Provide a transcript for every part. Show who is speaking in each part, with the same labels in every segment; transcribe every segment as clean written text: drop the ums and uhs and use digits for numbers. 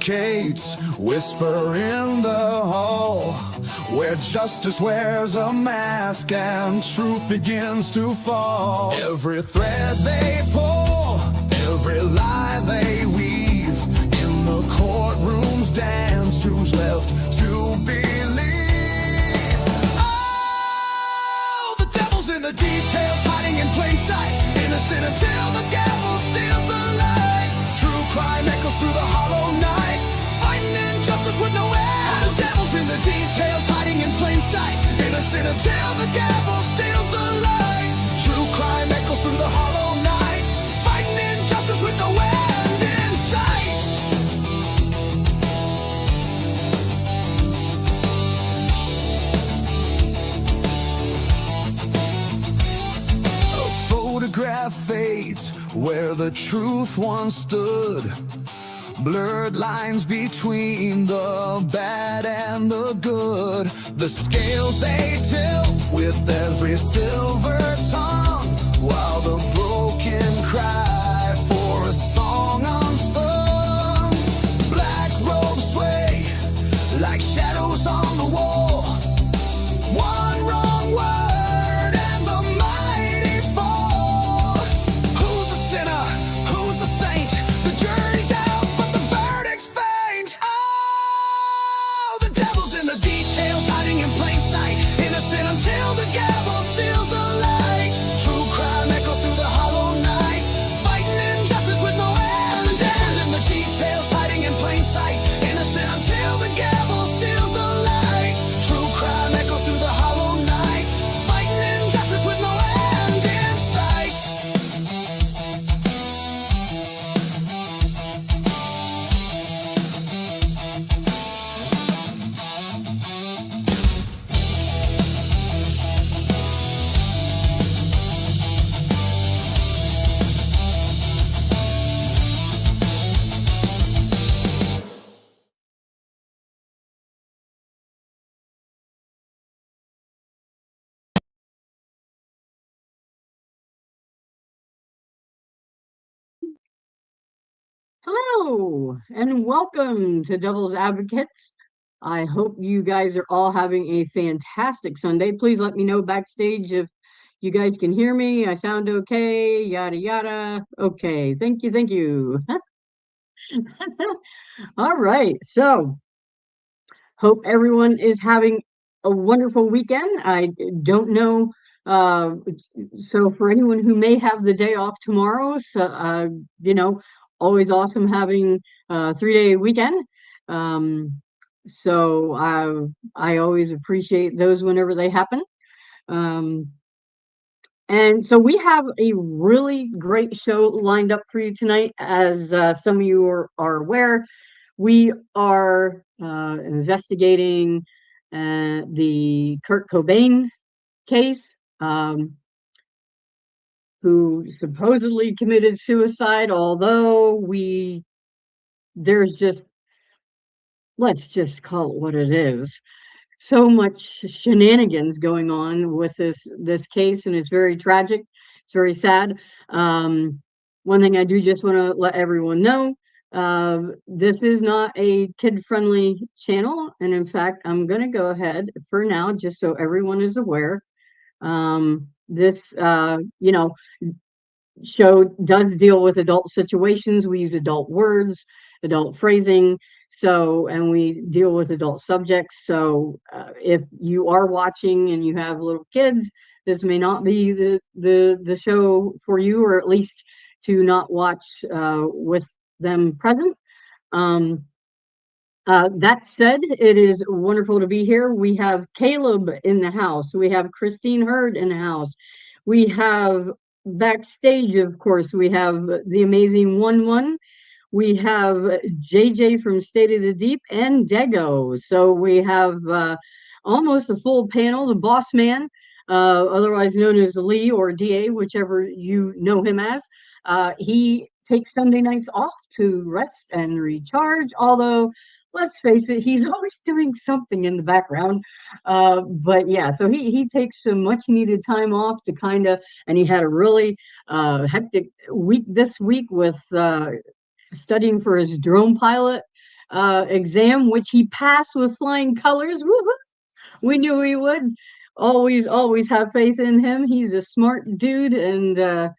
Speaker 1: suffocates, whisper in the hall, where justice wears a mask and truth begins to fall. Every thread they pull, every lie they weave, in the courtroom's dance, who's left to believe? Oh, the devil's in the details, hiding in plain sight, innocent until the gavel steals the light. True crime echoes through the hollow night, fighting injustice with no end. The devil's in the details, hiding in plain sight, innocent until the gavel steals the light. True crime echoes through the hollow night, fighting injustice with no end in sight. A photograph fades where the truth once stood, blurred lines between the bad and the good. The scales they tilt with every silver tongue, while the broken cry for a song unsung. Black robes sway like shadows on the wall, one wrong word and the mighty fall. Who's a sinner? Who's a saint? The jury's out, but the verdict's faint. Oh, the devil's in the details, hiding in plain sight, innocent until the gavel steals the light. True crime echoes through the hollow night, fighting injustice with no end. The devil's in the details, hiding in plain sight, innocent until the gavel steals the light. True crime echoes through the hollow night, fighting injustice with no end in sight.
Speaker 2: Hello, and welcome to Devil's Advocates. I hope you guys are all having a fantastic Sunday. Please let me know backstage if you guys can hear me. I sound okay, yada yada. Okay, thank you, thank you. All right, so hope everyone is having a wonderful weekend. I don't know. Uh, so for anyone who may have the day off tomorrow, so you know, always awesome having a 3-day weekend. Um, so I always appreciate those whenever they happen. Um, and so we have a really great show lined up for you tonight. As some of you are aware, we are investigating the Kurt Cobain case, who supposedly committed suicide, although there's just, let's just call it what it is, so much shenanigans going on with this case, and it's very tragic. It's very sad. One thing I do just want to let everyone know, this is not a kid-friendly channel, and in fact, I'm going to go ahead for now, just so everyone is aware. This show does deal with adult situations. We use adult words, adult phrasing, and we deal with adult subjects. So if you are watching and you have little kids, this may not be the show for you, or at least to not watch with them present. That said, it is wonderful to be here. We have Caleb in the house. We have Christine Hurd in the house. We have backstage, of course, we have the amazing 1-1. We have JJ from State of the Deep and Dego. So we have almost a full panel. The boss man, otherwise known as Lee or DA, whichever you know him as, he takes Sunday nights off to rest and recharge, although let's face it, he's always doing something in the background. But yeah, so he takes some much needed time off to and he had a really hectic week this week with studying for his drone pilot exam, which he passed with flying colors. Woo-hoo! We knew he would. Always have faith in him. He's a smart dude, and uh,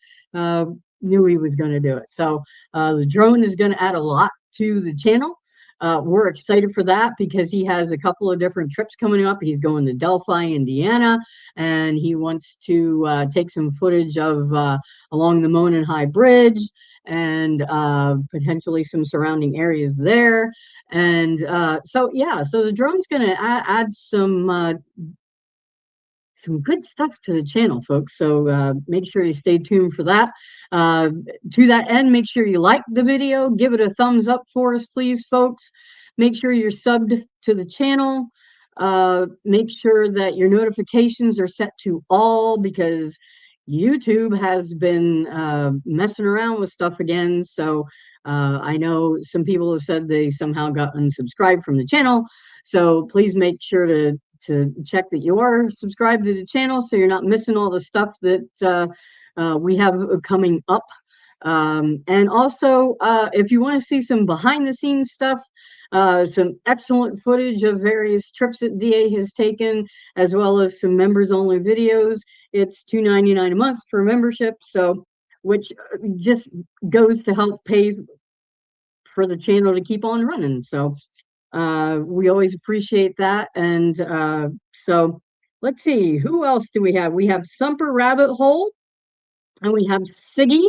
Speaker 2: knew he was going to do it. So the drone is going to add a lot to the channel. We're excited for that because he has a couple of different trips coming up. He's going to Delphi, Indiana, and he wants to take some footage of along the Monon High Bridge and potentially some surrounding areas there. And so, yeah, so the drone's going to add some good stuff to the channel, folks. So make sure you stay tuned for that. To that end, make sure you like the video, give it a thumbs up for us, please, folks. Make sure you're subbed to the channel. Make sure that your notifications are set to all because YouTube has been messing around with stuff again. So I know some people have said they somehow got unsubscribed from the channel. So please make sure to check that you are subscribed to the channel so you're not missing all the stuff that we have coming up. And also, if you want to see some behind the scenes stuff, some excellent footage of various trips that DA has taken, as well as some members only videos, it's $2.99 a month for membership. So, which just goes to help pay for the channel to keep on running. So, we always appreciate that. And so let's see, who else do we have? We have Thumper Rabbit Hole, and we have Siggy.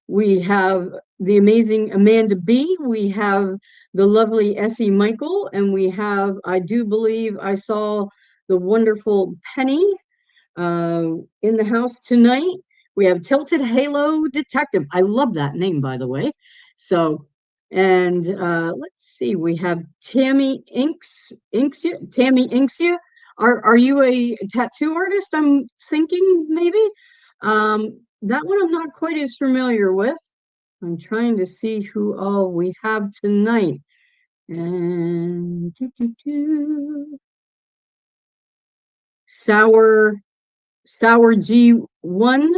Speaker 2: We have the amazing Amanda B. We have the lovely Essie Michael, and we have, I do believe I saw the wonderful Penny in the house tonight. We have Tilted Halo Detective. I love that name, by the way. So, and let's see, we have Tammy Inksia. Tammy Inksia. Are you a tattoo artist? I'm thinking maybe. That one I'm not quite as familiar with. I'm trying to see who all we have tonight. And Sour G1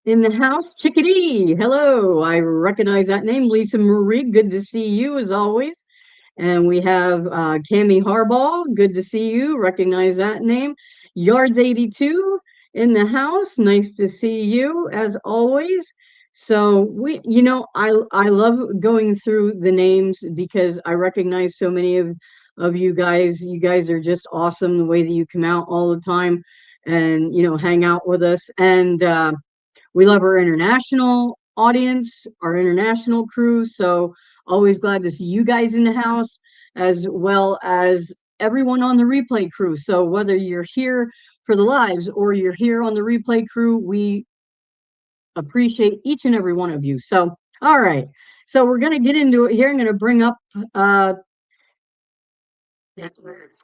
Speaker 2: in the house. Chickadee, hello. I recognize that name. Lisa Marie, good to see you as always. And we have Cami Harbaugh, good to see you. Recognize that name. Yards 82 in the house. Nice to see you as always. So I love going through the names because I recognize so many of you guys. You guys are just awesome the way that you come out all the time and hang out with us. And we love our international audience, our international crew. So always glad to see you guys in the house, as well as everyone on the replay crew. So whether you're here for the lives or you're here on the replay crew, we appreciate each and every one of you. So, all right. So we're going to get into it here. I'm going to bring up,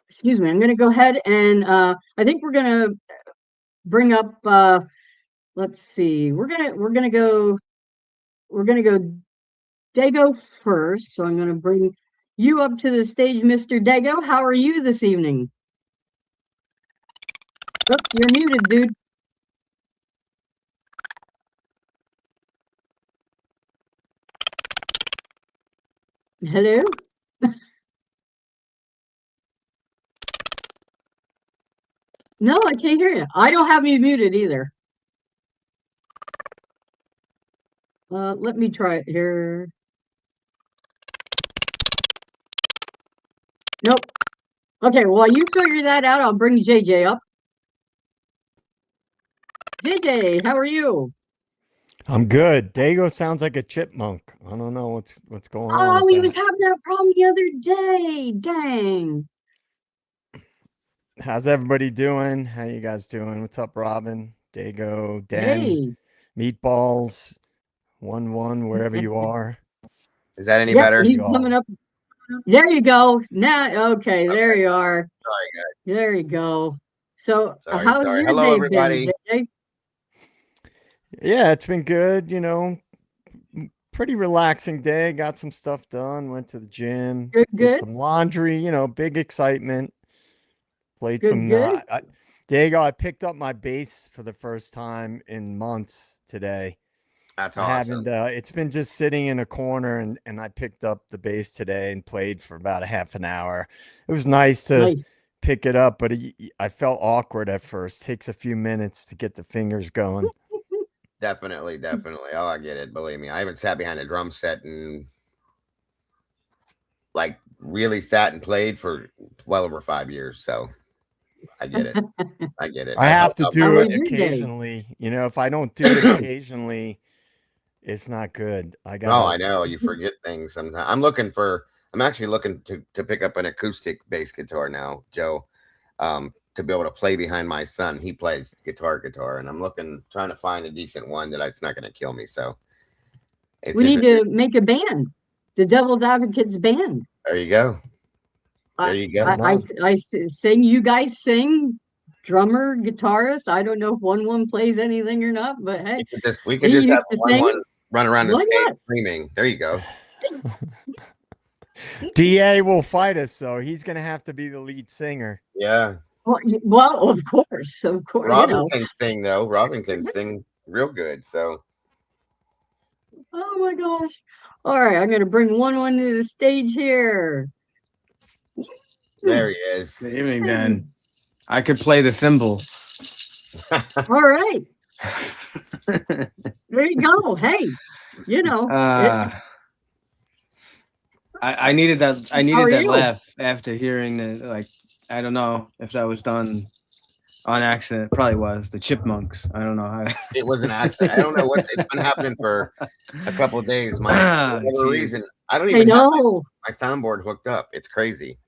Speaker 2: excuse me, I'm going to go ahead and I think we're going to bring up, let's see, we're going to go Dago first. So I'm going to bring you up to the stage, Mr. Dago. How are you this evening? Oh, you're muted, dude. Hello? No, I can't hear you. I don't have you muted either. Let me try it here. Nope. Okay, well, you figure that out. I'll bring JJ up. JJ, how are you?
Speaker 3: I'm good. Dago sounds like a chipmunk. I don't know what's going on.
Speaker 2: Oh, he was having that problem the other day. Dang.
Speaker 3: How's everybody doing? How you guys doing? What's up, Robin? Dago, Den,
Speaker 2: Hey.
Speaker 3: Meatballs, 1-1, wherever you are.
Speaker 4: Is that any
Speaker 2: Yes,
Speaker 4: better?
Speaker 2: he's coming up. There you go. Now, okay, there you are.
Speaker 4: Sorry, guys.
Speaker 2: There you go. So,
Speaker 4: Sorry.
Speaker 2: how's your
Speaker 4: Hello,
Speaker 2: day
Speaker 4: everybody.
Speaker 2: been, JJ?
Speaker 3: Yeah, it's been good. Pretty relaxing day. Got some stuff done. Went to the gym.
Speaker 2: Good,
Speaker 3: Did
Speaker 2: good,
Speaker 3: some laundry. Big excitement. Played
Speaker 2: good,
Speaker 3: some.
Speaker 2: good.
Speaker 3: Dago, I picked up my bass for the first time in months today.
Speaker 4: That's
Speaker 3: I haven't.
Speaker 4: awesome.
Speaker 3: It's been just sitting in a corner, and I picked up the bass today and played for about a half an hour. It was nice to
Speaker 2: Nice.
Speaker 3: pick it up, but I felt awkward at first. Takes a few minutes to get the fingers going.
Speaker 4: Definitely, definitely. Oh, I get it. Believe me, I haven't sat behind a drum set and like really sat and played for well over 5 years. So I get it. I get it.
Speaker 3: I
Speaker 4: I
Speaker 3: have
Speaker 4: helped
Speaker 3: to
Speaker 4: out my
Speaker 2: How
Speaker 3: do
Speaker 2: was
Speaker 3: it
Speaker 4: buddy.
Speaker 2: your day?
Speaker 3: occasionally. If I don't do it occasionally, it's not good. I
Speaker 4: Oh, I
Speaker 3: gotta.
Speaker 4: know. You forget things sometimes. I'm actually looking to pick up an acoustic bass guitar now, Joe, to be able to play behind my son. He plays guitar, and I'm trying to find a decent one it's not going to kill me. So it's
Speaker 2: We need
Speaker 4: interesting.
Speaker 2: to make a band, the Devil's Advocates band.
Speaker 4: There you go.
Speaker 2: I,
Speaker 4: There you
Speaker 2: I,
Speaker 4: go.
Speaker 2: I,
Speaker 3: No,
Speaker 2: sing, you guys sing, drummer, guitarist. I don't know if one plays anything or not, but hey,
Speaker 4: We could
Speaker 2: he
Speaker 4: just have
Speaker 2: used to
Speaker 4: one
Speaker 2: sing.
Speaker 4: run around the
Speaker 2: Why
Speaker 4: stage
Speaker 2: not?
Speaker 4: screaming. There you go.
Speaker 3: DA will fight us, so he's gonna have to be the lead singer.
Speaker 4: Yeah.
Speaker 2: Well, of course, you
Speaker 4: Robin
Speaker 2: know.
Speaker 4: can sing though. Robin can sing real good. So
Speaker 2: Oh my gosh. All right, I'm gonna bring one to the stage here.
Speaker 4: there he is.
Speaker 5: Good evening, Dan. I could play the thimble.
Speaker 2: All right, there you go. Hey, you know,
Speaker 5: I needed that. I
Speaker 2: how
Speaker 5: needed
Speaker 2: are
Speaker 5: that
Speaker 2: you?
Speaker 5: laugh after hearing the like. I don't know if that was done on accident. Probably was the chipmunks. I don't know how.
Speaker 4: It was an accident. I don't know what it's been happening for a couple of days. For whatever reason, I don't
Speaker 2: I
Speaker 4: even have
Speaker 2: know.
Speaker 4: my soundboard hooked up. It's crazy.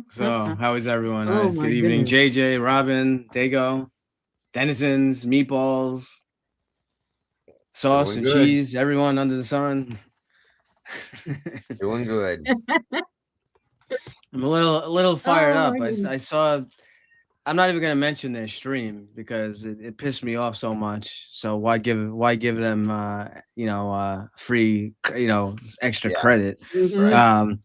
Speaker 5: So how is everyone?
Speaker 2: Oh my
Speaker 5: Good evening,
Speaker 2: goodness.
Speaker 5: JJ, Robin, Dago, denizens, meatballs, sauce
Speaker 4: Doing
Speaker 5: and
Speaker 4: good.
Speaker 5: cheese. Everyone under the sun.
Speaker 4: Doing good.
Speaker 5: I'm a little fired
Speaker 2: Oh
Speaker 5: up.
Speaker 2: my goodness.
Speaker 5: I saw. I'm not even gonna mention their stream because it pissed me off so much. So why give them free extra
Speaker 4: Yeah.
Speaker 5: credit?
Speaker 2: Mhm.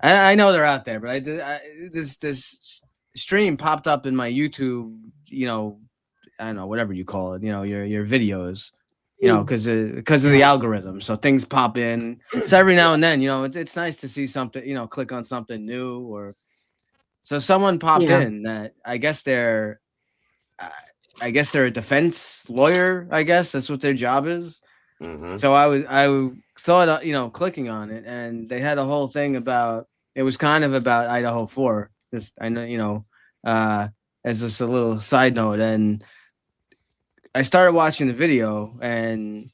Speaker 5: I know they're out there, but this stream popped up in my YouTube. I don't know, whatever you call it. Your videos. Because of the algorithm. So things pop in. So every now and then, it's nice to see something. Click on something new or. So someone popped
Speaker 2: Yeah.
Speaker 5: in that I guess they're a defense lawyer. I guess that's what their job is.
Speaker 4: Mhm.
Speaker 5: So I thought clicking on it, and they had a whole thing about it was kind of about Idaho 4. This I know as just a little side note, and I started watching the video, and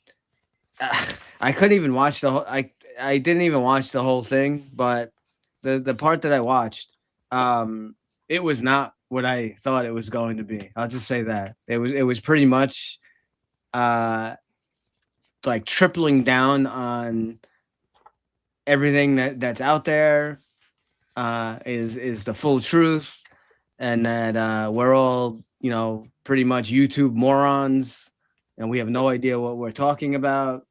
Speaker 5: I couldn't even watch the whole. I didn't even watch the whole thing, but the part that I watched, it was not what I thought it was going to be. I'll just say that it was pretty much, like tripling down on everything that's out there, is the full truth, and that we're all pretty much YouTube morons, and we have no idea what we're talking about.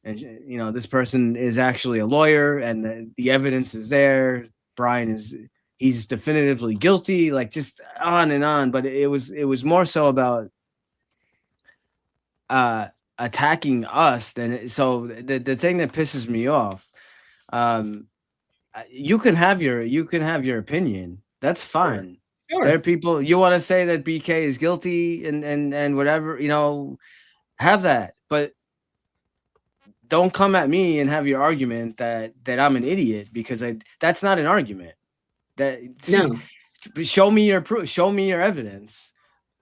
Speaker 5: And this person is actually a lawyer, and the evidence is there. Brian he's definitively guilty, like just on and on. But it was more so about attacking us than so. The thing that pisses me off, you can have your opinion. That's fine.
Speaker 2: Sure.
Speaker 5: There are people you want to say that BK is guilty and whatever, have that, but don't come at me and have your argument that I'm an idiot because that's not an argument.
Speaker 2: No.
Speaker 5: Show me your proof. Show me your evidence.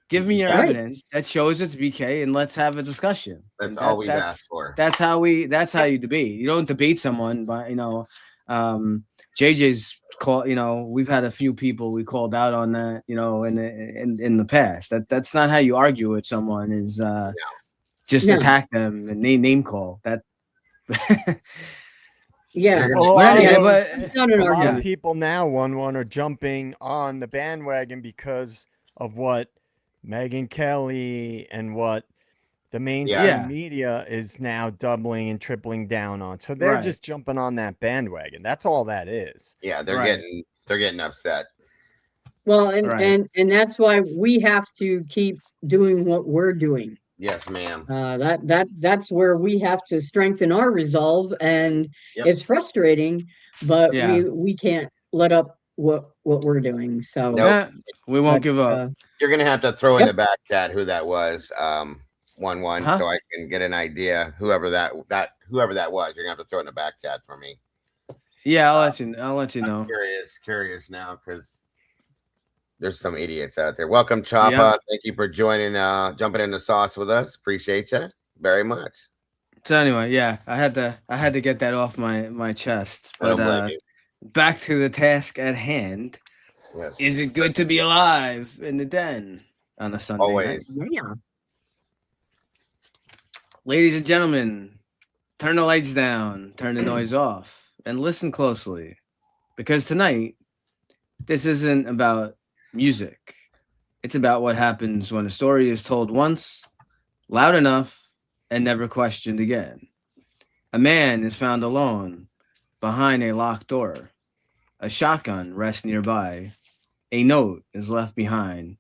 Speaker 5: Give me your
Speaker 2: Right.
Speaker 5: evidence that shows it's BK, and let's have a discussion.
Speaker 4: That's
Speaker 5: And
Speaker 4: all we've asked for.
Speaker 5: That's how you debate. You don't debate someone, but JJ's call. We've had a few people we called out on that. In the past, that's not how you argue with someone. Is just
Speaker 2: No.
Speaker 5: attack them and name call that.
Speaker 2: Yeah.
Speaker 3: Well,
Speaker 5: But anyway,
Speaker 2: It's not an
Speaker 3: a lot of
Speaker 2: argument.
Speaker 3: people now one are jumping on the bandwagon because of what Megyn Kelly and what the mainstream
Speaker 5: Yeah.
Speaker 3: media is now doubling and tripling down on. So they're
Speaker 5: Right.
Speaker 3: just jumping on that bandwagon. That's all that is.
Speaker 4: Yeah, they're
Speaker 5: Right.
Speaker 4: getting upset.
Speaker 2: Well, and
Speaker 5: Right.
Speaker 2: and that's why we have to keep doing what we're doing.
Speaker 4: Yes, ma'am.
Speaker 2: That's where we have to strengthen our resolve, and
Speaker 4: Yep.
Speaker 2: it's frustrating, but
Speaker 5: Yeah.
Speaker 2: we can't let up what we're doing. So,
Speaker 4: Nope.
Speaker 5: Yeah, we won't
Speaker 2: but,
Speaker 5: give up.
Speaker 4: You're gonna have to throw in
Speaker 2: Yep.
Speaker 4: the back chat who that was. 1-1,
Speaker 5: Huh?
Speaker 4: so I can get an idea. Whoever that was, you're gonna have to throw it in the back chat for me.
Speaker 5: Yeah, I'll let you know.
Speaker 4: Curious now because there's some idiots out there. Welcome, Choppa.
Speaker 5: Yep.
Speaker 4: Thank you for joining, jumping in the sauce with us. Appreciate you very much.
Speaker 5: So anyway, yeah, I had to get that off my chest.
Speaker 4: I don't blame
Speaker 5: But
Speaker 4: you.
Speaker 5: back to the task at hand.
Speaker 4: Yes.
Speaker 5: Is it good to be alive in the den on a Sunday
Speaker 4: Always.
Speaker 5: night?
Speaker 2: yeah.
Speaker 5: Ladies and gentlemen, turn the lights down, turn the noise off, and listen closely. Because tonight, this isn't about music. It's about what happens when a story is told once, loud enough, and never questioned again. A man is found alone behind a locked door. A shotgun rests nearby. A note is left behind.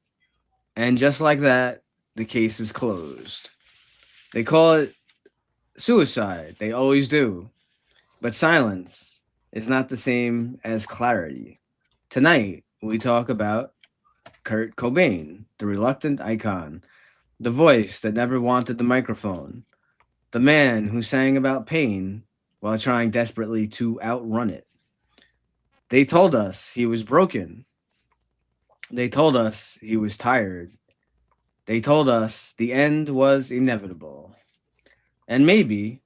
Speaker 5: And just like that, the case is closed. They call it suicide. They always do. But silence is not the same as clarity. Tonight, we talk about Kurt Cobain, the reluctant icon, the voice that never wanted the microphone, the man who sang about pain while trying desperately to outrun it. They told us he was broken. They told us he was tired. They told us the end was inevitable. And maybe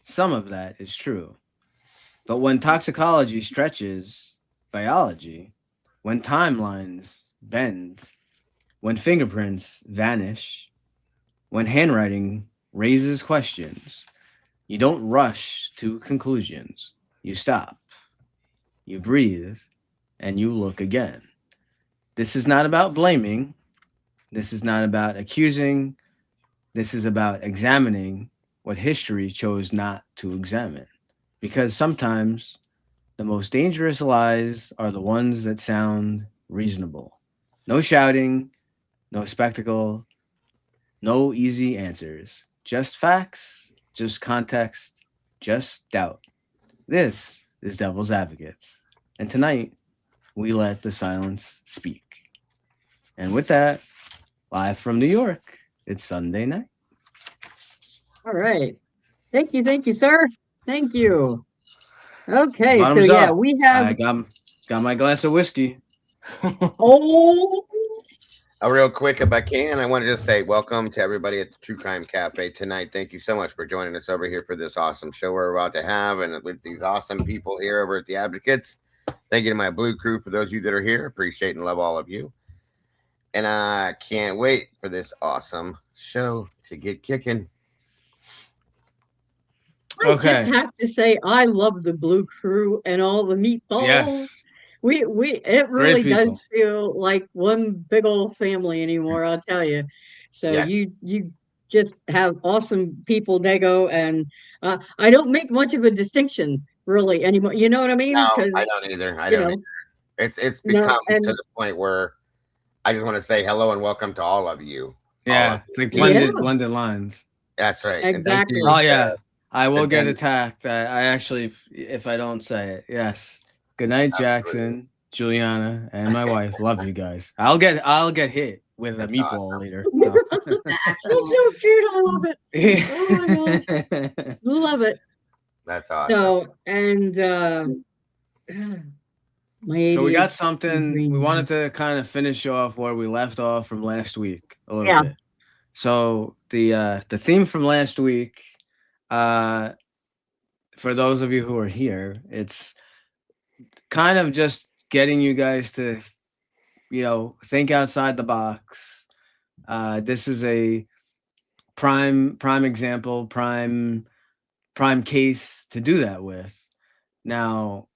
Speaker 5: some of that is true. But when toxicology stretches biology, when timelines bend, when fingerprints vanish, when handwriting raises questions, you don't rush to conclusions. You stop, you breathe, and you look again. This is not about blaming. This is not about accusing. This is about examining what history chose not to examine. Because sometimes the most dangerous lies are the ones that sound reasonable. No shouting, no spectacle, no easy answers. Just facts, just context, just doubt. This is Devil's Advocates. And tonight, we let the silence speak. And with that, live from New York, it's Sunday night.
Speaker 2: All right. Thank you, sir. Thank you. Okay,
Speaker 5: Bottoms
Speaker 2: so yeah,
Speaker 5: up.
Speaker 2: we
Speaker 5: I
Speaker 2: have
Speaker 5: got my glass of whiskey.
Speaker 2: oh
Speaker 4: Real quick, if I can, I want to just say welcome to everybody at the True Crime Cafe tonight. Thank you so much for joining us over here for this awesome show we're about to have, and with these awesome people here over at the Advocates. Thank you to my blue crew for those of you that are here. Appreciate and love all of you. And I can't wait for this awesome show to get kicking.
Speaker 2: I just have to say I love the Blue Crew and all the meatballs.
Speaker 5: Yes.
Speaker 2: We it really
Speaker 5: people.
Speaker 2: does feel like one big old family anymore, I'll tell you. So
Speaker 4: Yes.
Speaker 2: you just have awesome people, Dago, and I don't make much of a distinction really anymore. You know what I mean?
Speaker 4: No,
Speaker 2: Because
Speaker 4: I don't either. I
Speaker 2: you
Speaker 4: don't
Speaker 2: know,
Speaker 4: either. It's
Speaker 2: no,
Speaker 4: become
Speaker 2: and
Speaker 4: to the point where I just want to say hello and welcome to all of you.
Speaker 5: Yeah, it's like
Speaker 2: Yeah.
Speaker 5: blended lines.
Speaker 4: That's right. And thank
Speaker 2: Exactly.
Speaker 4: you,
Speaker 5: Oh yeah, I will
Speaker 4: and
Speaker 5: get
Speaker 4: then-
Speaker 5: attacked. I actually, if I don't say it, yes. Good night, Jackson, Juliana, and my wife. Love you guys. I'll get hit with a
Speaker 4: That's
Speaker 5: meatball
Speaker 4: awesome.
Speaker 5: later.
Speaker 2: That's so cute. I love it. Oh my gosh. Love it.
Speaker 4: That's awesome.
Speaker 2: So and
Speaker 5: So we got something. We wanted to kind of finish off where we left off from last week a little bit. So the theme from last week, for those of you who are here, it's kind of just getting you guys to, think outside the box. This is a prime example, prime case to do that with. Now,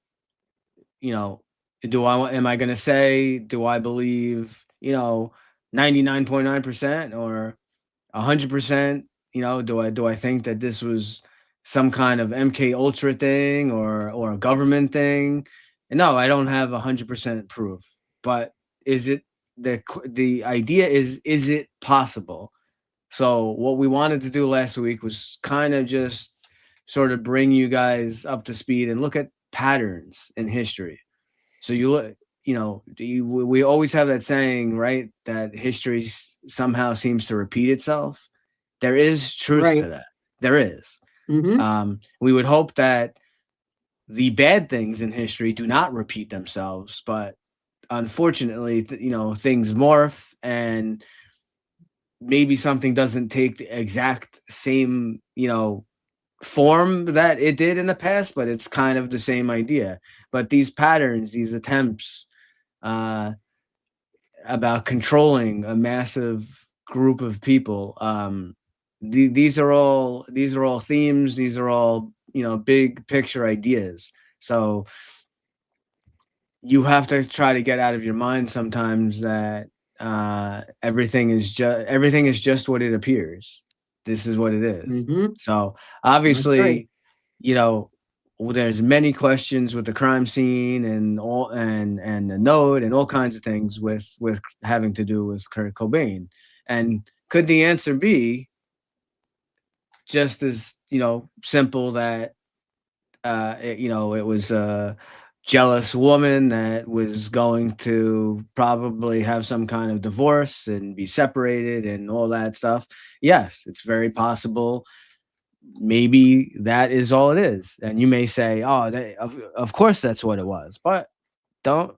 Speaker 5: am I going to say, do I believe, 99.9% or 100%, do I think that this was some kind of MK Ultra thing or a government thing? And no, I don't have 100% proof, but is it the idea is it possible So what we wanted to do last week was kind of just sort of bring you guys up to speed and look at patterns in history. So you look, we always have that saying, right, that history somehow seems to repeat itself. There is truth to that. There is. We would hope that the bad things in history do not repeat themselves, but unfortunately, things morph, and maybe something doesn't take the exact same, form that it did in the past, but it's kind of the same idea. But these patterns, these attempts about controlling a massive group of people, these are all themes. These are all, big picture ideas. So you have to try to get out of your mind sometimes that everything is just what it appears. This is what it is. So obviously, there's many questions with the crime scene and the note and all kinds of things with having to do with Kurt Cobain. And could the answer be just as simple that it was a jealous woman that was going to probably have some kind of divorce and be separated and all that stuff? Yes, it's very possible. Maybe that is all it is. And you may say, oh, of course that's what it was. But don't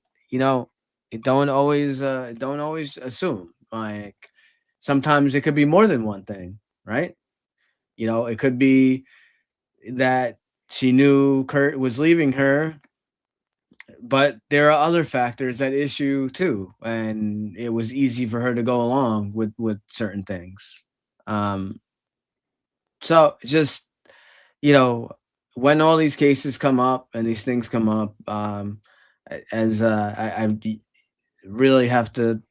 Speaker 5: always assume. Like, sometimes it could be more than one thing, right? It could be that she knew Kurt was leaving her, but there are other factors at issue too, and it was easy for her to go along with certain things. So just, when all these cases come up and these things come up, as I really have to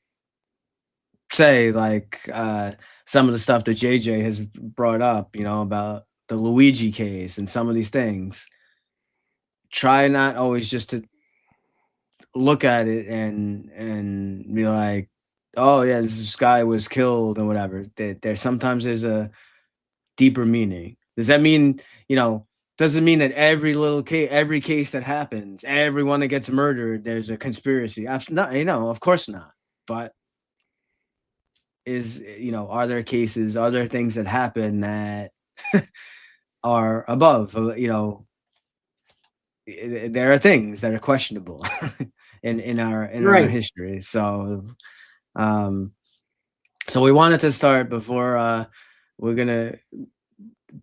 Speaker 5: say, like, some of the stuff that JJ has brought up, about the Luigi case and some of these things, try not always just to look at it and be like, oh yeah, this guy was killed or whatever. There sometimes there's a deeper meaning. Does that mean, doesn't mean that every case that happens, everyone that gets murdered, there's a conspiracy? Of course not. But are there cases, are there things that happen that are above, there are things that are questionable in our history. So so we wanted to start before we're gonna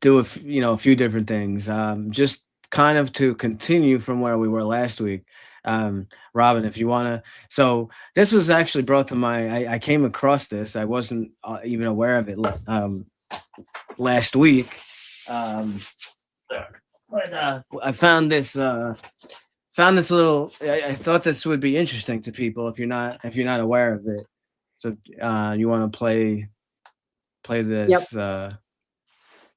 Speaker 5: do a few different things, just kind of to continue from where we were last week. Robin, if you want to. So this was actually brought to I came across this. I wasn't even aware of it last week. But I found this little. I thought this would be interesting to people if you're not aware of it. So you want to play this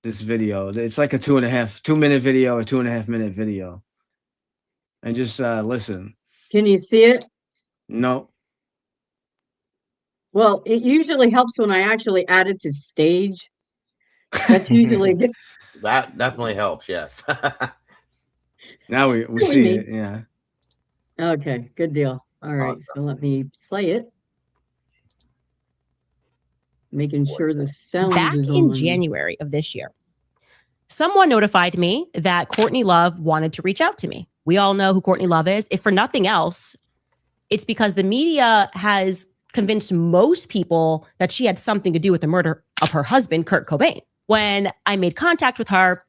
Speaker 5: this video? It's like a 2.5-minute video, or 2.5-minute video, and just listen.
Speaker 2: Can you see it?
Speaker 5: No.
Speaker 2: Well, it usually helps when I actually add it to stage. That's usually good.
Speaker 4: That definitely helps. Yes.
Speaker 5: Now we see it. Yeah.
Speaker 2: Okay, good deal. All right,
Speaker 4: Awesome.
Speaker 2: so let me play it. Making sure the sound
Speaker 6: Back
Speaker 2: is
Speaker 6: in
Speaker 2: on.
Speaker 6: January of this year, someone notified me that Courtney Love wanted to reach out to me. We all know who Courtney Love is. If for nothing else, it's because the media has convinced most people that she had something to do with the murder of her husband, Kurt Cobain. When I made contact with her,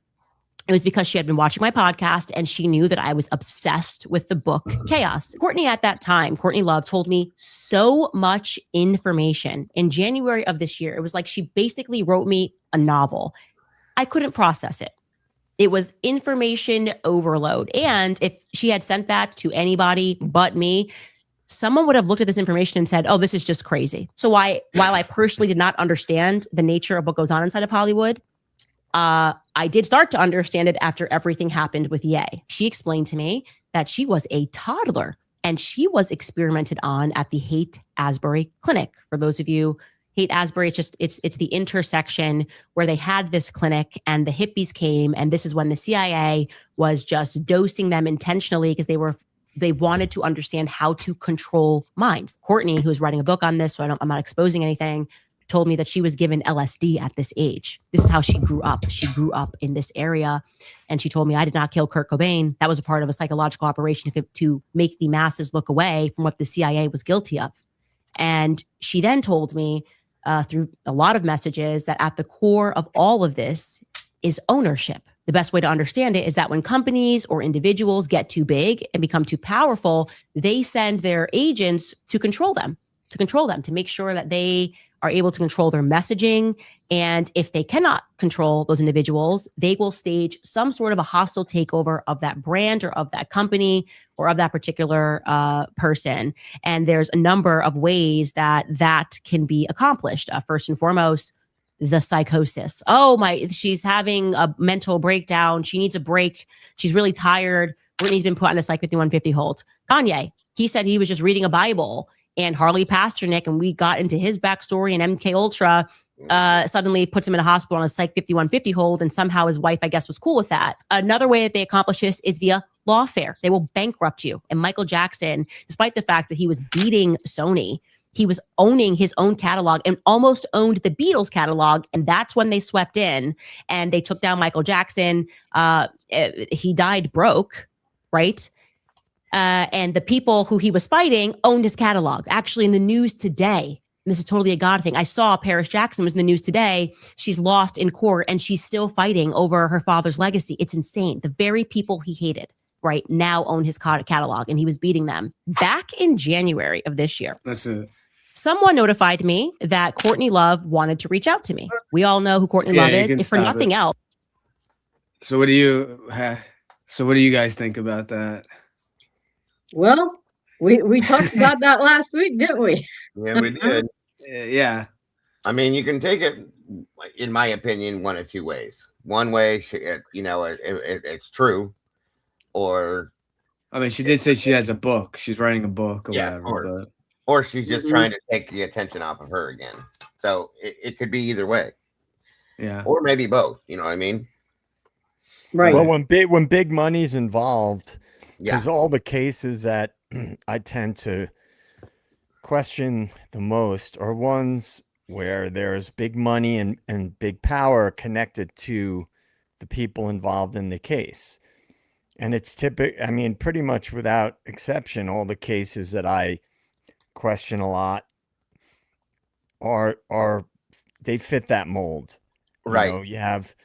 Speaker 6: it was because she had been watching my podcast and she knew that I was obsessed with the book Chaos. Courtney Love told me so much information in January of this year. It was like she basically wrote me a novel. I couldn't process it. It was information overload. And if she had sent that to anybody but me, someone would have looked at this information and said, oh, this is just crazy. So while I personally did not understand the nature of what goes on inside of Hollywood, I did start to understand it after everything happened with Ye. She explained to me that she was a toddler and she was experimented on at the Haight-Ashbury Clinic. For those of you Haight Asbury, it's the intersection where they had this clinic and the hippies came, and this is when the CIA was just dosing them intentionally because they wanted to understand how to control minds. Courtney, who is writing a book on this, so I'm not exposing anything, told me that she was given LSD at this age. This is how she grew up. She grew up in this area, and she told me, I did not kill Kurt Cobain. That was a part of a psychological operation to make the masses look away from what the CIA was guilty of. And she then told me through a lot of messages that at the core of all of this is ownership. The best way to understand it is that when companies or individuals get too big and become too powerful, they send their agents to control them, to make sure that they are able to control their messaging. And if they cannot control those individuals, they will stage some sort of a hostile takeover of that brand or of that company or of that particular person. And there's a number of ways that can be accomplished. First and foremost, the psychosis. She's having a mental breakdown. She needs a break. She's really tired. Brittany's been put on a Psych 5150 hold. Kanye, he said he was just reading a Bible, and Harley Pasternak, and we got into his backstory, and MK Ultra suddenly puts him in a hospital on a Psych 5150 hold, and somehow his wife, I guess, was cool with that. Another way that they accomplish this is via lawfare. They will bankrupt you. And Michael Jackson, despite the fact that he was beating Sony, he was owning his own catalog and almost owned the Beatles catalog. And that's when they swept in and they took down Michael Jackson. He died broke, right? And the people who he was fighting owned his catalog. Actually, in the news today, and this is totally a God thing, I saw Paris Jackson was in the news today. She's lost in court and she's still fighting over her father's legacy. It's insane. The very people he hated, right, now own his catalog, and he was beating them. Back in January of this year,
Speaker 5: That's it.
Speaker 6: someone notified me that Courtney Love wanted to reach out to me. We all know who Courtney Love is. If for nothing else.
Speaker 5: So what do you guys think about that?
Speaker 2: Well, we talked about that last week, didn't we?
Speaker 4: Yeah, we did.
Speaker 5: Yeah.
Speaker 4: I mean, you can take it, in my opinion, one of two ways. One way, it's true, or
Speaker 5: I mean, she did say she has a book. She's writing a book or
Speaker 4: Yeah,
Speaker 5: whatever.
Speaker 4: or she's just trying to take the attention off of her again. So it could be either way.
Speaker 5: Yeah.
Speaker 4: Or maybe both. You know what I mean?
Speaker 2: Right.
Speaker 3: Well, when big money's involved,
Speaker 4: Yeah.
Speaker 3: because all the cases that I tend to question the most are ones where there's big money and big power connected to the people involved in the case. And it's typical, I mean, pretty much without exception, all the cases that I question a lot are they fit that mold.
Speaker 4: Right.
Speaker 3: You know, you have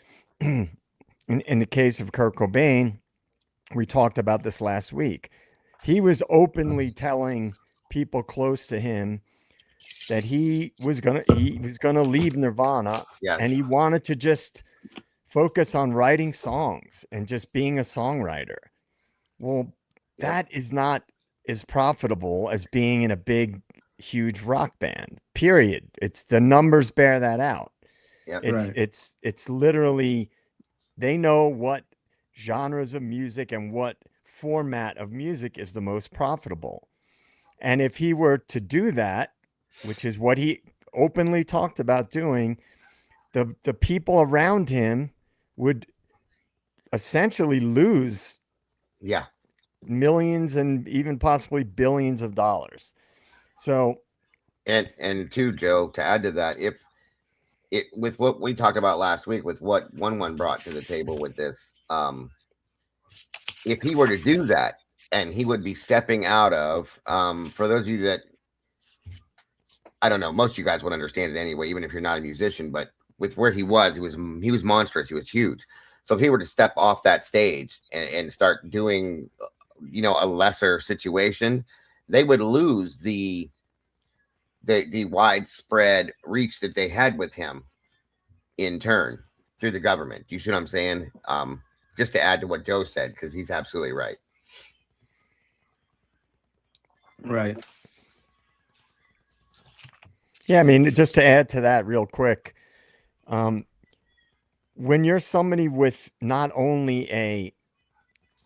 Speaker 3: in the case of Kurt Cobain, we talked about this last week. He was openly telling people close to him that he was gonna leave Nirvana,
Speaker 4: Yes.
Speaker 3: and he wanted to just focus on writing songs and just being a songwriter. Well, that is not as profitable as being in a big, huge rock band. Period. It's the numbers bear that out.
Speaker 4: Yep.
Speaker 3: It's literally, they know what genres of music and what format of music is the most profitable. And if he were to do that, which is what he openly talked about doing, the people around him would essentially lose
Speaker 4: Yeah.
Speaker 3: millions and even possibly billions of dollars. So,
Speaker 4: And too, Joe, to add to that, if it with what we talked about last week, with what one brought to the table with this, if he were to do that, and he would be stepping out of, for those of you that, I don't know, most of you guys would understand it anyway, even if you're not a musician, but with where he was monstrous. He was huge. So if he were to step off that stage and start doing, a lesser situation, they would lose the widespread reach that they had with him in turn through the government. You see what I'm saying? Just to add to what Joe said, because he's absolutely right.
Speaker 5: Right.
Speaker 3: yeah, I mean, just to add to that real quick, when you're somebody with not only a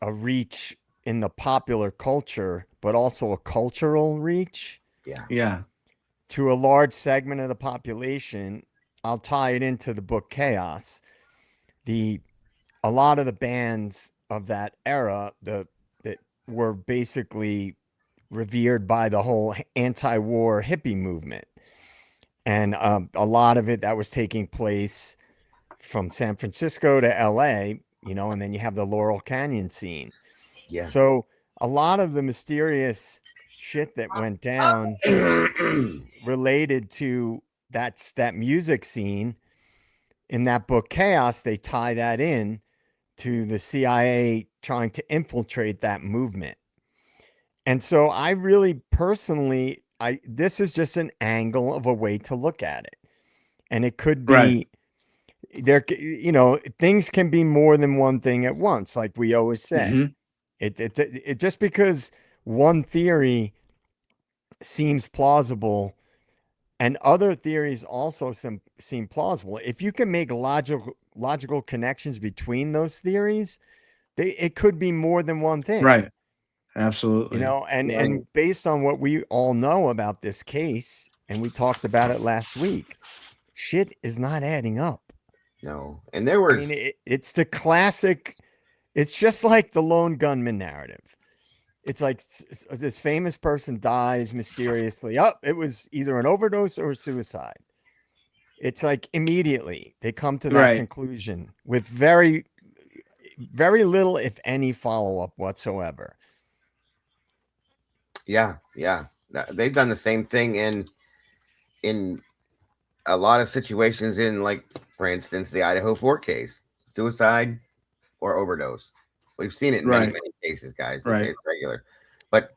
Speaker 3: reach in the popular culture, but also a cultural reach,
Speaker 5: Yeah.
Speaker 3: to a large segment of the population, I'll tie it into the book Chaos. A lot of the bands of that era that were basically revered by the whole anti-war hippie movement, and a lot of it that was taking place from San Francisco to LA, and then you have the Laurel Canyon scene.
Speaker 4: Yeah.
Speaker 3: So a lot of the mysterious shit that went down related to that music scene in that book Chaos, they tie that in to the CIA trying to infiltrate that movement. And so I really personally, this is just an angle of a way to look at it. And it could be there, things can be more than one thing at once, like we always say.
Speaker 5: Mhm.
Speaker 3: It just because one theory seems plausible and other theories also seem plausible, if you can make logical connections between those theories, it could be more than one thing.
Speaker 5: Right. Absolutely.
Speaker 3: And based on what we all know about this case, and we talked about it last week, shit is not adding up.
Speaker 4: No. And there was,
Speaker 3: it's the classic, it's just like the lone gunman narrative. It's like this famous person dies mysteriously. It was either an overdose or a suicide. It's like immediately they come to that conclusion with very, very little, if any, follow-up whatsoever.
Speaker 4: Yeah. They've done the same thing in a lot of situations in, like, for instance, the Idaho 4 case, suicide or overdose. We've seen it in many cases, guys. It's regular. But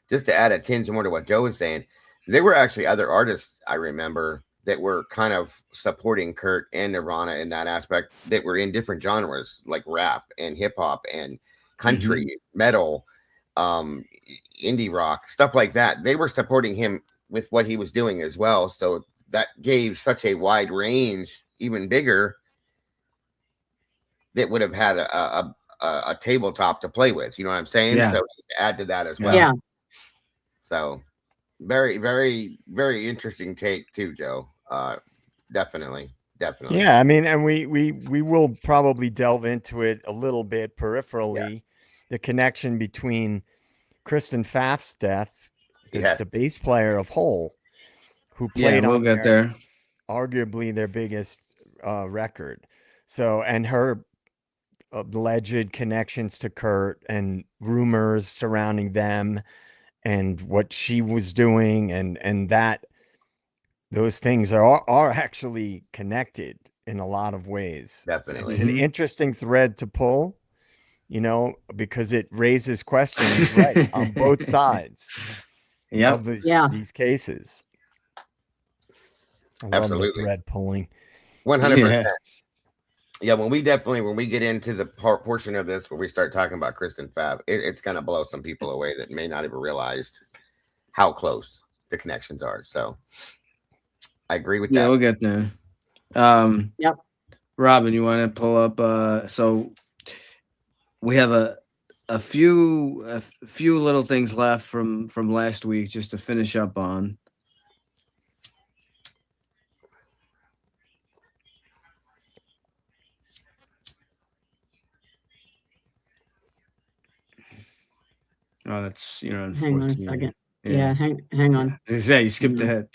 Speaker 4: just to add a tinge more to what Joe was saying, there were actually other artists I remember that were kind of supporting Kurt and Nirvana in that aspect, that were in different genres like rap and hip hop and country, metal, indie rock, stuff like that. They were supporting him with what he was doing as well. So that gave such a wide range, even bigger, that would have had a tabletop to play with. You know what I'm saying?
Speaker 5: Yeah.
Speaker 4: So to add to that as well.
Speaker 2: Yeah.
Speaker 4: So very, very, very interesting take too, Joe. Definitely.
Speaker 3: Yeah, I mean, and we will probably delve into it a little bit peripherally, the connection between Kristen Pfaff's death, the bass player of Hole, who played
Speaker 5: we'll get there,
Speaker 3: arguably their biggest record. So, and her alleged connections to Kurt and rumors surrounding them and what she was doing, and that those things are actually connected in a lot of ways.
Speaker 4: Definitely.
Speaker 3: It's an interesting thread to pull, because it raises questions on both sides of these cases. I love the thread pulling.
Speaker 4: 100%. Yeah, when we get into the portion of this where we start talking about Kristen Pfaff, it's going to blow some people away that may not even realized how close the connections are. So I agree with that.
Speaker 5: Yeah, we'll get there. Robin, you want to pull up? So we have a few little things left from last week just to finish up on. Oh, that's unfortunate.
Speaker 2: Hang on a second. Yeah, hang on.
Speaker 5: You skipped ahead.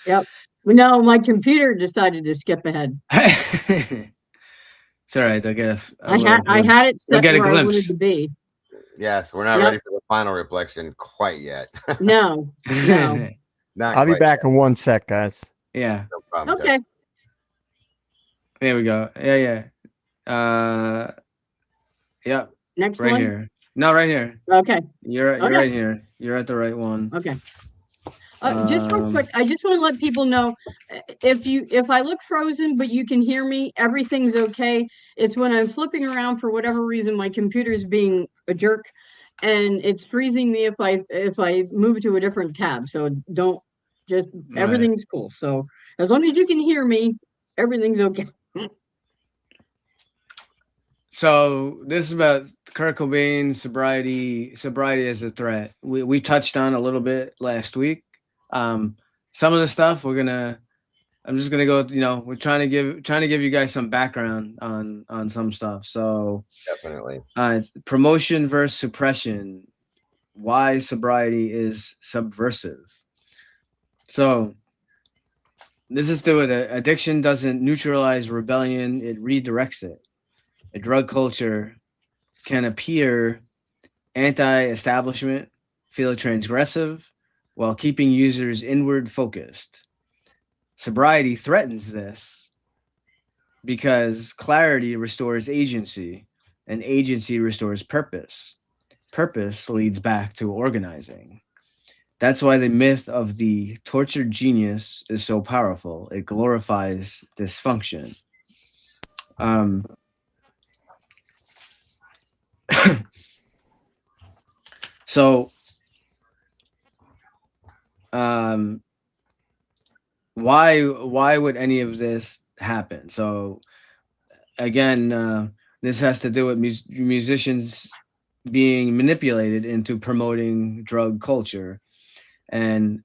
Speaker 2: Yep. No, my computer decided to skip ahead.
Speaker 5: It's all right.
Speaker 2: I had it set where I wanted to be.
Speaker 4: Yes, we're not ready for the final reflection quite yet.
Speaker 2: No.
Speaker 3: I'll be back in 1 sec, guys.
Speaker 5: Yeah.
Speaker 4: No problem,
Speaker 2: Okay.
Speaker 4: Jeff.
Speaker 5: There we go. Yeah. Yep.
Speaker 2: Next
Speaker 5: right
Speaker 2: one.
Speaker 5: Here. No, right here.
Speaker 2: Okay.
Speaker 5: You're right here. You're at the right one.
Speaker 2: Okay. Just real quick, I just want to let people know, if I look frozen but you can hear me, everything's okay. It's when I'm flipping around for whatever reason, my computer's being a jerk, and it's freezing me if I move to a different tab. So don't everything's cool. So as long as you can hear me, everything's okay.
Speaker 5: So this is about Kurt Cobain, sobriety as a threat. We touched on a little bit last week. Some of the stuff I'm just gonna go. We're trying to give you guys some background on some stuff. So
Speaker 4: Definitely.
Speaker 5: it's promotion versus suppression. Why sobriety is subversive. So this is to it. Addiction doesn't neutralize rebellion; it redirects it. A drug culture can appear anti-establishment, feel transgressive, while keeping users inward focused. Sobriety threatens this because clarity restores agency, and agency restores purpose. Purpose leads back to organizing. That's why the myth of the tortured genius is so powerful. It glorifies dysfunction. So, why would any of this happen? So, again, this has to do with musicians being manipulated into promoting drug culture, and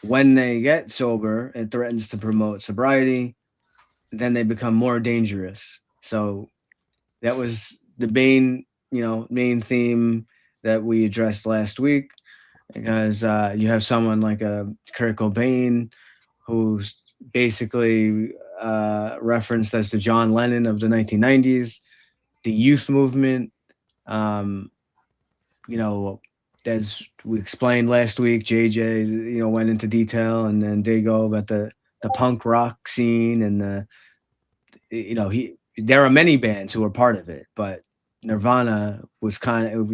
Speaker 5: when they get sober, it threatens to promote sobriety. Then they become more dangerous. So that was the main theme that we addressed last week, because you have someone like Kurt Cobain, who's basically referenced as the John Lennon of the 1990s, the youth movement. As we explained last week, JJ, went into detail, and then Dago about the punk rock scene, and there are many bands who are part of it, but Nirvana was kind of,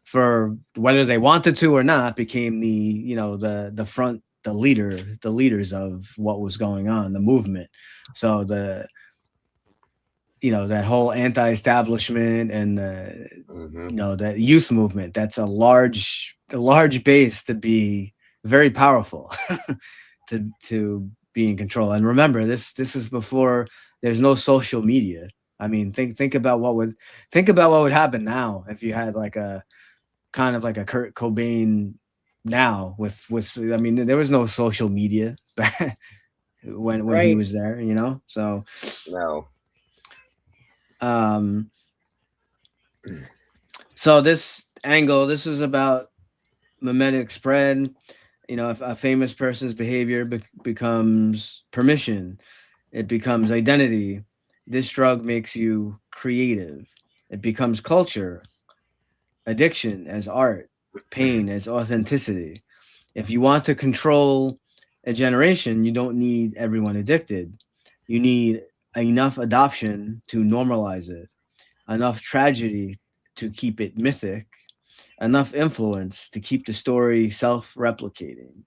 Speaker 5: for whether they wanted to or not, became the front, the leaders of what was going on, the movement. So that whole anti-establishment and that youth movement, that's a large base to be very powerful to be in control. And remember, this is before there's no social media. I mean, think about what would happen now if you had like a kind of like a Kurt Cobain now with I mean, there was no social media when
Speaker 2: Right.
Speaker 5: he was there, so
Speaker 4: No.
Speaker 5: So this is about mimetic spread. If a famous person's behavior becomes permission, it becomes identity. This drug makes you creative. It becomes culture, addiction as art, pain as authenticity. If you want to control a generation, you don't need everyone addicted. You need enough adoption to normalize it, enough tragedy to keep it mythic, enough influence to keep the story self-replicating.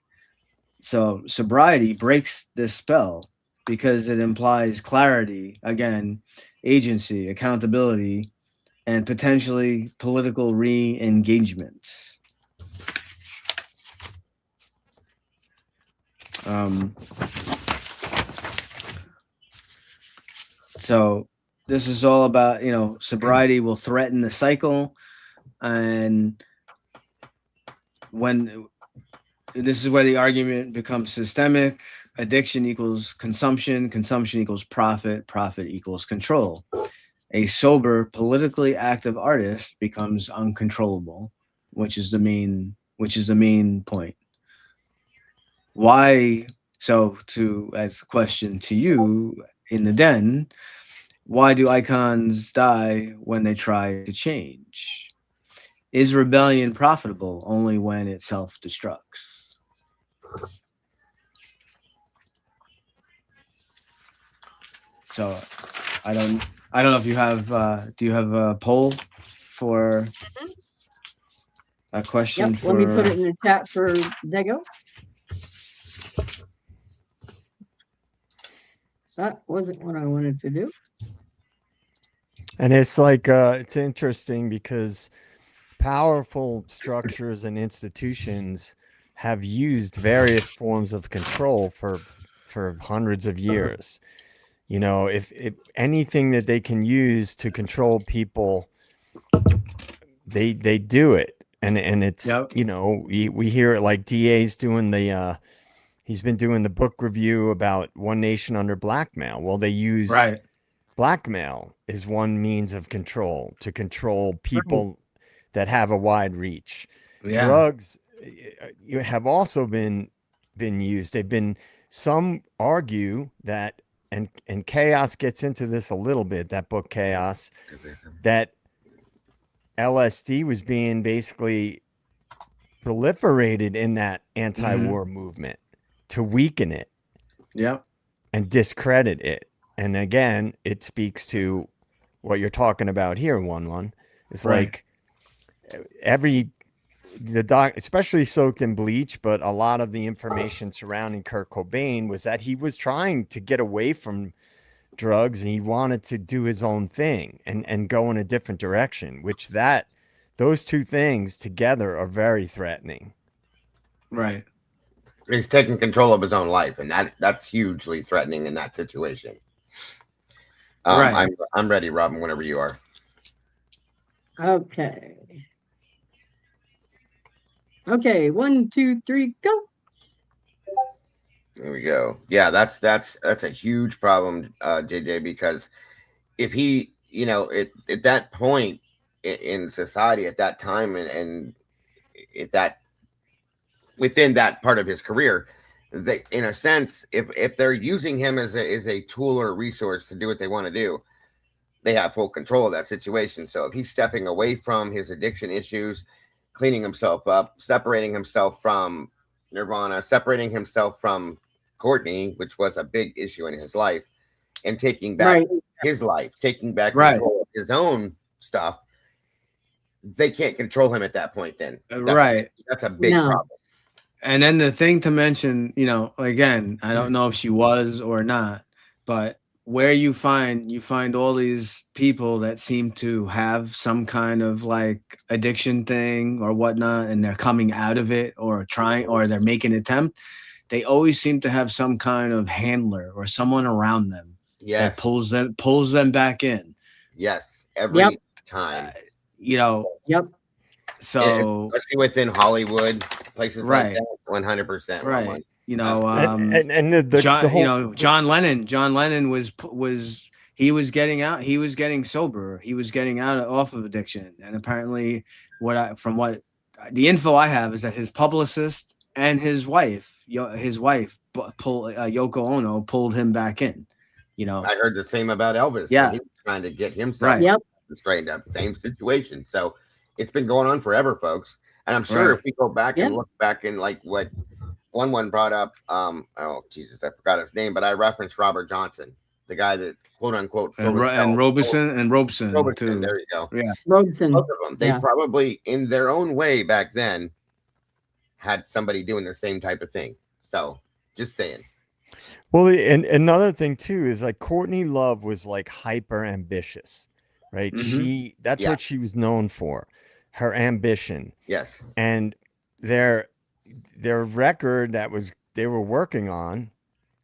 Speaker 5: So sobriety breaks this spell because it implies clarity, again, agency, accountability, and potentially political re-engagement. So this is all about, sobriety will threaten the cycle. And when this is where the argument becomes systemic, addiction equals consumption equals profit equals control. A sober, politically active artist becomes uncontrollable, which is the main point. Why? So as a question to you in the den, why do icons die when they try to change? Is rebellion profitable only when it self-destructs? So I don't know if you have do you have a poll for a question?
Speaker 2: Yep, let me put it in the chat for Dego. That wasn't what I wanted to do.
Speaker 3: And it's like it's interesting because powerful structures and institutions have used various forms of control for hundreds of years. If anything that they can use to control people, they do it. and it's
Speaker 5: Yep.
Speaker 3: we hear it like DA's doing the he's been doing the book review about One Nation Under Blackmail. Well, they use
Speaker 5: Right.
Speaker 3: blackmail is one means of control to control
Speaker 2: Right.
Speaker 3: people that have a wide reach.
Speaker 5: Yeah.
Speaker 3: Drugs you have also been used. They've been some argue that and Chaos gets into this a little bit, that book Chaos, that LSD was being basically proliferated in that anti-war movement to weaken it
Speaker 5: Yep.
Speaker 3: and discredit it. And again, it speaks to what you're talking about here, one. It's
Speaker 5: Right.
Speaker 3: like the doc, especially soaked in bleach, but a lot of the information surrounding Kurt Cobain was that he was trying to get away from drugs and he wanted to do his own thing and go in a different direction, which those two things together are very threatening.
Speaker 5: Right.
Speaker 4: He's taking control of his own life, and that's hugely threatening in that situation.
Speaker 5: Right.
Speaker 4: I'm ready, Robin, whenever you are.
Speaker 2: Okay. Okay, 1, 2, 3, go.
Speaker 4: There we go. Yeah, that's a huge problem, JJ, because if he, at that point in society at that time and at that within that part of his career, they, in a sense, if they're using him as a tool or a resource to do what they want to do, they have full control of that situation. So if he's stepping away from his addiction issues, cleaning himself up, separating himself from Nirvana, separating himself from Courtney, which was a big issue in his life, and taking back his life, taking back control of his own stuff, they can't control him at that point. Then that's a big problem.
Speaker 5: And then the thing to mention, again, I don't know if she was or not, but where you find all these people that seem to have some kind of like addiction thing or whatnot, and they're coming out of it or trying, or they're making an attempt, they always seem to have some kind of handler or someone around them that pulls them back in.
Speaker 4: Yes, every time.
Speaker 2: Yep.
Speaker 5: So
Speaker 4: especially within Hollywood, places like that, 100%.
Speaker 5: Right. John Lennon was getting out, he was getting sober, he was getting off of addiction, and apparently from what the info I have is that his publicist and his wife Yoko Ono pulled him back in.
Speaker 4: I heard the same about Elvis.
Speaker 5: Yeah,
Speaker 4: he was trying to get himself straightened up. Same situation. So it's been going on forever, folks. And I'm sure if we go back and look back in like what one brought up, oh Jesus, I forgot his name, but I referenced Robert Johnson, the guy that quote unquote
Speaker 5: and Robeson too.
Speaker 4: There you go.
Speaker 2: Yeah, Robeson.
Speaker 4: Both of them. They probably in their own way back then had somebody doing the same type of thing. So just saying.
Speaker 3: Well, and another thing too is like Courtney Love was like hyper ambitious, right? That's what she was known for, her ambition.
Speaker 4: Yes.
Speaker 3: And their record that they were working on,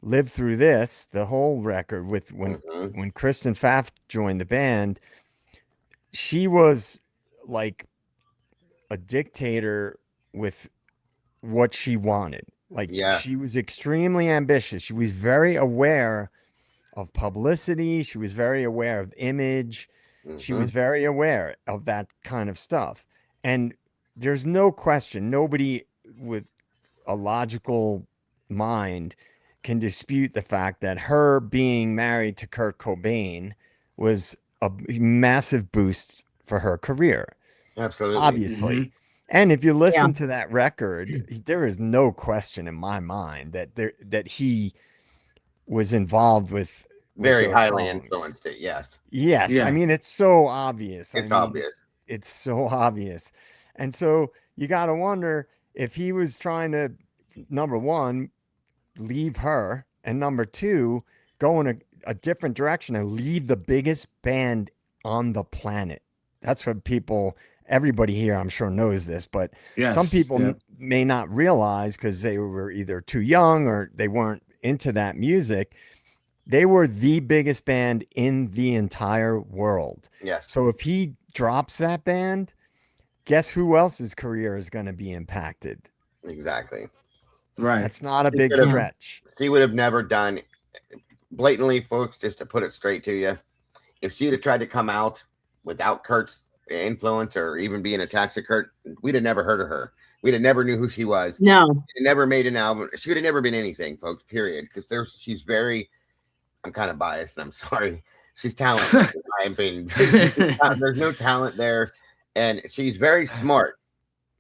Speaker 3: Live Through This, the whole record with when Kristen Pfaff joined the band, she was like a dictator with what she wanted. Like she was extremely ambitious. She was very aware of publicity. She was very aware of image. She was very aware of that kind of stuff. And there's no question, nobody with a logical mind can dispute the fact that her being married to Kurt Cobain was a massive boost for her career.
Speaker 4: Absolutely.
Speaker 3: Obviously. And if you listen to that record, there is no question in my mind that he was involved with
Speaker 4: very highly influenced it. Yes.
Speaker 3: Yes. Yeah. I mean, it's so obvious.
Speaker 4: It's obvious.
Speaker 3: It's so obvious. And so you got to wonder if he was trying to, number one, leave her, and number two, go in a different direction and leave the biggest band on the planet. That's what everybody here, I'm sure, knows this, but some people may not realize because they were either too young or they weren't into that music. They were the biggest band in the entire world.
Speaker 4: Yes.
Speaker 3: So if he drops that band, guess who else's career is going to be impacted?
Speaker 4: Exactly.
Speaker 5: Right.
Speaker 3: That's not a big
Speaker 4: could've-
Speaker 3: stretch.
Speaker 4: She would have never done, blatantly, folks, just to put it straight to you, if she'd have tried to come out without Kurt's influence or even being attached to Kurt, we'd have never heard of her. We'd have never knew who she was.
Speaker 2: No.
Speaker 4: Never made an album. She would have never been anything, folks, period. Because she's very, I'm kind of biased and I'm sorry. She's talented. There's no talent there. And she's very smart,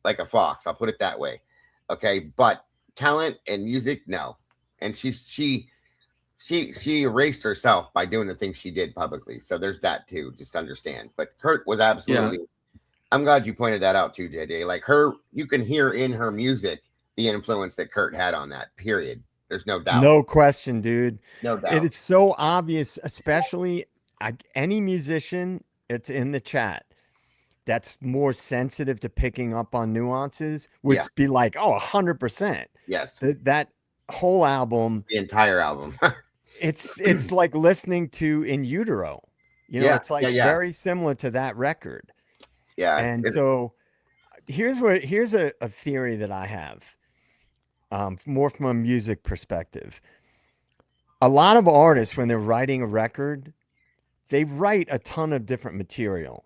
Speaker 4: like a fox. I'll put it that way. Okay. But talent and music, no. And she erased herself by doing the things she did publicly. So there's that too. Just understand. But Kurt was absolutely, I'm glad you pointed that out too, JJ. Like you can hear in her music the influence that Kurt had on that, period. There's no doubt.
Speaker 3: No question, dude.
Speaker 4: No doubt.
Speaker 3: It is so obvious, especially any musician that's in the chat that's more sensitive to picking up on nuances would be like, oh, 100%.
Speaker 4: Yes.
Speaker 3: That whole album.
Speaker 4: The entire album.
Speaker 3: it's like listening to In Utero. You know, it's like very similar to that record.
Speaker 4: Yeah.
Speaker 3: And so here's a theory that I have. More from a music perspective. A lot of artists, when they're writing a record, they write a ton of different material,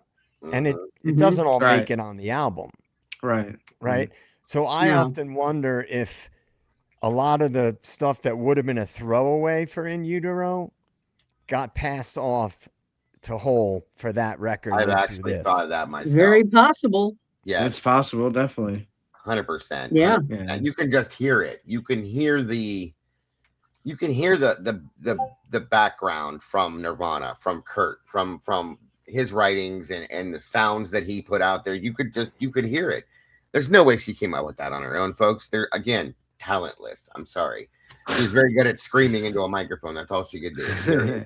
Speaker 3: and it doesn't all make it on the album.
Speaker 5: Right.
Speaker 3: So I often wonder if a lot of the stuff that would have been a throwaway for In Utero got passed off to Hole for that record.
Speaker 4: I've actually thought of that myself.
Speaker 2: Very possible.
Speaker 4: Yeah,
Speaker 5: it's possible, definitely.
Speaker 4: 100%.
Speaker 2: Yeah.
Speaker 4: And you can just hear it. You can hear the background from Nirvana, from Kurt, from his writings and the sounds that he put out there. You could hear it. There's no way she came up with that on her own, folks. They're, again, talentless. I'm sorry. She's very good at screaming into a microphone. That's all she could do.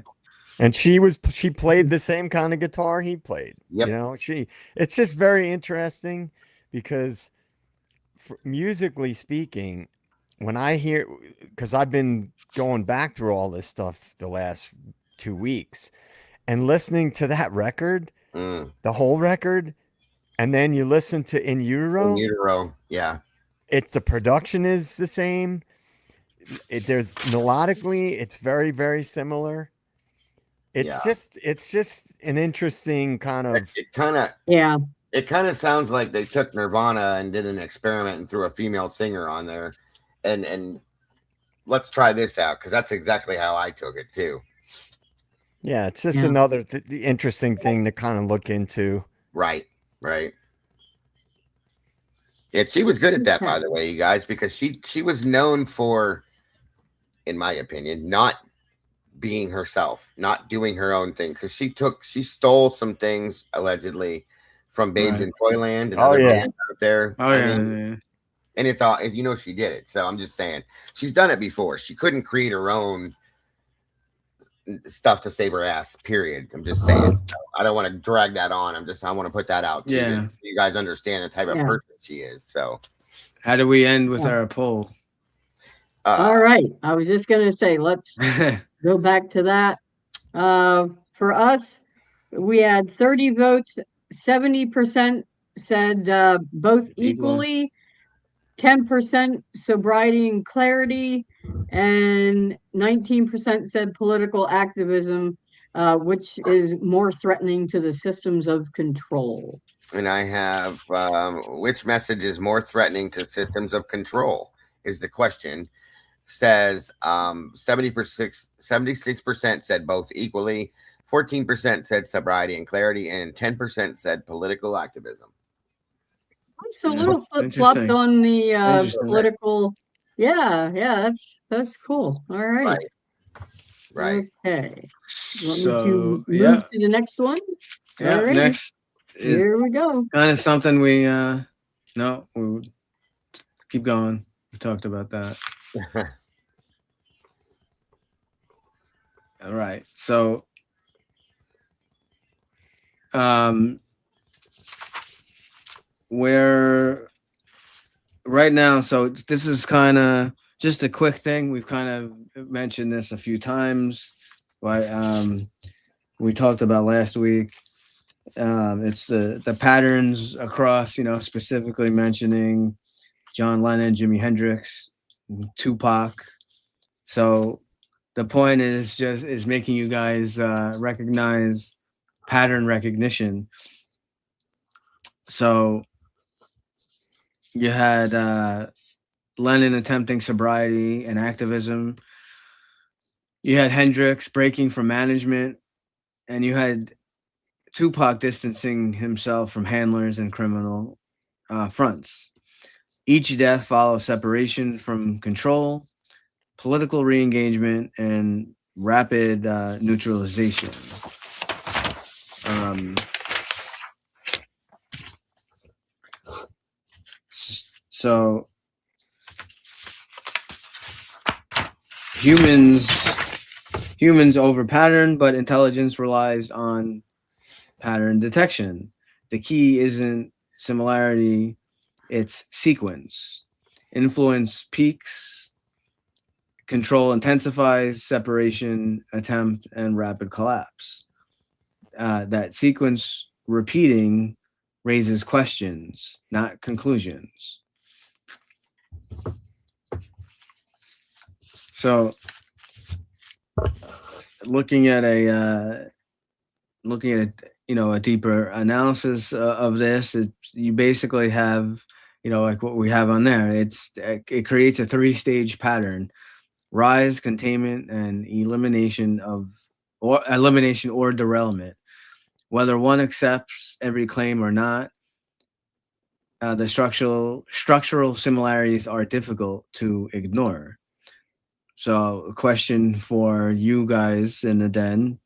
Speaker 3: And she played the same kind of guitar he played.
Speaker 4: Yep.
Speaker 3: You know, it's just very interesting because musically speaking, when I hear, because I've been going back through all this stuff the last 2 weeks and listening to that record, the whole record, and then you listen to In Utero.
Speaker 4: Yeah.
Speaker 3: The production is the same. There's melodically, it's very, very similar. It's just an interesting kind of.
Speaker 4: It kind of sounds like they took Nirvana and did an experiment and threw a female singer on there, and let's try this out, because that's exactly how I took it too.
Speaker 3: Yeah, it's just another interesting thing to kind of look into.
Speaker 4: Right. Yeah, she was good at that, by the way, you guys, because she was known for, in my opinion, not being herself, not doing her own thing, because she stole some things allegedly from Babes in Toyland and other bands out there. And it's all, you know, she did it. So I'm just saying, she's done it before. She couldn't create her own stuff to save her ass, period. I'm just saying. I don't want to drag that on. I want to put that out too, so you guys understand the type of person she is. So
Speaker 5: how do we end with our poll?
Speaker 2: All right. I was just going to say, let's go back to that. For us, we had 30 votes. 70% said both equally, 10% sobriety and clarity, and 19% said political activism, which is more threatening to the systems of control.
Speaker 4: And I have, which message is more threatening to systems of control is the question. Says 76% said both equally, 14% said sobriety and clarity, and 10% said political activism.
Speaker 2: So a little flip-flopped on the political. Yeah, that's cool. All right.
Speaker 4: Right.
Speaker 2: Okay.
Speaker 5: So
Speaker 2: move to the next one.
Speaker 5: Yeah.
Speaker 2: Right.
Speaker 5: Next.
Speaker 2: Here we go.
Speaker 5: Kind of something we keep going. We talked about that. All right. So we're right now, so this is kind of just a quick thing. We've kind of mentioned this a few times, but we talked about last week. It's the patterns across, specifically mentioning John Lennon, Jimi Hendrix, Tupac. So the point is making you guys recognize pattern recognition. So you had Lennon attempting sobriety and activism. You had Hendrix breaking from management, and you had Tupac distancing himself from handlers and criminal fronts. Each death follows separation from control, political re-engagement, and rapid neutralization. So humans over pattern, but intelligence relies on pattern detection. The key isn't similarity, it's sequence. Influence peaks, control intensifies, separation, attempt, and rapid collapse. That sequence repeating raises questions, not conclusions. So, looking at a deeper analysis of this, you basically have like what we have on there. It creates a 3-stage pattern: rise, containment, and elimination or derailment. Whether one accepts every claim or not, the structural similarities are difficult to ignore. So, a question for you guys in the den: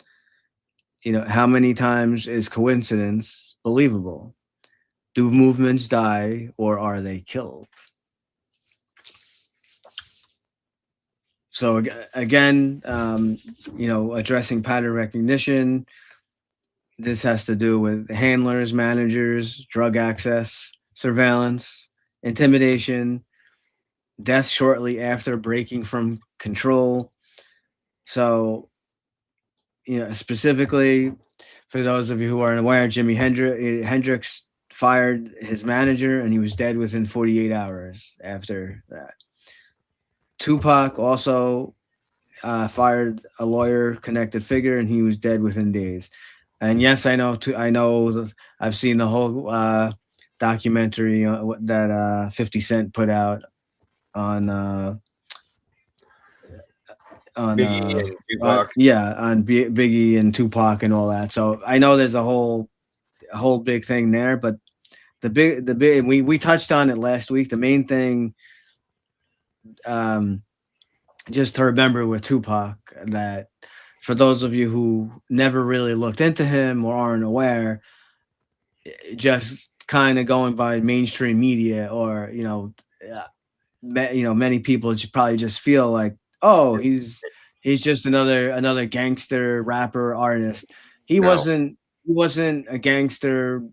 Speaker 5: how many times is coincidence believable? Do movements die or are they killed? So again, addressing pattern recognition. This has to do with handlers, managers, drug access, surveillance, intimidation, death shortly after breaking from control. So, specifically for those of you who aren't aware, Jimi Hendrix fired his manager and he was dead within 48 hours after that. Tupac also fired a lawyer connected figure and he was dead within days. And yes, I know I've seen the whole documentary that 50 Cent put out on
Speaker 4: Biggie and Tupac.
Speaker 5: on Biggie and Tupac and all that. So I know there's a whole big thing there, but the big we touched on it last week. The main thing, just to remember with Tupac, that for those of you who never really looked into him or aren't aware, just kind of going by mainstream media or many people probably just feel like, oh, he's just another gangster rapper artist. He wasn't a gangster.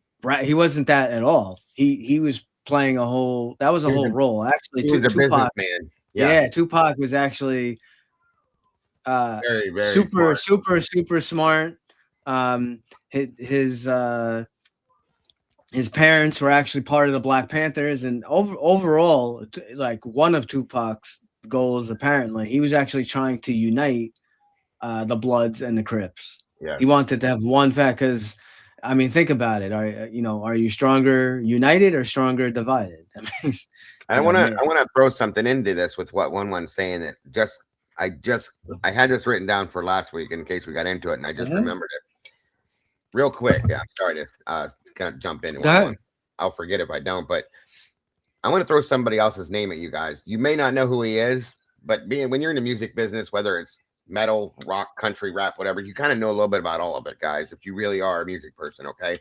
Speaker 5: He wasn't that at all. He was playing a whole role. Actually,
Speaker 4: he was a
Speaker 5: Tupac,
Speaker 4: businessman.
Speaker 5: Yeah, Tupac was actually
Speaker 4: very, very
Speaker 5: super smart. His parents were actually part of the Black Panthers, and overall, like one of Tupac's goals, apparently, he was actually trying to unite the Bloods and the Crips.
Speaker 4: Yes.
Speaker 5: He wanted to have one fact, because, I mean, think about it. Are you stronger united or stronger divided?
Speaker 4: I want to throw something into this with what one's saying that I had this written down for last week in case we got into it, and I just remembered it real quick. Yeah, I'm sorry to kind of jump in. I'll forget if I don't, but I want to throw somebody else's name at you guys. You may not know who he is, but when you're in the music business, whether it's metal, rock, country, rap, whatever, you kind of know a little bit about all of it, guys, if you really are a music person, okay?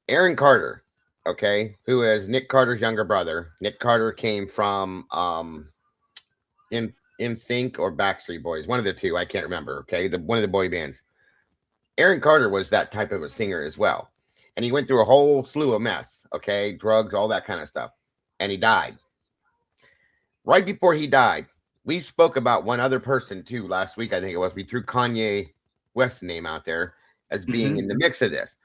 Speaker 4: Aaron Carter, okay, who is Nick Carter's younger brother. Nick Carter came from In Sync or Backstreet Boys, one of the two, I can't remember, okay, one of the boy bands. Aaron Carter was that type of a singer as well. And he went through a whole slew of mess, okay, drugs, all that kind of stuff. And he died. Right before he died, we spoke about one other person too last week, I think it was. We threw Kanye West's name out there. as being in the mix of this.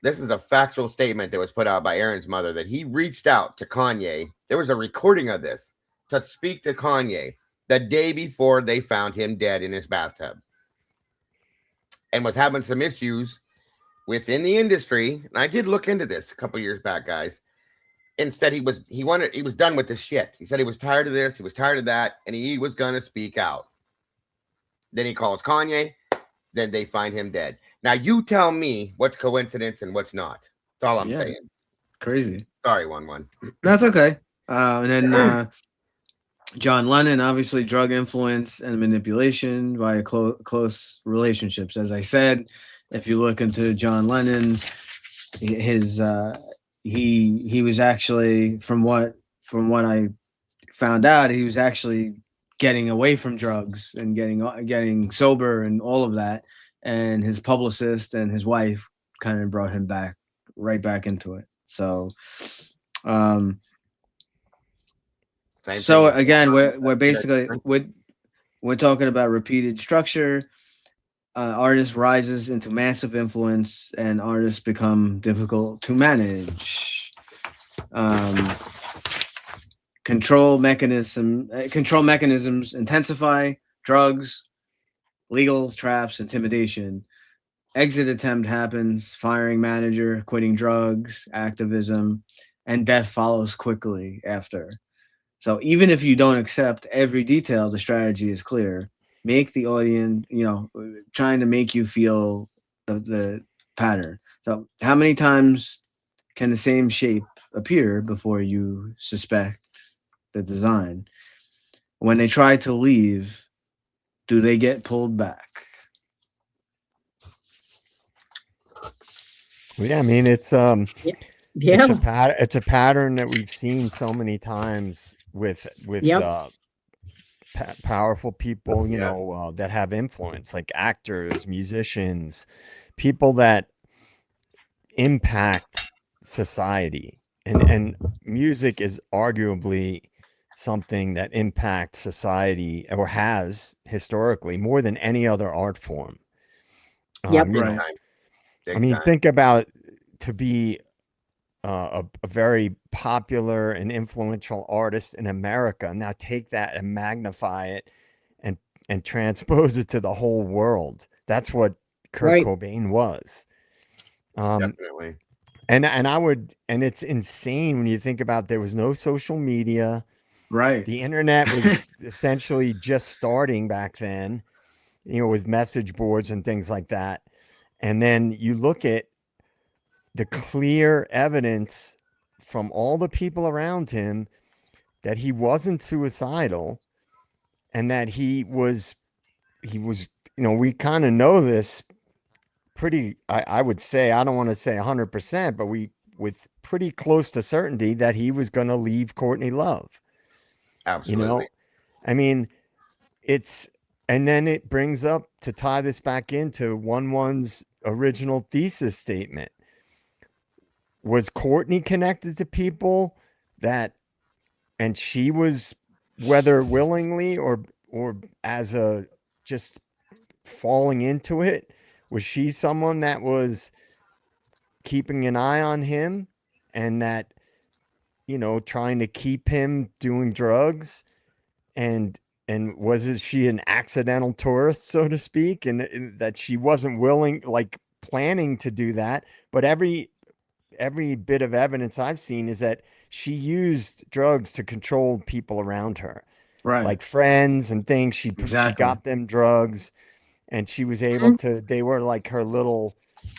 Speaker 4: This is a factual statement that was put out by Aaron's mother that he reached out to Kanye. There was a recording of this to speak to Kanye the day before they found him dead in his bathtub, and was having some issues within the industry. And I did look into this a couple years back, guys, and said he was done with this shit. He said he was tired of this, he was tired of that, and he was gonna speak out. Then he calls Kanye, then they find him dead. Now you tell me what's coincidence and what's not. That's all I'm saying.
Speaker 5: Crazy.
Speaker 4: Sorry, 1-1.
Speaker 5: That's okay. And then John Lennon, obviously drug influence and manipulation via close relationships. As I said, if you look into John Lennon, his he was actually, from what I found out, he was actually getting away from drugs and getting sober and all of that. And his publicist and his wife kind of brought him right back into it. So, again, we're basically we're talking about repeated structure. Artist rises into massive influence, and artists become difficult to manage. Control mechanisms intensify. Drugs, legal traps, intimidation. Exit attempt happens. Firing manager, quitting drugs, activism, and death follows quickly after. So even if you don't accept every detail, the strategy is clear. Make the audience, trying to make you feel the pattern. So how many times can the same shape appear before you suspect the design? When they try to leave, do they get pulled back?
Speaker 3: Yeah, I mean, it's
Speaker 2: Yeah.
Speaker 3: it's a pattern that we've seen so many times with powerful people, that have influence, like actors, musicians, people that impact society, and music is arguably something that impacts society, or has historically, more than any other art form.
Speaker 2: Yep.
Speaker 5: Right.
Speaker 3: I mean, think about, to be a very popular and influential artist in America. Now take that and magnify it and transpose it to the whole world. That's what Kurt Cobain was.
Speaker 4: Definitely.
Speaker 3: And it's insane when you think about, there was no social media.
Speaker 5: Right.
Speaker 3: The internet was essentially just starting back then, with message boards and things like that. And then you look at the clear evidence from all the people around him that he wasn't suicidal, and that he was, we kind of know this pretty, I would say, I don't want to say 100%, but with pretty close to certainty, that he was going to leave Courtney Love.
Speaker 4: Absolutely.
Speaker 3: I mean, and then it brings up, to tie this back into 1-1's original thesis statement. Was Courtney connected to people and she was, whether willingly or as a just falling into it, was she someone that was keeping an eye on him, and that, trying to keep him doing drugs, and was she an accidental tourist, so to speak, and that she wasn't willing, like planning to do that, but every bit of evidence I've seen is that she used drugs to control people around her,
Speaker 5: Right.
Speaker 3: like friends and things. She got them drugs, and she was able to, they were like her little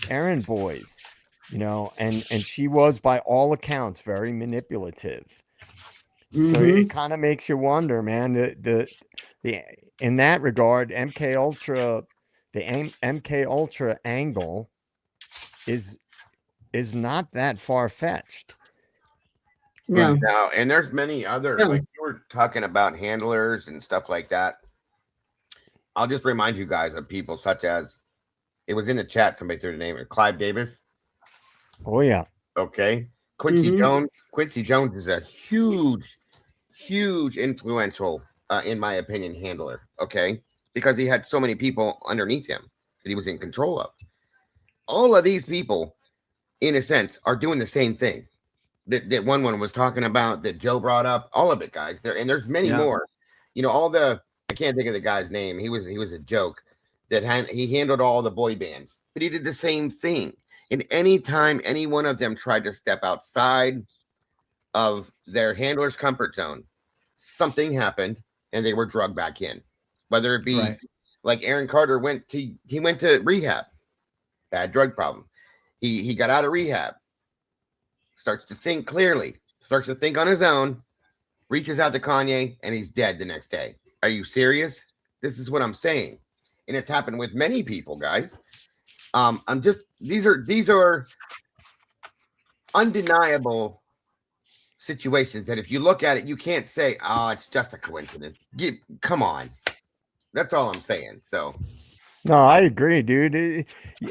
Speaker 3: errand boys, and she was, by all accounts, very manipulative. So it kind of makes you wonder, man, the in that regard, the MK Ultra angle is not that far-fetched.
Speaker 2: No.
Speaker 4: Right now, and there's many other,
Speaker 2: No.
Speaker 4: like you were talking about handlers and stuff like that. I'll just remind you guys of people such as, it was in the chat, somebody threw the name, Clive Davis.
Speaker 3: Oh yeah.
Speaker 4: Okay. Quincy Jones. Quincy Jones is a huge influential, in my opinion, handler. Okay. Because he had so many people underneath him that he was in control of. all of these people, in a sense, are doing the same thing that one was talking about, that Joe brought up. All of it, guys. There's many more. You know, I can't think of the guy's name. He was a joke that he handled all the boy bands, but he did the same thing. And anytime any one of them tried to step outside of their handler's comfort zone, something happened and they were drugged back in. Whether it be like Aaron Carter went to rehab, bad drug problem. He got out of rehab, starts to think clearly, starts to think on his own, reaches out to Kanye, and he's dead the next day. Are you serious? This is what I'm saying. And it's happened with many people, guys. These are undeniable situations that if you look at it, you can't say, oh, it's just a coincidence. Come on. That's all I'm saying. So
Speaker 3: no, I agree, dude.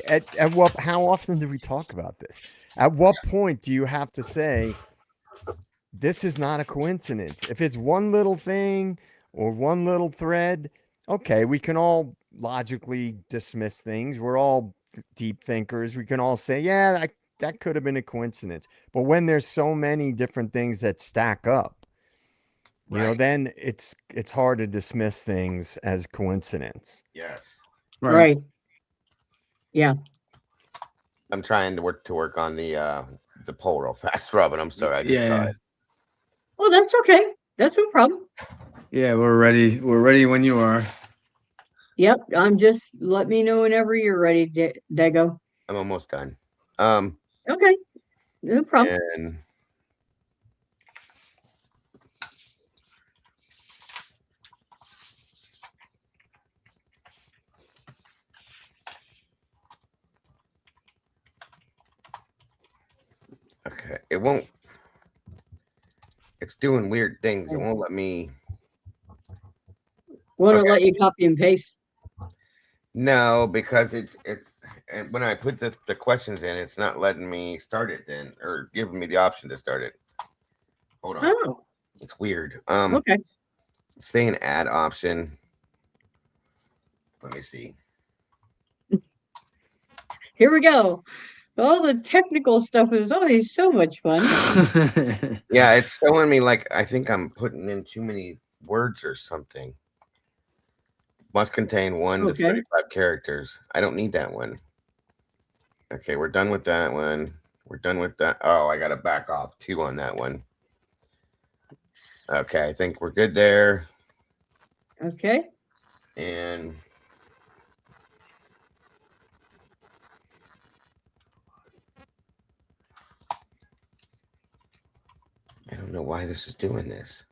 Speaker 3: How often do we talk about this? At what point do you have to say this is not a coincidence? If it's one little thing or one little thread, okay, we can all logically dismiss things. We're all deep thinkers. We can all say, yeah, that could have been a coincidence. But when there's so many different things that stack up, you know, then it's hard to dismiss things as coincidence.
Speaker 4: Yes.
Speaker 2: Right. Yeah.
Speaker 4: I'm trying to work on the poll real fast, Robin. I'm sorry. I just saw it.
Speaker 2: Oh, that's okay. That's no problem.
Speaker 5: Yeah, we're ready. We're ready when you are.
Speaker 2: Yep. Let me know whenever you're ready, Dago.
Speaker 4: I'm almost done.
Speaker 2: Okay. No problem.
Speaker 4: And okay, it's doing weird things. It won't let me.
Speaker 2: Want to let you copy and paste?
Speaker 4: No, because it's and when I put the questions in, it's not letting me start it then, or giving me the option to start it. Hold on.
Speaker 2: Oh.
Speaker 4: It's weird.
Speaker 2: Okay.
Speaker 4: Say an add option. Let me see.
Speaker 2: Here we go. All the technical stuff is always so much fun.
Speaker 4: Yeah, it's showing me like I think I'm putting in too many words or something. Must contain 1 to 35 characters. I don't need that one. Okay, we're done with that one. We're done with that. Oh, I got to back off 2 on that one. Okay, I think we're good there.
Speaker 2: Okay.
Speaker 4: And I don't know why this is doing this.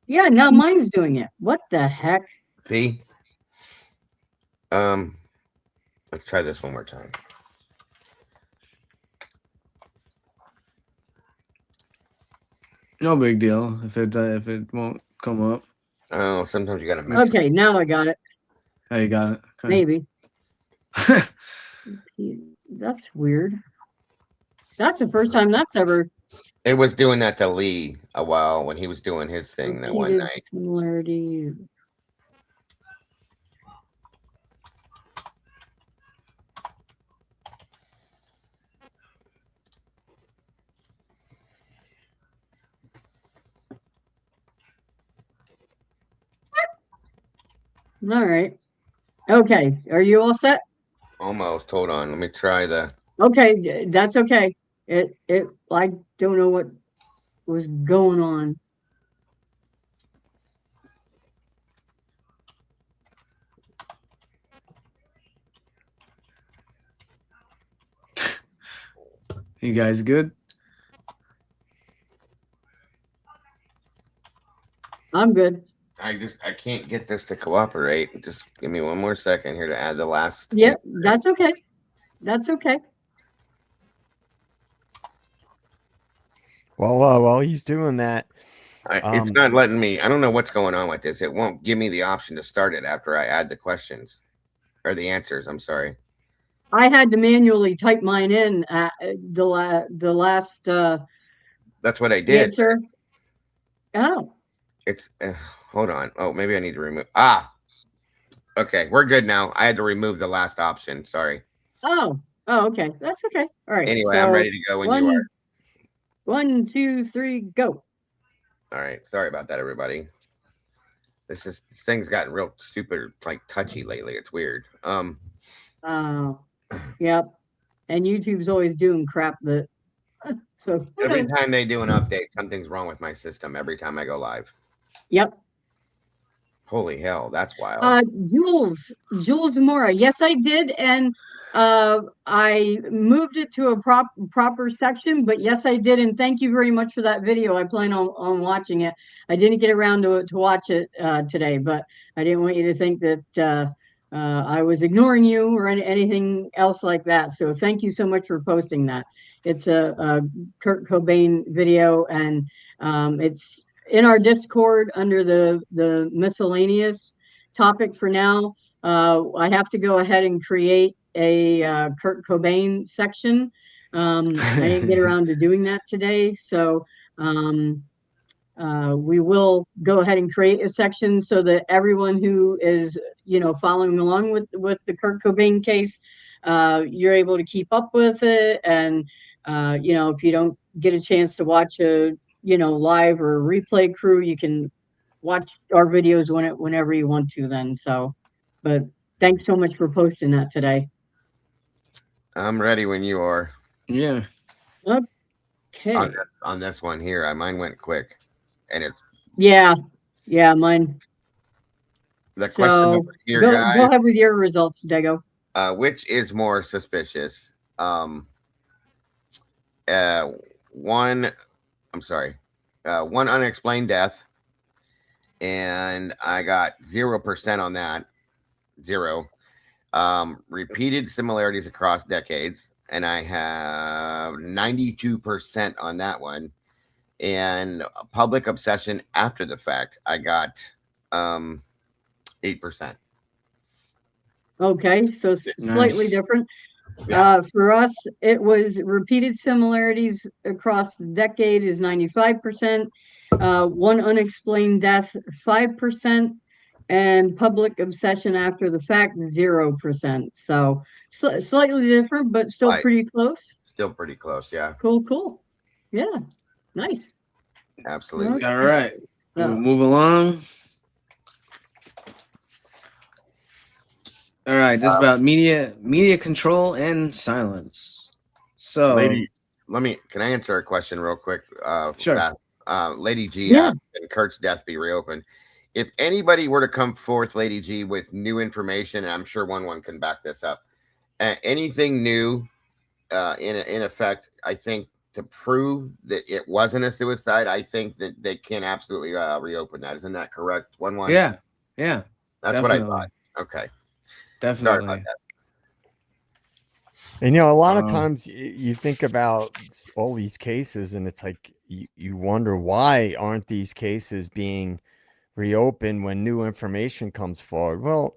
Speaker 2: Yeah, now mine's doing it. What the heck?
Speaker 4: See? Let's try this one more time.
Speaker 5: No big deal if it won't come up.
Speaker 4: Oh, sometimes you gotta mess.
Speaker 2: Okay, now I got it.
Speaker 5: Oh, you got it. Okay.
Speaker 2: Maybe. That's weird. That's the first time that's ever.
Speaker 4: It was doing that to Lee a while when he was doing his thing that one night.
Speaker 2: Similarity. All right. Okay. Are you all set?
Speaker 4: Almost. Hold on. Let me try the.
Speaker 2: Okay, that's okay. I don't know what was going on.
Speaker 5: You guys good?
Speaker 2: I'm good.
Speaker 4: I can't get this to cooperate. Just give me 1 more second here to add the last.
Speaker 2: Yep, that's okay. That's okay.
Speaker 3: Well, while he's doing that,
Speaker 4: it's not letting me. I don't know what's going on with this. It won't give me the option to start it after I add the questions or the answers. I'm sorry.
Speaker 2: I had to manually type mine in at the last.
Speaker 4: That's what I did.
Speaker 2: Answer. Oh.
Speaker 4: It's hold on. Oh, maybe I need to remove. Okay, we're good now. I had to remove the last option. Sorry.
Speaker 2: Oh, okay. That's okay. All right.
Speaker 4: Anyway, I'm
Speaker 2: So
Speaker 4: ready to go when you are.
Speaker 2: 1, 2, 3, go.
Speaker 4: All right. Sorry about that, everybody. This thing's gotten real stupid, like touchy lately. It's weird.
Speaker 2: Yep. And YouTube's always doing crap that. So
Speaker 4: Every time they do an update, something's wrong with my system. Every time I go live.
Speaker 2: yep.
Speaker 4: Holy hell, that's wild.
Speaker 2: Jules Mora. Yes, I did, and I moved it to a proper section. But yes, I did, and thank you very much for that video. I plan on watching it. I didn't get around to watch it today, but I didn't want you to think that I was ignoring you or anything else like that. So thank you so much for posting that. It's a Kurt Cobain video, and it's in our Discord under the miscellaneous topic for now. I have to go ahead and create a Kurt Cobain section. I didn't get around to doing that today, so we will go ahead and create a section so that everyone who is, following along with the Kurt Cobain case, you're able to keep up with it. And if you don't get a chance to watch a live or replay crew, you can watch our videos whenever you want to then. So, but thanks so much for posting that today.
Speaker 4: I'm ready when you are.
Speaker 5: Yeah.
Speaker 2: Okay.
Speaker 4: On this one here, mine went quick, and it's
Speaker 2: yeah, mine.
Speaker 4: the question over here, guys.
Speaker 2: Go ahead with your results, Dago.
Speaker 4: Which is more suspicious? One unexplained death, and I got 0% on that. 0. Repeated similarities across decades, and I have 92% on that one. And public obsession after the fact, I got 8%.
Speaker 2: Okay, so slightly
Speaker 5: Nice.
Speaker 2: different.
Speaker 4: Yeah.
Speaker 2: For us, it was repeated similarities across the decade is 95%. One unexplained death, 5%, and public obsession after the fact, 0%. So slightly different, but still pretty close.
Speaker 4: Still pretty close, yeah.
Speaker 2: Cool. Yeah, nice.
Speaker 4: Absolutely.
Speaker 5: All right. We'll move along. All right, this is about media control and silence. So,
Speaker 4: can I answer a question real quick?
Speaker 5: Sure.
Speaker 4: Lady G
Speaker 2: Yeah.
Speaker 4: and Kurt's death be reopened. If anybody were to come forth, Lady G, with new information, and I'm sure one can back this up, anything new, in effect, I think to prove that it wasn't a suicide, I think that they can absolutely reopen that. Isn't that correct? 1-1.
Speaker 5: Yeah.
Speaker 4: That's
Speaker 5: definitely.
Speaker 4: what I thought. Okay.
Speaker 5: Definitely.
Speaker 4: Sorry about that.
Speaker 3: And a lot of times you think about all these cases, and it's like you wonder, why aren't these cases being reopened when new information comes forward? Well,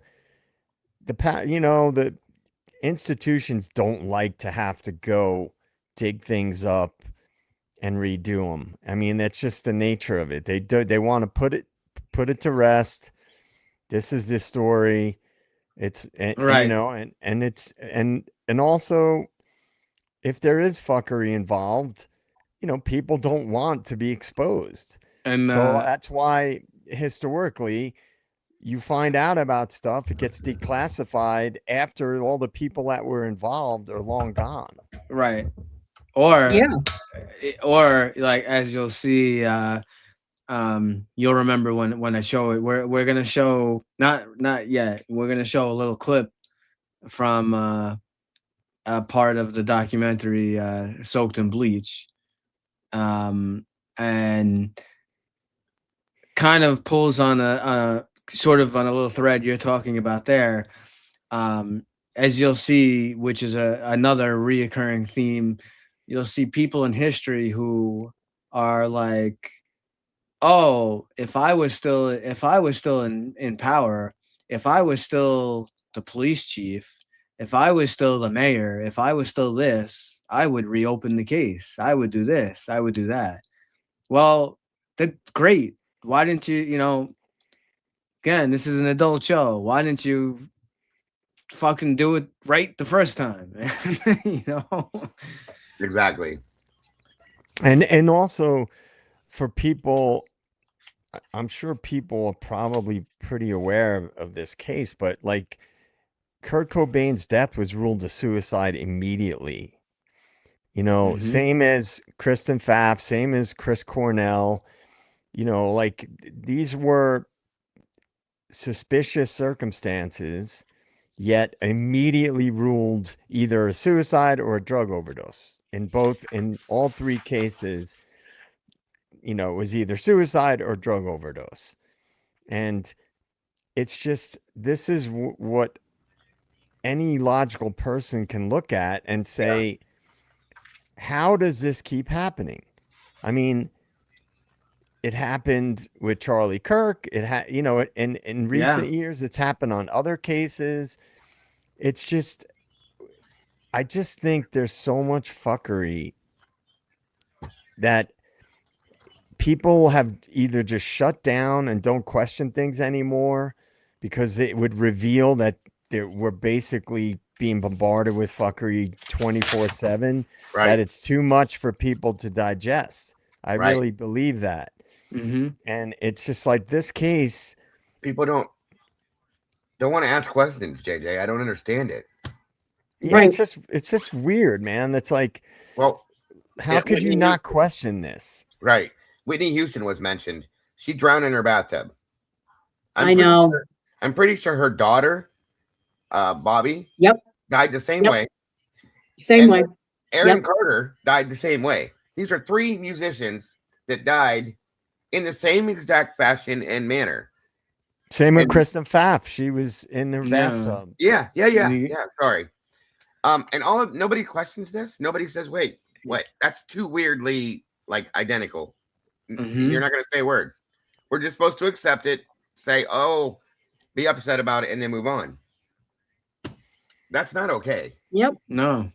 Speaker 3: the institutions don't like to have to go dig things up and redo them. I mean, that's just the nature of it. They want to put it to rest. This is the story. It's
Speaker 5: Right.
Speaker 3: and also, if there is fuckery involved, people don't want to be exposed.
Speaker 5: And
Speaker 3: so that's why historically you find out about stuff, it gets declassified after all the people that were involved are long gone.
Speaker 5: Right. Or like, as you'll see, you'll remember when I show it. We're gonna show not yet. We're gonna show a little clip from a part of the documentary Soaked in Bleach, and kind of pulls on a sort of on a little thread you're talking about there, as you'll see, which is another reoccurring theme. You'll see people in history who are like, oh, if I was still in power, if I was still the police chief, if I was still the mayor, if I was still this, I would reopen the case. I would do this. I would do that. Well, that's great. Why didn't you, again, this is an adult show. Why didn't you fucking do it right the first time? You know?
Speaker 4: Exactly.
Speaker 3: And also for people, I'm sure people are probably pretty aware of this case, but like Kurt Cobain's death was ruled a suicide immediately. You know, same as Kristen Pfaff, same as Chris Cornell. You know, like these were suspicious circumstances, yet immediately ruled either a suicide or a drug overdose. In all three cases, you know, it was either suicide or drug overdose. And it's just, this is what any logical person can look at and say, how does this keep happening? I mean, it happened with Charlie Kirk. You know, in recent years, it's happened on other cases. It's just, I just think there's so much fuckery that people have either just shut down and don't question things anymore because it would reveal that we're basically being bombarded with fuckery 24/7,
Speaker 4: Right.
Speaker 3: that it's too much for people to digest. I
Speaker 4: Right.
Speaker 3: really believe that.
Speaker 5: Mm-hmm.
Speaker 3: And it's just like this case.
Speaker 4: People don't want to ask questions, JJ. I don't understand it.
Speaker 3: Yeah,
Speaker 2: Right.
Speaker 3: it's just weird, man. It's like,
Speaker 4: Well,
Speaker 3: how could you not question this?
Speaker 4: Right. Whitney Houston was mentioned. She drowned in her bathtub.
Speaker 2: I know.
Speaker 4: I'm pretty sure her daughter, Bobby,
Speaker 2: Yep.
Speaker 4: died the same
Speaker 2: Yep.
Speaker 4: way.
Speaker 2: Same
Speaker 4: And
Speaker 2: way.
Speaker 4: Aaron
Speaker 2: Yep.
Speaker 4: Carter died the same way. These are three musicians that died in the same exact fashion and manner.
Speaker 3: Same with Kristen Pfaff. She was in her bathtub.
Speaker 4: Yeah. Sorry. And nobody questions this. Nobody says, "Wait, what? That's too weirdly like identical." You're not going to say a word. We're just supposed to accept it, say, "Oh, be upset about it," and then move on. That's not okay.
Speaker 2: Yep.
Speaker 5: No.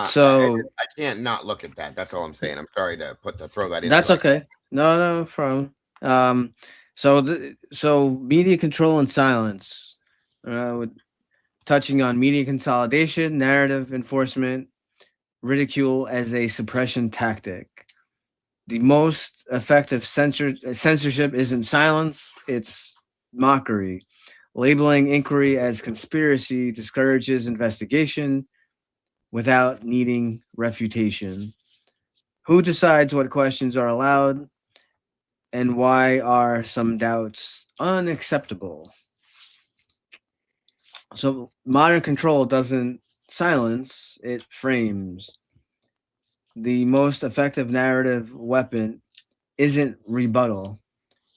Speaker 4: So I can't not look at that. That's all I'm saying. I'm sorry to throw that in.
Speaker 5: That's okay. No problem. So media control and silence. Touching on media consolidation, narrative enforcement, ridicule as a suppression tactic. The most effective censorship isn't silence, it's mockery. Labeling inquiry as conspiracy discourages investigation without needing refutation. Who decides what questions are allowed, and why are some doubts unacceptable? So modern control doesn't silence, it frames. The most effective narrative weapon isn't rebuttal,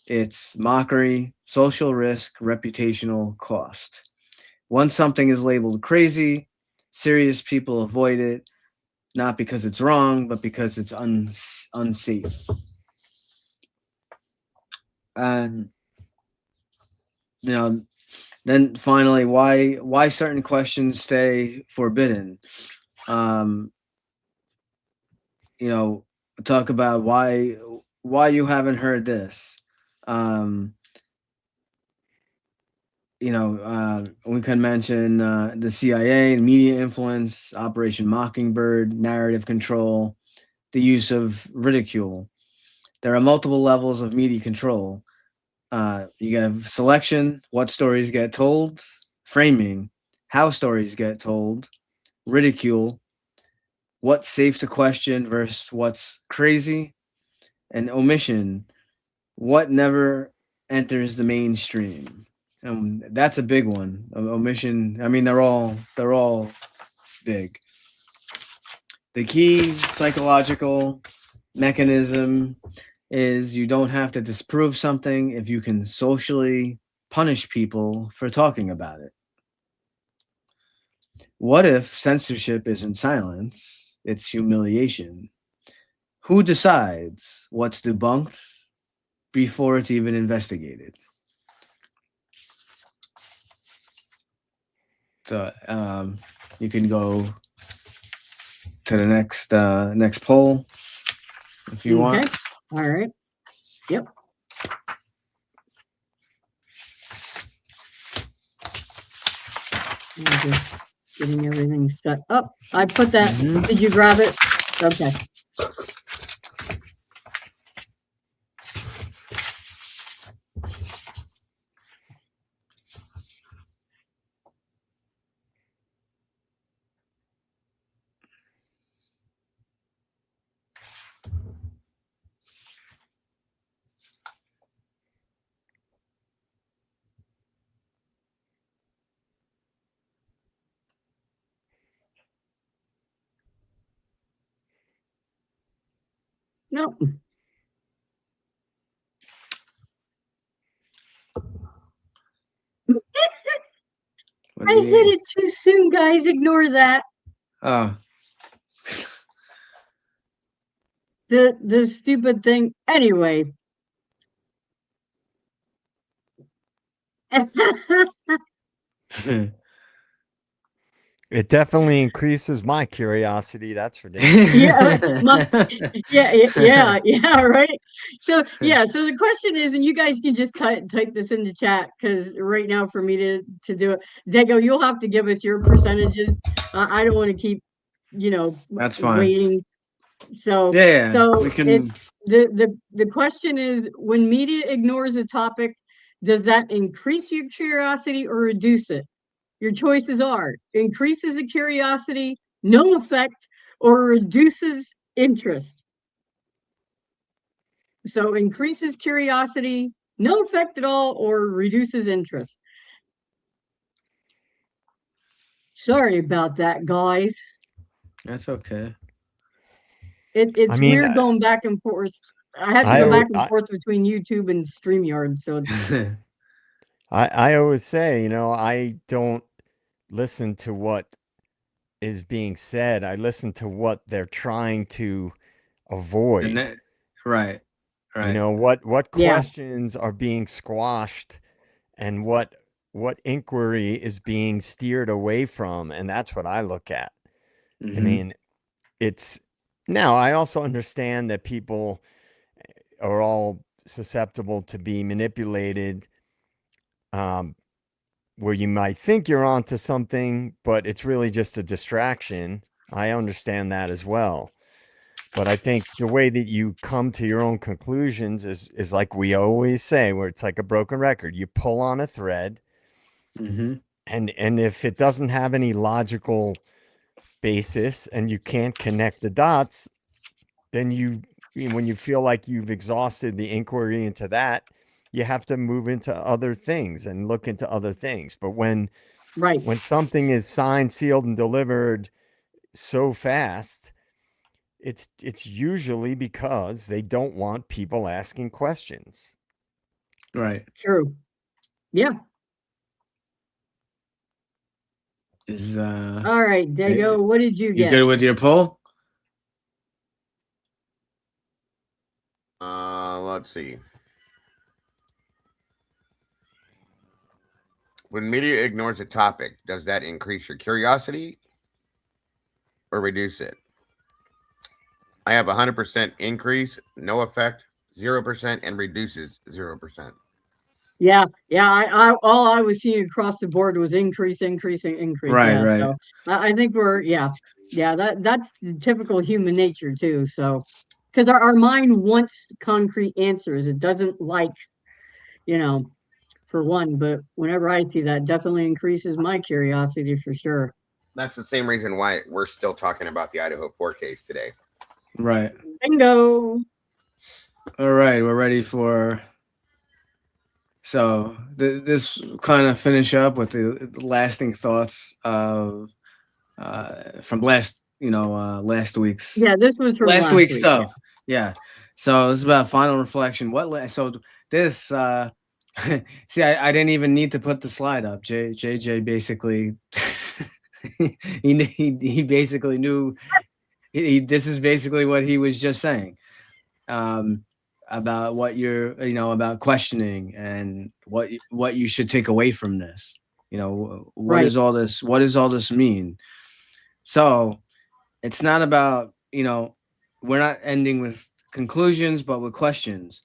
Speaker 5: it's mockery, social risk, reputational cost. Once something is labeled crazy, serious people avoid it, not because it's wrong, but because it's unsafe. And then finally, why certain questions stay forbidden. Talk about why you haven't heard this. We can mention the CIA, media influence, Operation Mockingbird, narrative control, the use of ridicule. There are multiple levels of media control. You have selection, what stories get told, framing, how stories get told, ridicule, what's safe to question versus what's crazy, and omission, what never enters the mainstream. That's a big one. Omission. I mean, they're all big. The key psychological mechanism is you don't have to disprove something if you can socially punish people for talking about it. What if censorship isn't silence, it's humiliation? Who decides what's debunked before it's even investigated? So you can go to the next poll if you want.
Speaker 2: All right. Yep. I'm just getting everything set up. I put that.
Speaker 5: Mhm.
Speaker 2: Did you grab it? Okay. No,
Speaker 5: What
Speaker 2: I
Speaker 5: do
Speaker 2: hit
Speaker 5: you?
Speaker 2: it too soon, guys. Ignore that.
Speaker 5: Oh,
Speaker 2: The stupid thing. Anyway.
Speaker 3: It definitely increases my curiosity. That's for damn sure.
Speaker 2: Yeah, yeah, right. So so the question is, and you guys can just type this into chat because right now for me to do it, Dago, you'll have to give us your percentages. I don't want to keep,
Speaker 5: That's fine.
Speaker 2: waiting. So
Speaker 5: Yeah, we
Speaker 2: so
Speaker 5: can.
Speaker 2: the question is, when media ignores a topic, does that increase your curiosity or reduce it? Your choices are: increases the curiosity, no effect, or reduces interest. So increases curiosity, no effect at all, or reduces interest. Sorry about that, guys.
Speaker 5: That's okay.
Speaker 3: I
Speaker 2: It's
Speaker 3: mean,
Speaker 2: weird going back and forth. I have to
Speaker 3: I,
Speaker 2: go
Speaker 3: al-
Speaker 2: back and forth between YouTube and StreamYard. So
Speaker 3: I always say, I don't listen to what is being said. I listen to what they're trying to
Speaker 5: And
Speaker 3: avoid.
Speaker 5: that, right, right.
Speaker 3: What
Speaker 2: yeah,
Speaker 3: questions are being squashed and what inquiry is being steered away from, and that's what I look at. I
Speaker 5: Hmm.
Speaker 3: mean, it's now I also understand that people are all susceptible to be manipulated, um, where you might think you're onto something, but it's really just a distraction. I understand that as well. But I think the way that you come to your own conclusions is like we always say, where it's like a broken record. You pull on a thread,
Speaker 5: Hmm.
Speaker 3: and if it doesn't have any logical basis and you can't connect the dots, then when you feel like you've exhausted the inquiry into that, you have to move into other things and look into other things. But
Speaker 2: right.
Speaker 3: when something is signed, sealed, and delivered so fast, it's usually because they don't want people asking questions.
Speaker 5: Right.
Speaker 2: True. Yeah.
Speaker 5: Is
Speaker 2: All right, Dago, what did you
Speaker 5: you
Speaker 2: get?
Speaker 5: good with your poll?
Speaker 4: Let's see. When media ignores a topic, does that increase your curiosity or reduce it? I have 100% increase, no effect, 0%, and reduces 0%.
Speaker 2: Yeah, I all I was seeing across the board was increase, increasing, increase.
Speaker 5: Right,
Speaker 2: Yeah,
Speaker 5: right.
Speaker 2: so I think we're that's the typical human nature too. So because our mind wants concrete answers, it doesn't like, you know, for one. But whenever I see that, definitely increases my curiosity for sure.
Speaker 4: That's the same reason why we're still talking about the Idaho 4 case today.
Speaker 5: Right.
Speaker 2: Bingo.
Speaker 5: All right, we're ready for. So this kind of finish up with the lasting thoughts of from last week's
Speaker 2: Yeah, this was from last week.
Speaker 5: stuff. Yeah. So it's about final reflection. So this see, I didn't even need to put the slide up. JJ basically he basically knew this is basically what he was just saying. About what you're, about questioning and what you should take away from this. What
Speaker 2: Right.
Speaker 5: is all this? What does all this mean? So it's not about, we're not ending with conclusions, but with questions.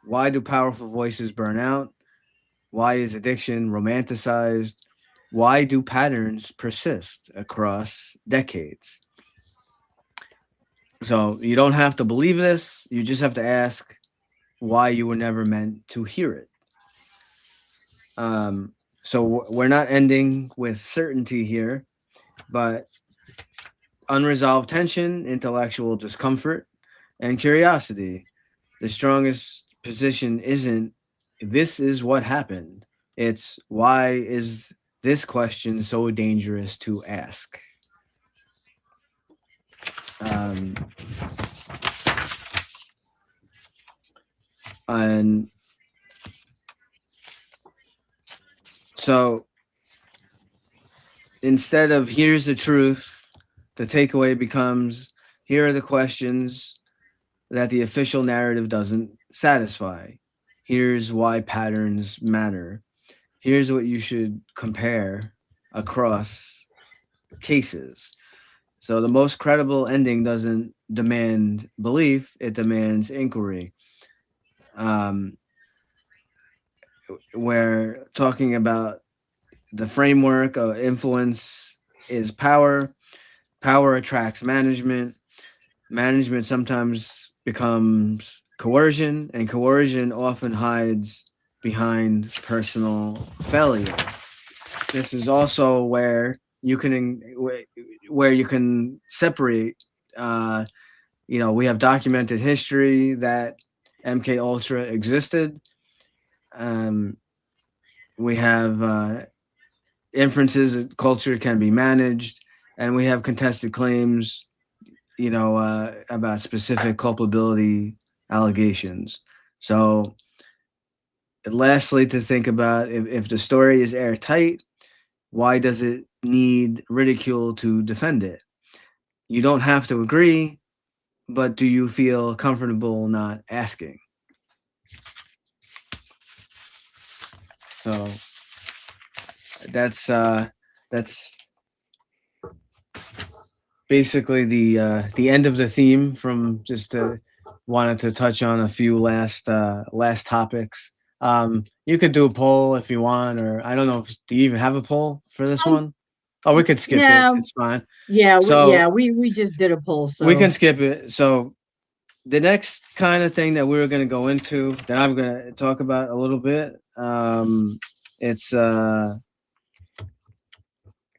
Speaker 5: Why do powerful voices burn out? Why is addiction romanticized? why do patterns persist across decades? So you don't have to believe this. You just have to ask why you were never meant to hear it. So we're not ending with certainty here, but unresolved tension, intellectual discomfort, and curiosity. The strongest position isn't this is what happened. It's why is this question so dangerous to ask? And so instead of here's the truth, the takeaway becomes here are the questions that the official narrative doesn't satisfy. Here's why patterns matter. Here's what you should compare across cases. So the most credible ending doesn't demand belief, it demands inquiry. We're talking about the framework of influence is power. Power attracts management. Management sometimes becomes coercion, and coercion often hides behind personal failure. This is also where you can separate. We have documented history that MK Ultra existed. We have inferences that culture can be managed, and we have contested claims, about specific culpability allegations. So, lastly, to think about if the story is airtight, why does it need ridicule to defend it? You don't have to agree, but do you feel comfortable not asking? So that's basically the end of the theme. From just wanted to touch on a few last topics. You could do a poll if you want, or I don't know. Do you even have a poll for this one? Oh, we could skip it. It's fine.
Speaker 2: Yeah.
Speaker 5: So
Speaker 2: we just did a poll. So
Speaker 5: we can skip it. So the next kind of thing that we're going to go into, that I'm going to talk about a little bit, it's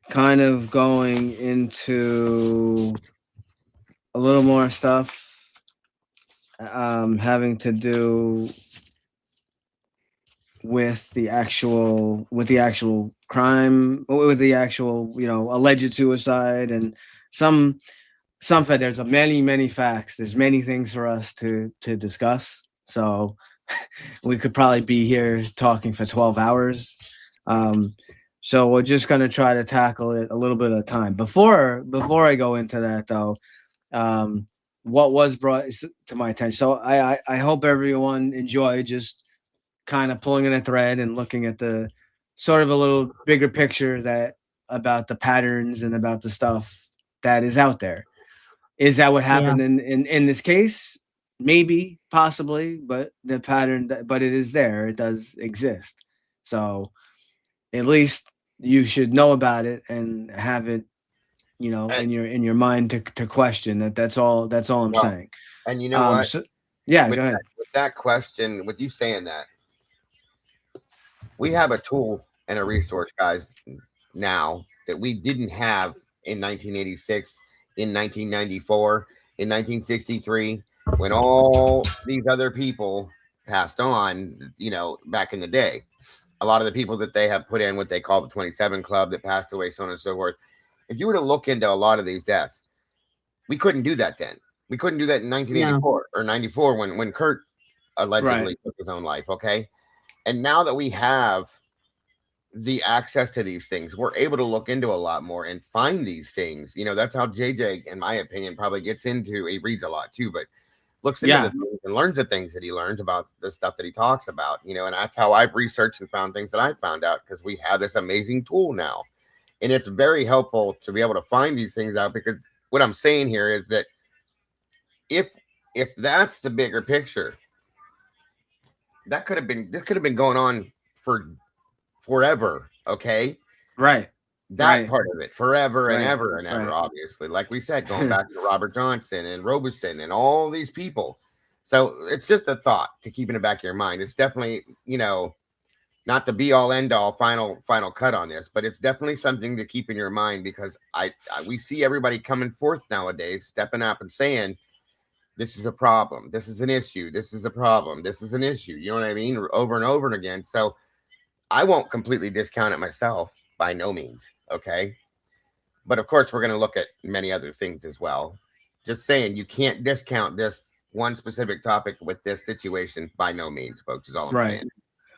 Speaker 5: kind of going into a little more stuff having to do with the actual crime, with the actual alleged suicide, and some there's many facts. There's many things for us to discuss. So we could probably be here talking for 12 hours. So we're just going to try to tackle it a little bit at a time. Before I go into that, though, what was brought to my attention. So I hope everyone enjoyed just kind of pulling in a thread and looking at the sort of a little bigger picture about the patterns and about the stuff that is out there. Is that what happened in this case? Maybe, possibly, but the pattern, but it is there. It does exist. So at least you should know about it and have it, in your mind to question that. That's all I'm saying.
Speaker 4: And you know what?
Speaker 5: So, yeah, go ahead.
Speaker 4: With that question, with you saying that, we have a tool and a resource, guys, now that we didn't have in 1986, in 1994, in 1963, when all these other people passed on, back in the day. A lot of the people that they have put in what they call the 27 Club that passed away, so on and so forth. If you were to look into a lot of these deaths, we couldn't do that then. We couldn't do that in 1984 or 94 when Kurt allegedly took his own life, okay? And now that we have the access to these things, we're able to look into a lot more and find these things. That's how JJ, in my opinion, probably gets into. He reads a lot too, but looks into the things and learns the things that he learns about the stuff that he talks about. And that's how I've researched and found things that I found out, because we have this amazing tool now, and it's very helpful to be able to find these things out. Because what I'm saying here is that if that's the bigger picture, this could have been going on for forever. Okay.
Speaker 5: Right.
Speaker 4: That part of it forever and ever and ever,
Speaker 5: Right.
Speaker 4: obviously. Like we said, going back to Robert Johnson and Robeson and all these people. So it's just a thought to keep in the back of your mind. It's definitely, you know, not the be all end all final cut on this, but it's definitely something to keep in your mind, because we see everybody coming forth nowadays, stepping up and saying, this is a problem. This is an issue. This is a problem. This is an issue. You know what I mean? Over and over and again. So I won't completely discount it myself, by no means. Okay. But of course, we're going to look at many other things as well. Just saying, you can't discount this one specific topic with this situation, by no means, folks, is all I'm saying.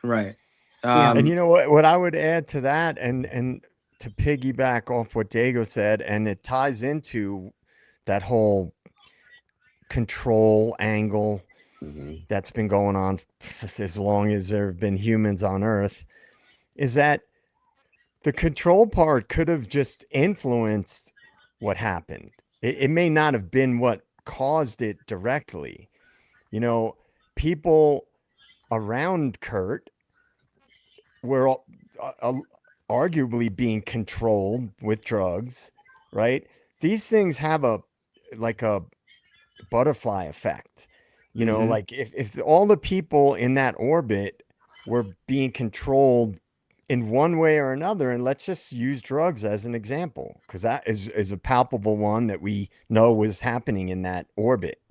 Speaker 5: Right.
Speaker 3: And you know what I would add to that, and to piggyback off what Dago said, and it ties into that whole control angle that's been going on for as long as there have been humans on Earth, is that the control part could have just influenced what happened. It may not have been what caused it directly. You know, people around Kurt were arguably being controlled with drugs, right? These things have a butterfly effect. You know, like if all the people in that orbit were being controlled in one way or another, and let's just use drugs as an example, because that is a palpable one that we know was happening in that orbit.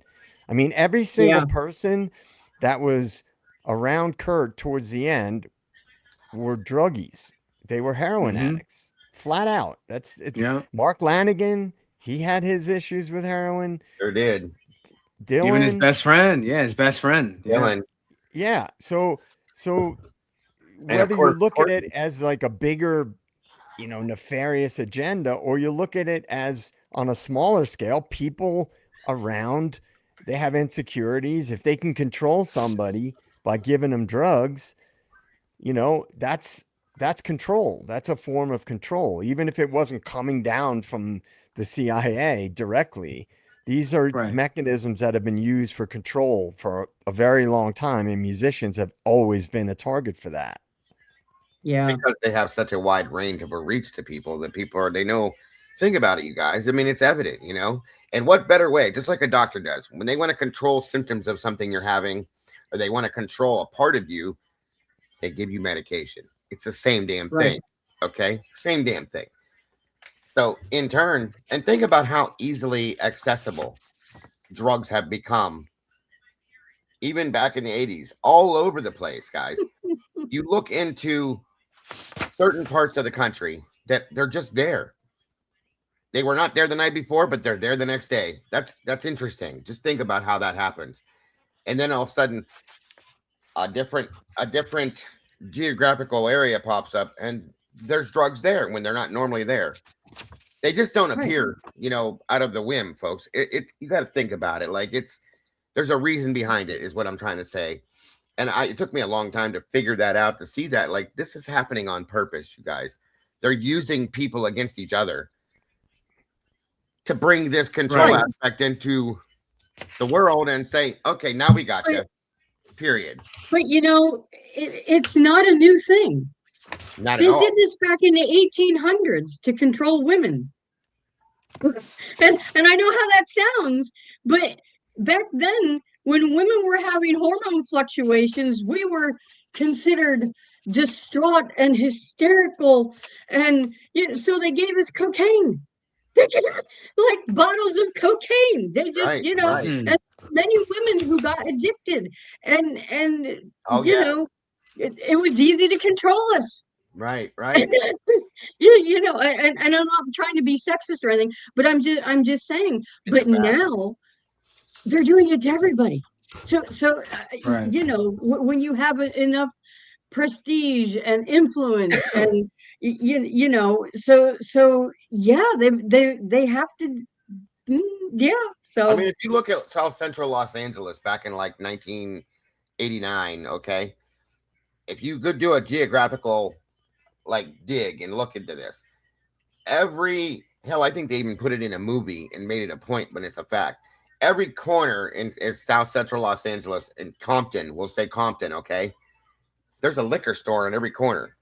Speaker 3: I mean, every single person that was around Kurt towards the end were druggies. They were heroin addicts, flat out. Mark Lanigan. He had his issues with heroin.
Speaker 4: Sure did.
Speaker 3: Dylan,
Speaker 5: even his best friend. Yeah, his best friend.
Speaker 4: Dylan.
Speaker 3: Yeah. So whether you look at it as like a bigger, you know, nefarious agenda, or you look at it as on a smaller scale, people around, they have insecurities. If they can control somebody by giving them drugs, you know, that's control. That's a form of control, even if it wasn't coming down from the CIA directly. These are mechanisms that have been used for control for a very long time, and musicians have always been a target for that.
Speaker 2: Yeah.
Speaker 4: Because they have such a wide range of a reach to people that they know. Think about it, you guys. I mean, it's evident, you know. And what better way, just like a doctor does, when they want to control symptoms of something you're having, or they want to control a part of you, they give you medication. It's the same damn thing. Okay? Same damn thing. So in turn, and think about how easily accessible drugs have become, even back in the 80s, all over the place, guys. You look into certain parts of the country that they're just there. They were not there the night before, but they're there the next day. That's interesting. Just think about how that happens. And then all of a sudden, a different geographical area pops up, and there's drugs there when they're not normally there. They just don't appear, you know, out of the whim, folks. You got to think about it. Like there's a reason behind it, is what I'm trying to say. And it took me a long time to figure that out, to see that, like, this is happening on purpose, you guys. They're using people against each other to bring this control aspect into the world and say, okay, now we got you. Period.
Speaker 2: But, you know, it's not a new thing.
Speaker 4: Not at all.
Speaker 2: They did this back in the 1800s to control women. And I know how that sounds, but back then, when women were having hormone fluctuations, we were considered distraught and hysterical. And so they gave us cocaine. They gave us, like, bottles of cocaine. They just, you know, and many women who got addicted. And you know, it was easy to control us.
Speaker 4: Right.
Speaker 2: You know, and I'm not trying to be sexist or anything, but I'm just saying. But now they're doing it to everybody. So you know, when you have enough prestige and influence, and you know, so yeah, they have to. So
Speaker 4: I mean, if you look at South Central Los Angeles back in like 1989, okay, if you could do a geographical like dig and look into this, I think they even put it in a movie and made it a point, but it's a fact. Every corner in South Central Los Angeles, in Compton, we'll say Compton, okay, there's a liquor store in every corner.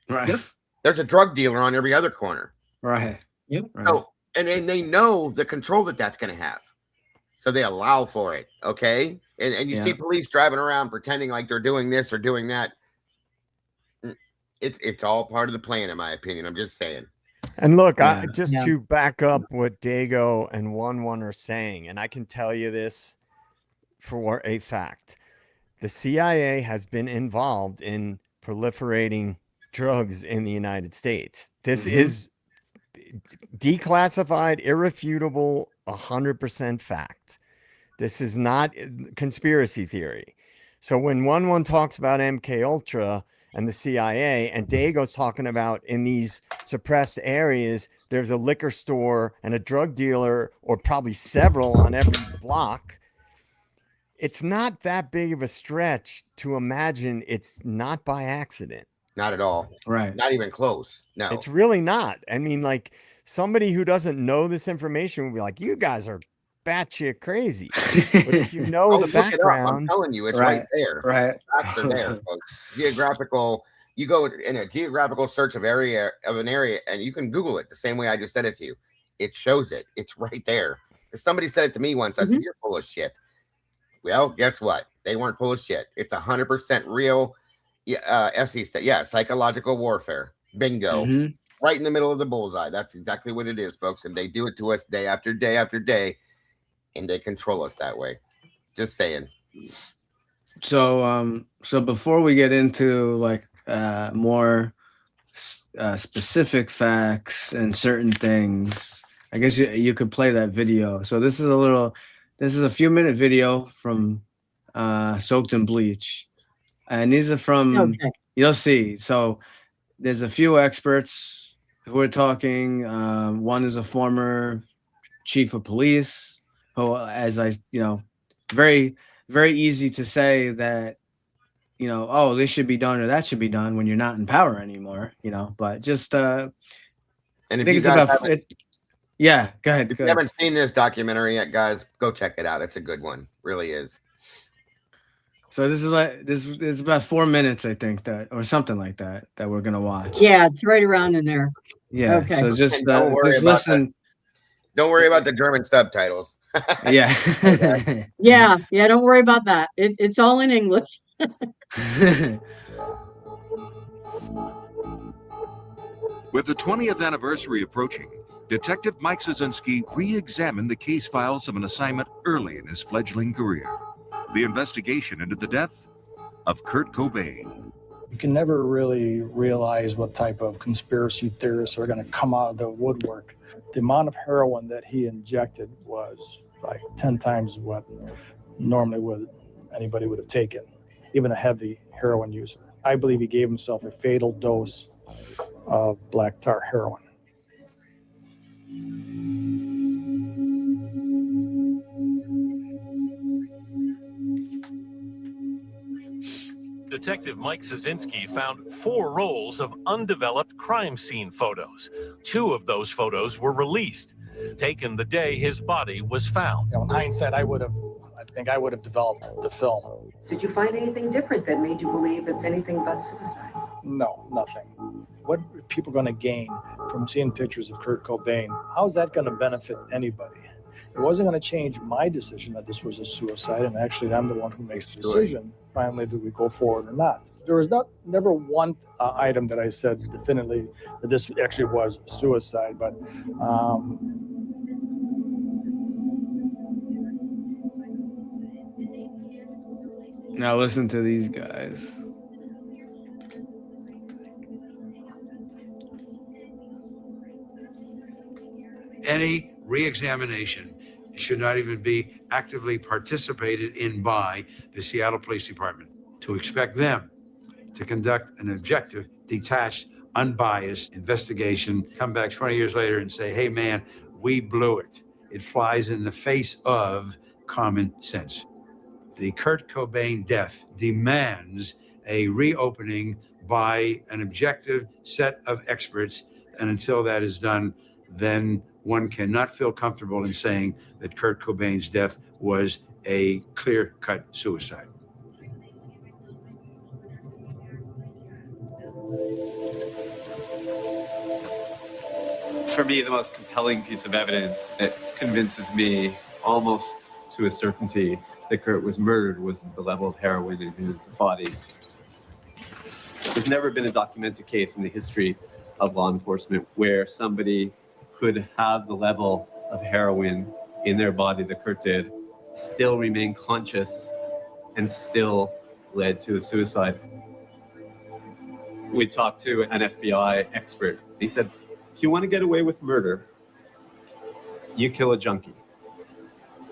Speaker 5: Right.
Speaker 4: There's a drug dealer on every other corner.
Speaker 5: Right.
Speaker 2: Yep.
Speaker 5: Right.
Speaker 4: So, and they know the control that that's going to have. So they allow for it. Okay. And you see police driving around pretending like they're doing this or doing that. It's all part of the plan, in my opinion. I'm just saying.
Speaker 3: And look, to back up what Dago and 1-1 are saying, and I can tell you this for a fact. The CIA has been involved in proliferating drugs in the United States. This is declassified, irrefutable, 100% fact. This is not conspiracy theory. So when 1-1 talks about MK Ultra and the CIA, and Dago's talking about in these suppressed areas, there's a liquor store and a drug dealer, or probably several on every block. It's not that big of a stretch to imagine it's not by accident.
Speaker 4: Not at all.
Speaker 5: Right.
Speaker 4: Not even close. No.
Speaker 3: It's really not. I mean, like, somebody who doesn't know this information would be like, you guys are batshit crazy. But if you know the background,
Speaker 4: I'm telling you, it's right there.
Speaker 5: Right.
Speaker 4: Facts are there, folks. Geographical. You go in a geographical search of an area, and you can Google it the same way I just said it to you. It shows it. It's right there. If somebody said it to me once, I said, "You're full of shit." Well, guess what? They weren't full of shit. It's 100% real. SE said, psychological warfare. Bingo. Right in the middle of the bullseye. That's exactly what it is, folks. And they do it to us day after day after day, and they control us that way. Just saying.
Speaker 5: So, so before we get into like more specific facts and certain things, I guess you could play that video. So this is a few-minute video from Soaked in Bleach, and these are from you'll see. So there's a few experts who are talking. One is a former chief of police, who, as very, very easy to say that, oh, this should be done or that should be done when you're not in power anymore, but just,
Speaker 4: and
Speaker 5: I think it's about it. Yeah, go ahead.
Speaker 4: If you haven't seen this documentary yet, guys, go check it out. It's a good one. Really is.
Speaker 5: So this is about 4 minutes, I think, or something like that we're gonna watch.
Speaker 2: Yeah, it's right around in there.
Speaker 5: Yeah. Okay. So just listen.
Speaker 4: Don't worry about the German subtitles.
Speaker 5: Yeah.
Speaker 2: yeah. Don't worry about that. It's all in English.
Speaker 7: With the 20th anniversary approaching, Detective Mike Szynski re-examined the case files of an assignment early in his fledgling career. The investigation into the death of Kurt Cobain.
Speaker 8: You can never really realize what type of conspiracy theorists are going to come out of the woodwork. The amount of heroin that he injected was like 10 times what normally anybody would have taken, even a heavy heroin user. I believe he gave himself a fatal dose of black tar heroin.
Speaker 9: Detective Mike Szynski found 4 rolls of undeveloped crime scene photos. 2 of those photos were released, taken the day his body was found.
Speaker 8: In hindsight, I think I would have developed the film.
Speaker 10: Did you find anything different that made you believe it's anything but suicide?
Speaker 8: No, nothing. What are people going to gain from seeing pictures of Kurt Cobain? How is that going to benefit anybody? It wasn't going to change my decision that this was a suicide, and actually I'm the one who makes the decision. Finally, do we go forward or not? There was never one item that I said definitively that this actually was suicide, but
Speaker 5: now listen to these guys.
Speaker 11: Any re-examination should not even be actively participated in by the Seattle Police Department. To expect them to conduct an objective, detached, unbiased investigation, come back 20 years later and say, hey man, we blew it. It flies in the face of common sense. The Kurt Cobain death demands a reopening by an objective set of experts. And until that is done, then one cannot feel comfortable in saying that Kurt Cobain's death was a clear-cut suicide.
Speaker 12: For me, the most compelling piece of evidence that convinces me almost to a certainty that Kurt was murdered was the level of heroin in his body. There's never been a documented case in the history of law enforcement where somebody could have the level of heroin in their body that Kurt did, still remain conscious, and still led to a suicide. We talked to an FBI expert. He said, if you want to get away with murder, you kill a junkie.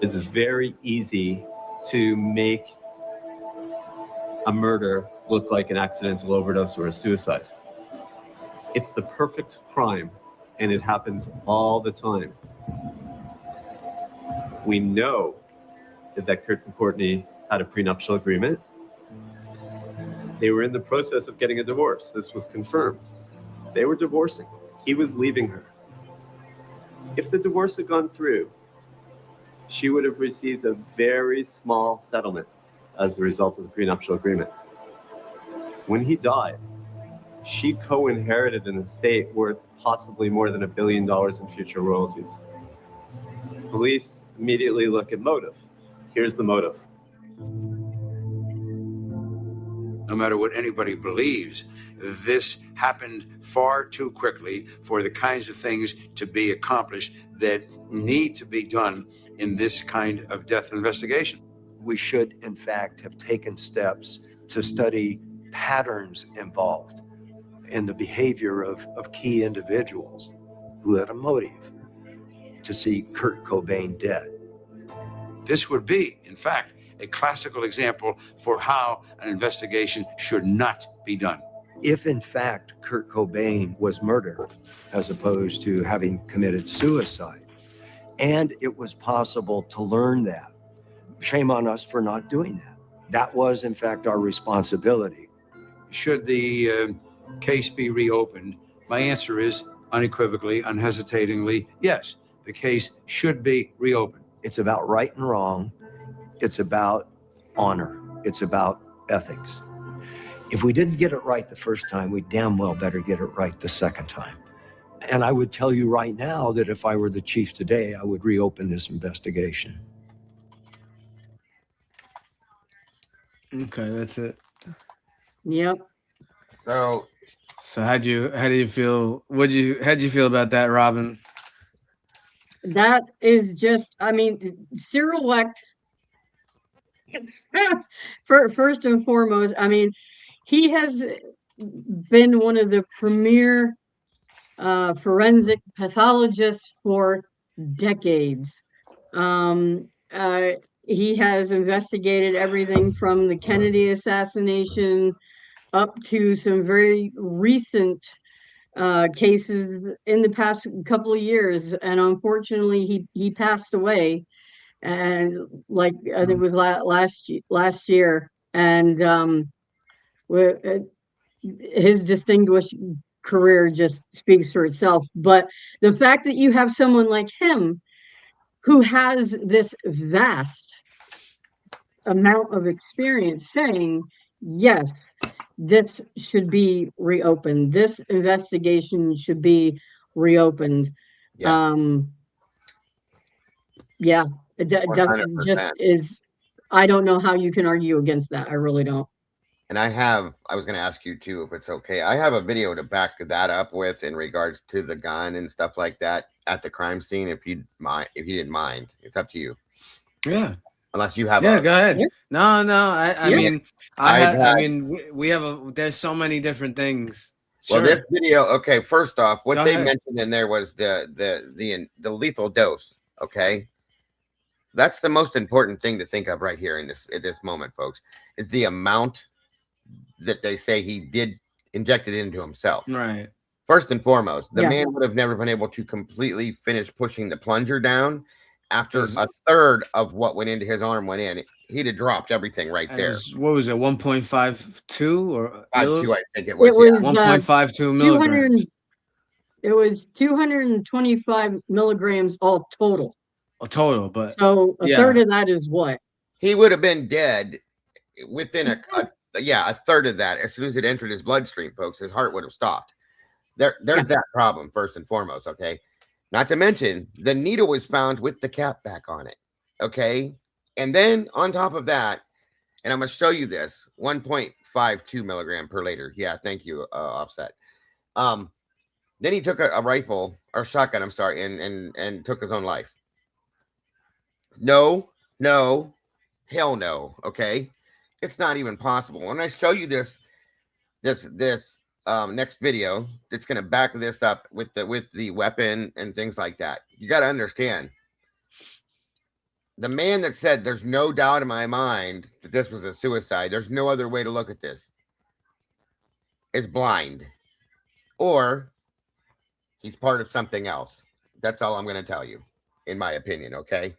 Speaker 12: It's very easy to make a murder look like an accidental overdose or a suicide. It's the perfect crime, and it happens all the time. We know that Kurt and Courtney had a prenuptial agreement. They were in the process of getting a divorce. This was confirmed. They were divorcing. He was leaving her. If the divorce had gone through, she would have received a very small settlement as a result of the prenuptial agreement. When he died, she co-inherited an estate worth possibly more than $1 billion in future royalties. Police immediately look at motive. Here's the motive.
Speaker 11: No matter what anybody believes, this happened far too quickly for the kinds of things to be accomplished that need to be done in this kind of death investigation.
Speaker 13: We should, in fact, have taken steps to study patterns involved in the behavior of key individuals who had a motive to see Kurt Cobain dead.
Speaker 11: This would be, in fact, a classical example for how an investigation should not be done.
Speaker 13: If, in fact, Kurt Cobain was murdered as opposed to having committed suicide, and it was possible to learn that, shame on us for not doing that. That was, in fact, our responsibility.
Speaker 11: Should the case be reopened? My answer is unequivocally, unhesitatingly, yes. The case should be reopened.
Speaker 13: It's about right and wrong. It's about honor. It's about ethics. If we didn't get it right the first time, we damn well better get it right the second time. And I would tell you right now that if I were the chief today, I would reopen this investigation.
Speaker 5: Okay, that's it.
Speaker 2: Yep.
Speaker 4: So
Speaker 5: how do you feel? How'd you feel about that, Robin?
Speaker 2: That is just, I mean, Cyril Wecht, first and foremost, I mean, he has been one of the premier forensic pathologists for decades. He has investigated everything from the Kennedy assassination up to some very recent cases in the past couple of years, and unfortunately he passed away, and like I think it was last year, and his distinguished career just speaks for itself. But the fact that you have someone like him who has this vast amount of experience saying, yes, this should be reopened. This investigation should be reopened.
Speaker 4: yes,
Speaker 2: Yeah, that
Speaker 4: 100%.
Speaker 2: just is, I don't know how you can argue against that. I really don't.
Speaker 4: And I was going to ask you too, if it's okay. I have a video to back that up with in regards to the gun and stuff like that at the crime scene. If you didn't mind, it's up to you.
Speaker 5: Yeah.
Speaker 4: Unless you have.
Speaker 5: Yeah, go ahead.
Speaker 2: Yeah.
Speaker 5: No. I
Speaker 2: Yeah.
Speaker 5: mean, we have there's so many different things.
Speaker 4: Well,
Speaker 5: Sure.
Speaker 4: this video. Okay, first off, what
Speaker 5: Go
Speaker 4: they
Speaker 5: ahead.
Speaker 4: mentioned in there was the lethal dose. Okay, that's the most important thing to think of right here at this moment, folks. Is the amount that they say he did injected into himself.
Speaker 5: Right.
Speaker 4: First and foremost, the
Speaker 2: Yeah.
Speaker 4: man would have never been able to completely finish pushing the plunger down after a third of what went into his arm went in. He'd have dropped everything right there.
Speaker 5: What was it? 1.52 or
Speaker 4: 5.2, I think it was.
Speaker 2: It was
Speaker 5: 1.52 milligrams.
Speaker 2: It was 225 milligrams all total.
Speaker 5: A total, but
Speaker 2: So a
Speaker 5: yeah.
Speaker 2: third of that is what?
Speaker 4: He would have been dead within a third of that. As soon as it entered his bloodstream, folks, his heart would have stopped. There's that problem first and foremost. Okay, Not to mention, the needle was found with the cap back on it. Okay. And then on top of that, and I'm going to show you this 1.52 milligram per liter. Yeah. Thank you, Offset. Then he took a rifle or shotgun, I'm sorry, and took his own life. No, hell no. Okay. It's not even possible. When I show you this next video, that's going to back this up with the weapon and things like that. You got to understand, the man that said there's no doubt in my mind that this was a suicide, there's no other way to look at this, is blind, or he's part of something else. That's all I'm going to tell you, in my opinion. Okay.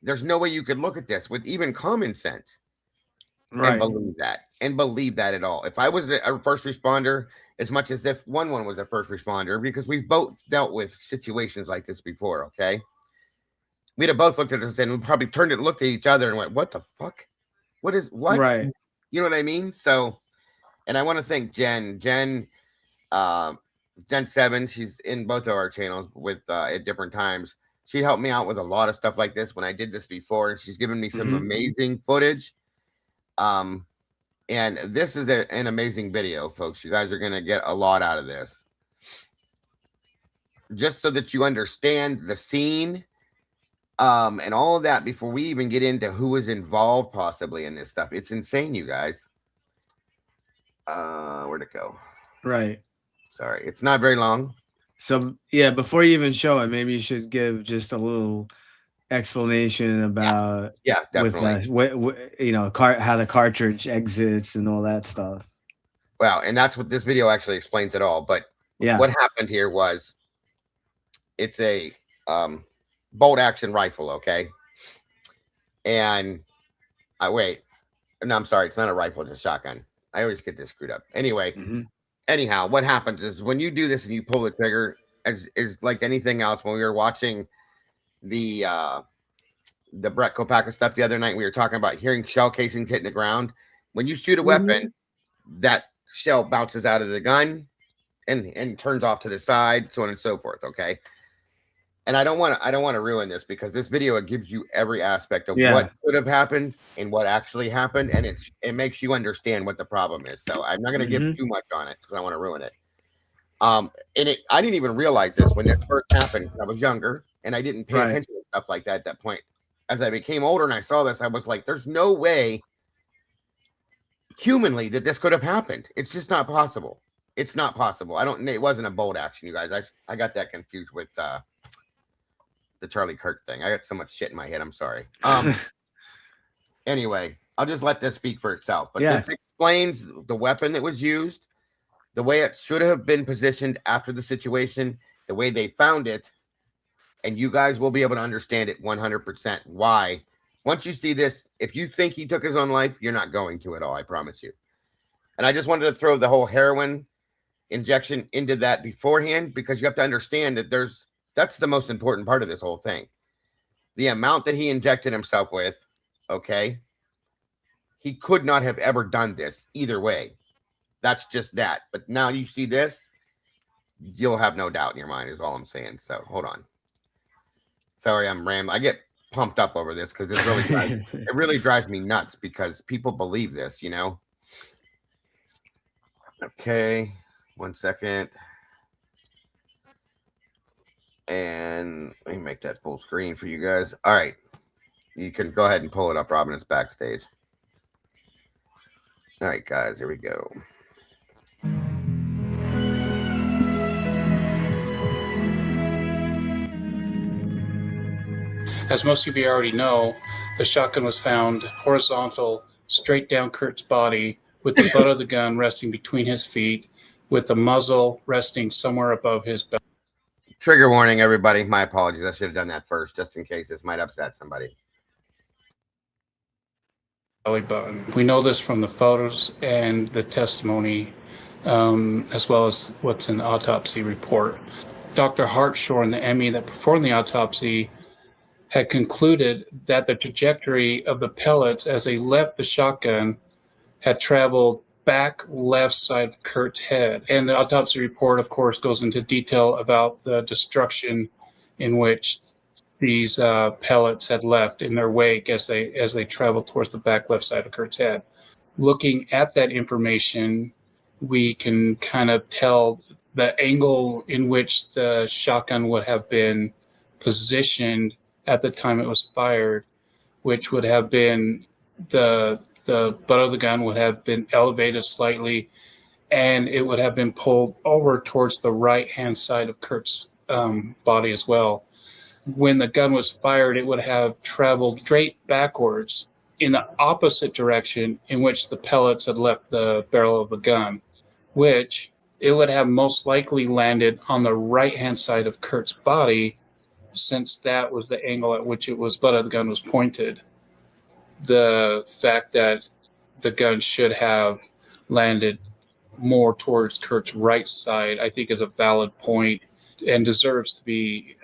Speaker 4: There's no way you could look at this with even common sense and believe that at all. If I was a first responder, as much as if one was a first responder, because we've both dealt with situations like this before. Okay. We'd have both looked at this and probably turned and looked at each other and went, what the fuck? What?
Speaker 5: Right.
Speaker 4: You know what I mean? So, and I want to thank Jen 7. She's in both of our channels with at different times. She helped me out with a lot of stuff like this when I did this before, and she's given me some amazing footage. And this is an amazing video, folks. You guys are going to get a lot out of this. Just so that you understand the scene and all of that before we even get into who is involved possibly in this stuff. It's insane, you guys. Where'd it go?
Speaker 5: Right.
Speaker 4: Sorry, it's not very long.
Speaker 5: So yeah, before you even show it, maybe you should give just a little explanation about
Speaker 4: definitely.
Speaker 5: How the cartridge exits and all that stuff.
Speaker 4: Well, and that's what this video actually explains it all. But what happened here was, it's a bolt action rifle, okay? And I'm sorry, it's not a rifle, it's a shotgun. I always get this screwed up. Anyway, anyhow, what happens is when you do this and you pull the trigger, is like anything else. When we were watching the Brett Kopaka stuff the other night, we were talking about hearing shell casings hitting the ground. When you shoot a weapon, that shell bounces out of the gun and turns off to the side, so on and so forth. Okay. And I don't want to ruin this, because this video, it gives you every aspect of what could have happened and what actually happened, and it makes you understand what the problem is. So I'm not going to give too much on it because I want to ruin it. I didn't even realize this when it first happened. I was younger and I didn't pay attention to stuff like that at that point. As I became older and I saw this, I was like, "There's no way humanly that this could have happened. It's just not possible. It's not possible." It wasn't a bolt action, you guys. I got that confused with the Charlie Kirk thing. I got so much shit in my head. I'm sorry. Anyway, I'll just let this speak for itself. But this explains the weapon that was used, the way it should have been positioned after the situation, the way they found it, and you guys will be able to understand it 100% why. Once you see this, if you think he took his own life, you're not going to at all, I promise you. And I just wanted to throw the whole heroin injection into that beforehand, because you have to understand that that's the most important part of this whole thing. The amount that he injected himself with, okay? He could not have ever done this either way. That's just that. But now you see this, you'll have no doubt in your mind, is all I'm saying. So hold on. Sorry, I'm rambling. I get pumped up over this because it really drives me nuts, because people believe this, you know? Okay, 1 second. And let me make that full screen for you guys. All right. You can go ahead and pull it up, Robin. It's backstage. All right, guys, here we go.
Speaker 14: As most of you already know, the shotgun was found horizontal, straight down Kurt's body, with the butt of the gun resting between his feet, with the muzzle resting somewhere above his belly.
Speaker 4: Trigger warning, everybody. My apologies. I should have done that first, just in case this might upset somebody.
Speaker 14: Belly button. We know this from the photos and the testimony, as well as what's in the autopsy report. Dr. Hartshorn and the ME that performed the autopsy had concluded that the trajectory of the pellets as they left the shotgun had traveled back left side of Kurt's head. And the autopsy report, of course, goes into detail about the destruction in which these pellets had left in their wake as they traveled towards the back left side of Kurt's head. Looking at that information, we can kind of tell the angle in which the shotgun would have been positioned at the time it was fired, which would have been the butt of the gun would have been elevated slightly, and it would have been pulled over towards the right-hand side of Kurt's body as well. When the gun was fired, it would have traveled straight backwards in the opposite direction in which the pellets had left the barrel of the gun, which it would have most likely landed on the right-hand side of Kurt's body, since that was the angle at which butt of the gun was pointed. The fact that the gun should have landed more towards Kurt's right side, I think, is a valid point and deserves to be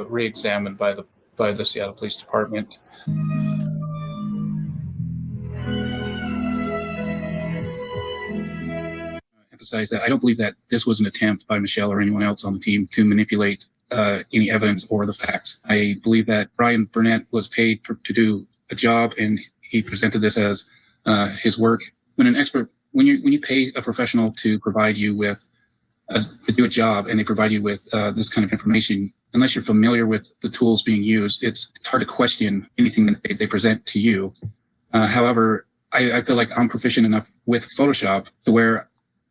Speaker 14: re-examined by the Seattle Police Department. Emphasize that I don't believe that this was an attempt by Michelle or anyone else on the team to manipulate any evidence or the facts. I believe that Brian Burnett was paid to do a job, and he presented this as his work. When you pay a professional to provide you with to do a job, and they provide you with this kind of information, unless you're familiar with the tools being used, it's hard to question anything that they present to you. However, I feel like I'm proficient enough with Photoshop to where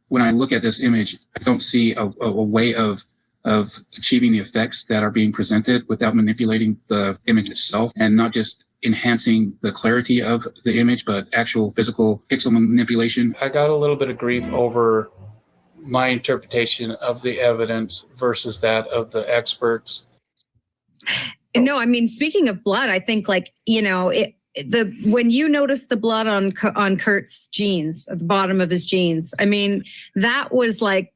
Speaker 14: when I look at this image, I don't see a way of achieving the effects that are being presented without manipulating the image itself, and not just enhancing the clarity of the image, but actual physical pixel manipulation. I got a little bit of grief over my interpretation of the evidence versus that of the experts.
Speaker 15: No, I mean, speaking of blood, I think when you notice the blood on Kurt's jeans, at the bottom of his jeans, I mean, that was like,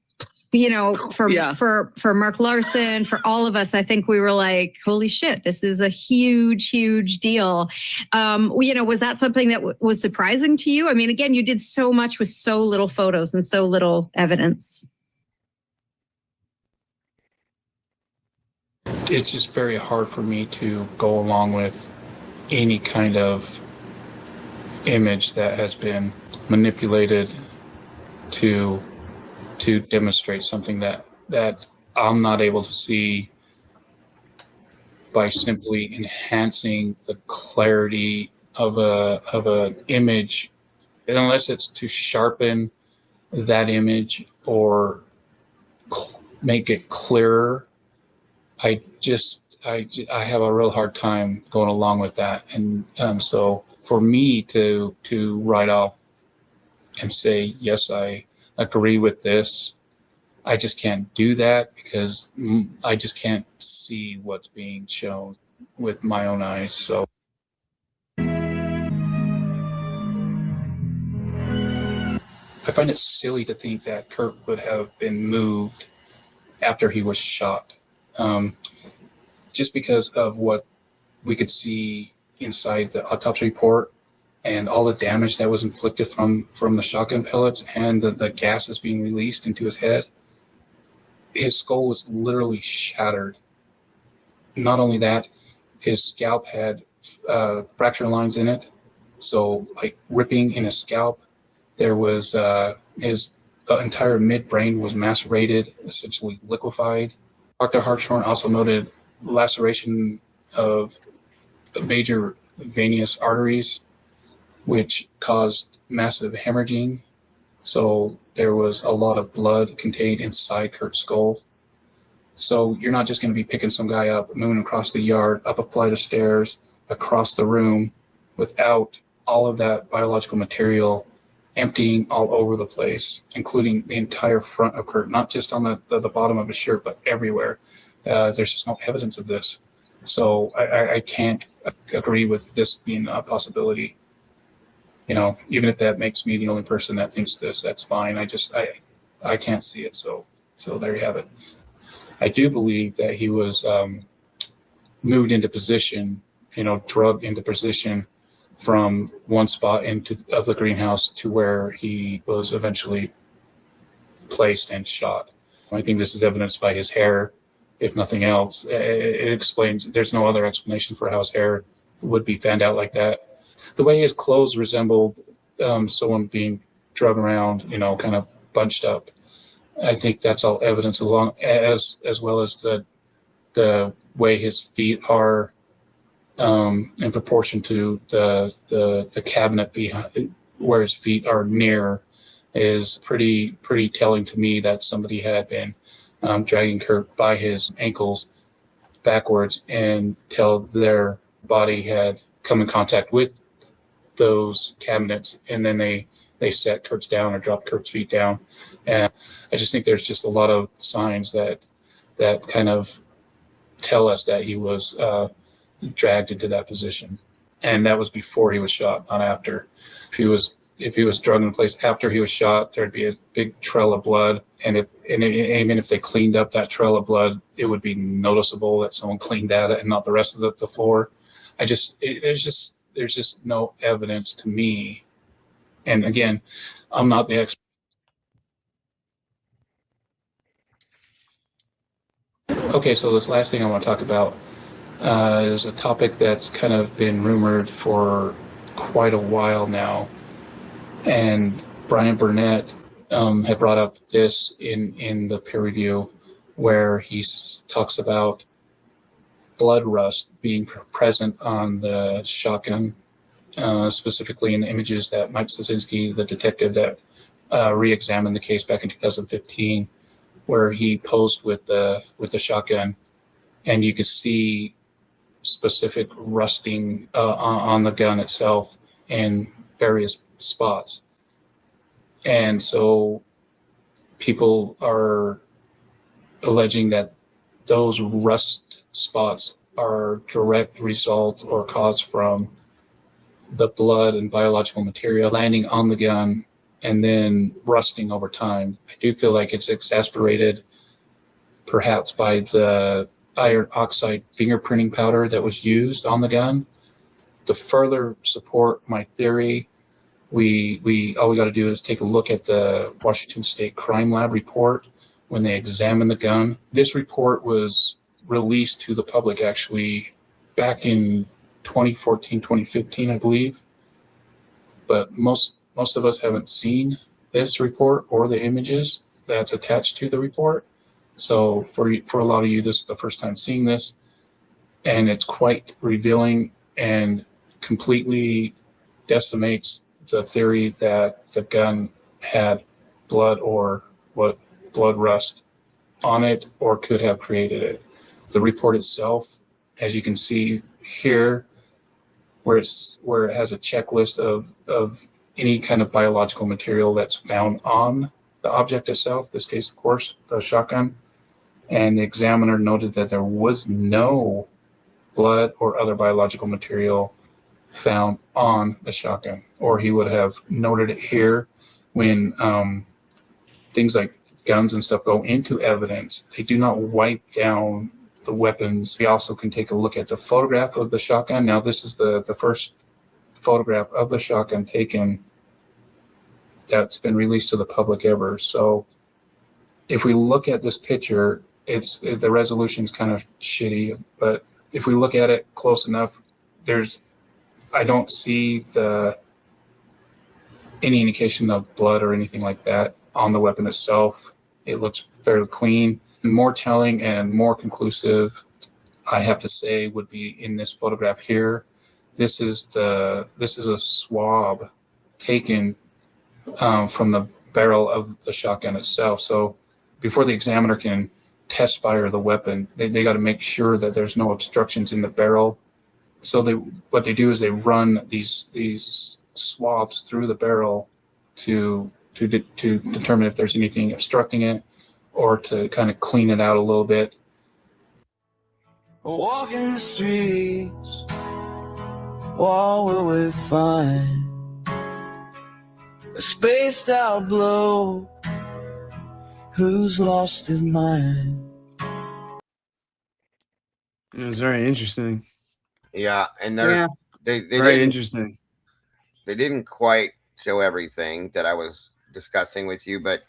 Speaker 15: for Mark Larson, for all of us, I think we were like, holy shit, this is a huge, huge deal. Was that something that was surprising to you? I mean, again, you did so much with so little photos and so little evidence.
Speaker 14: It's just very hard for me to go along with any kind of image that has been manipulated to demonstrate something that I'm not able to see by simply enhancing the clarity of an image, unless it's to sharpen that image or make it clearer. I have a real hard time going along with that, and so for me to write off and say yes, I agree with this, I just can't do that because I just can't see what's being shown with my own eyes. So I find it silly to think that Kurt would have been moved after he was shot, just because of what we could see inside the autopsy report and all the damage that was inflicted from the shotgun pellets and the gases being released into his head. His skull was literally shattered. Not only that, his scalp had fracture lines in it. So like ripping in his scalp, there was the entire midbrain was macerated, essentially liquefied. Dr. Hartshorn also noted laceration of major venous arteries, which caused massive hemorrhaging. So there was a lot of blood contained inside Kurt's skull. So you're not just going to be picking some guy up, moving across the yard, up a flight of stairs, across the room, without all of that biological material emptying all over the place, including the entire front of Kurt, not just on the bottom of his shirt, but everywhere. There's just no evidence of this. So I can't agree with this being a possibility. Even if that makes me the only person that thinks this, that's fine. I can't see it. So there you have it. I do believe that he was moved into position, drugged into position from one spot of the greenhouse to where he was eventually placed and shot. I think this is evidenced by his hair if nothing else. It explains, there's no other explanation for how his hair would be fanned out like that. The way his clothes resembled someone being drugged around, kind of bunched up. I think that's all evidence along as well as the way his feet are in proportion to the cabinet behind where his feet are near is pretty telling to me that somebody had been dragging Kurt by his ankles backwards until their body had come in contact with those cabinets, and then they set Kurt's down or dropped Kurt's feet down. And I just think there's just a lot of signs that kind of tell us that he was dragged into that position, and that was before he was shot, not after. If he was drugged in place after he was shot, there'd be a big trail of blood, and even if they cleaned up that trail of blood, it would be noticeable that someone cleaned that and not the rest of the floor. There's just no evidence to me. And again, I'm not the expert. Okay, so this last thing I want to talk about is a topic that's kind of been rumored for quite a while now. And Brian Burnett had brought up this in the peer review, where he talks about blood rust being present on the shotgun, specifically in the images that Mike Sosinski, the detective that re-examined the case back in 2015, where he posed with the shotgun, and you could see specific rusting on the gun itself in various spots. And so people are alleging that those rust spots are direct result or cause from the blood and biological material landing on the gun and then rusting over time. I do feel like it's exacerbated perhaps by the iron oxide fingerprinting powder that was used on the gun. To further support my theory, all we got to do is take a look at the Washington State Crime Lab report when they examined the gun. This report was released to the public actually back in 2014, 2015, I believe. But most of us haven't seen this report or the images that's attached to the report. So for a lot of you, this is the first time seeing this, and it's quite revealing and completely decimates the theory that the gun had blood or blood rust on it or could have created it. The report itself, as you can see here, where it has a checklist of any kind of biological material that's found on the object itself, this case, of course, the shotgun. And the examiner noted that there was no blood or other biological material found on the shotgun, or he would have noted it here. When things like guns and stuff go into evidence, they do not wipe down the weapons. We also can take a look at the photograph of the shotgun. Now, this is the first photograph of the shotgun taken that's been released to the public ever. So if we look at this picture, the resolution's kind of shitty, but if we look at it close enough, I don't see any indication of blood or anything like that on the weapon itself. It looks fairly clean. More telling and more conclusive, I have to say, would be in this photograph here. This is a swab taken from the barrel of the shotgun itself. So before the examiner can test fire the weapon, they got to make sure that there's no obstructions in the barrel. So what they do is they run these swabs through the barrel to determine if there's anything obstructing it, or to kind of clean it out a little bit.
Speaker 1: Walking the streets, what will we find? A spaced out bloke who's lost his mind.
Speaker 5: It was very interesting.
Speaker 4: Yeah, and they
Speaker 5: very interesting.
Speaker 4: They didn't quite show everything that I was discussing with you, but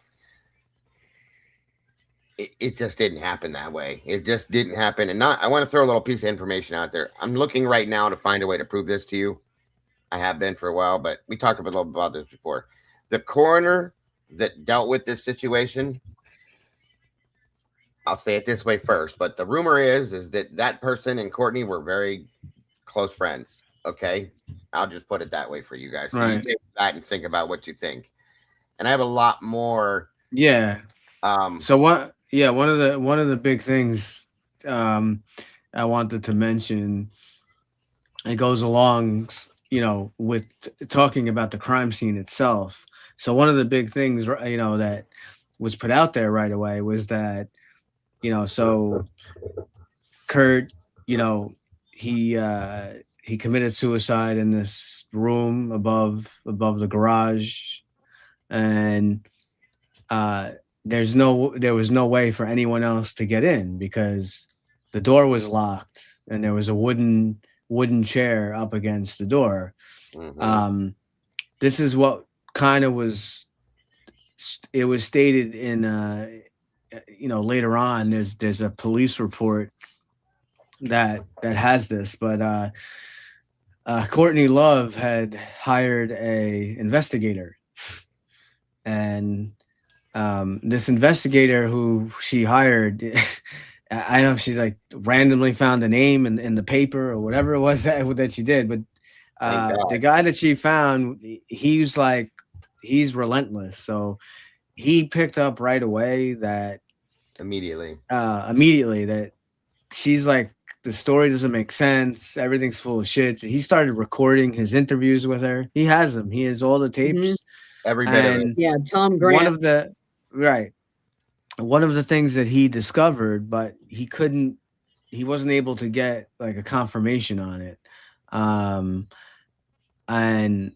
Speaker 4: it just didn't happen that way. It just didn't happen. And I want to throw a little piece of information out there. I'm looking right now to find a way to prove this to you. I have been for a while, but we talked a little bit about this before. The coroner that dealt with this situation, I'll say it this way first, but the rumor is that person and Courtney were very close friends. Okay, I'll just put it that way for you guys. So you take that and think about what you think. And I have a lot more.
Speaker 5: Yeah. So what? Yeah, one of the big things I wanted to mention. It goes along, with talking about the crime scene itself. So one of the big things, that was put out there right away was that, so Kurt, he committed suicide in this room above the garage, and there was no way for anyone else to get in because the door was locked and there was a wooden chair up against the door.
Speaker 4: Mm-hmm.
Speaker 5: This is what kind of was stated in later on. There's a police report that has this, but Courtney Love had hired a investigator, and this investigator who she hired, I don't know if she's like randomly found a name in the paper or whatever it was that she did, but the guy that she found, he's relentless. So he picked up right away that
Speaker 4: immediately
Speaker 5: that she's like, the story doesn't make sense. Everything's full of shit. He started recording his interviews with her. He has them. He has all the tapes.
Speaker 2: Mm-hmm.
Speaker 4: Every bit of it.
Speaker 2: Yeah, Tom Grant.
Speaker 5: One of the things that he discovered, but he wasn't able to get like a confirmation on it. And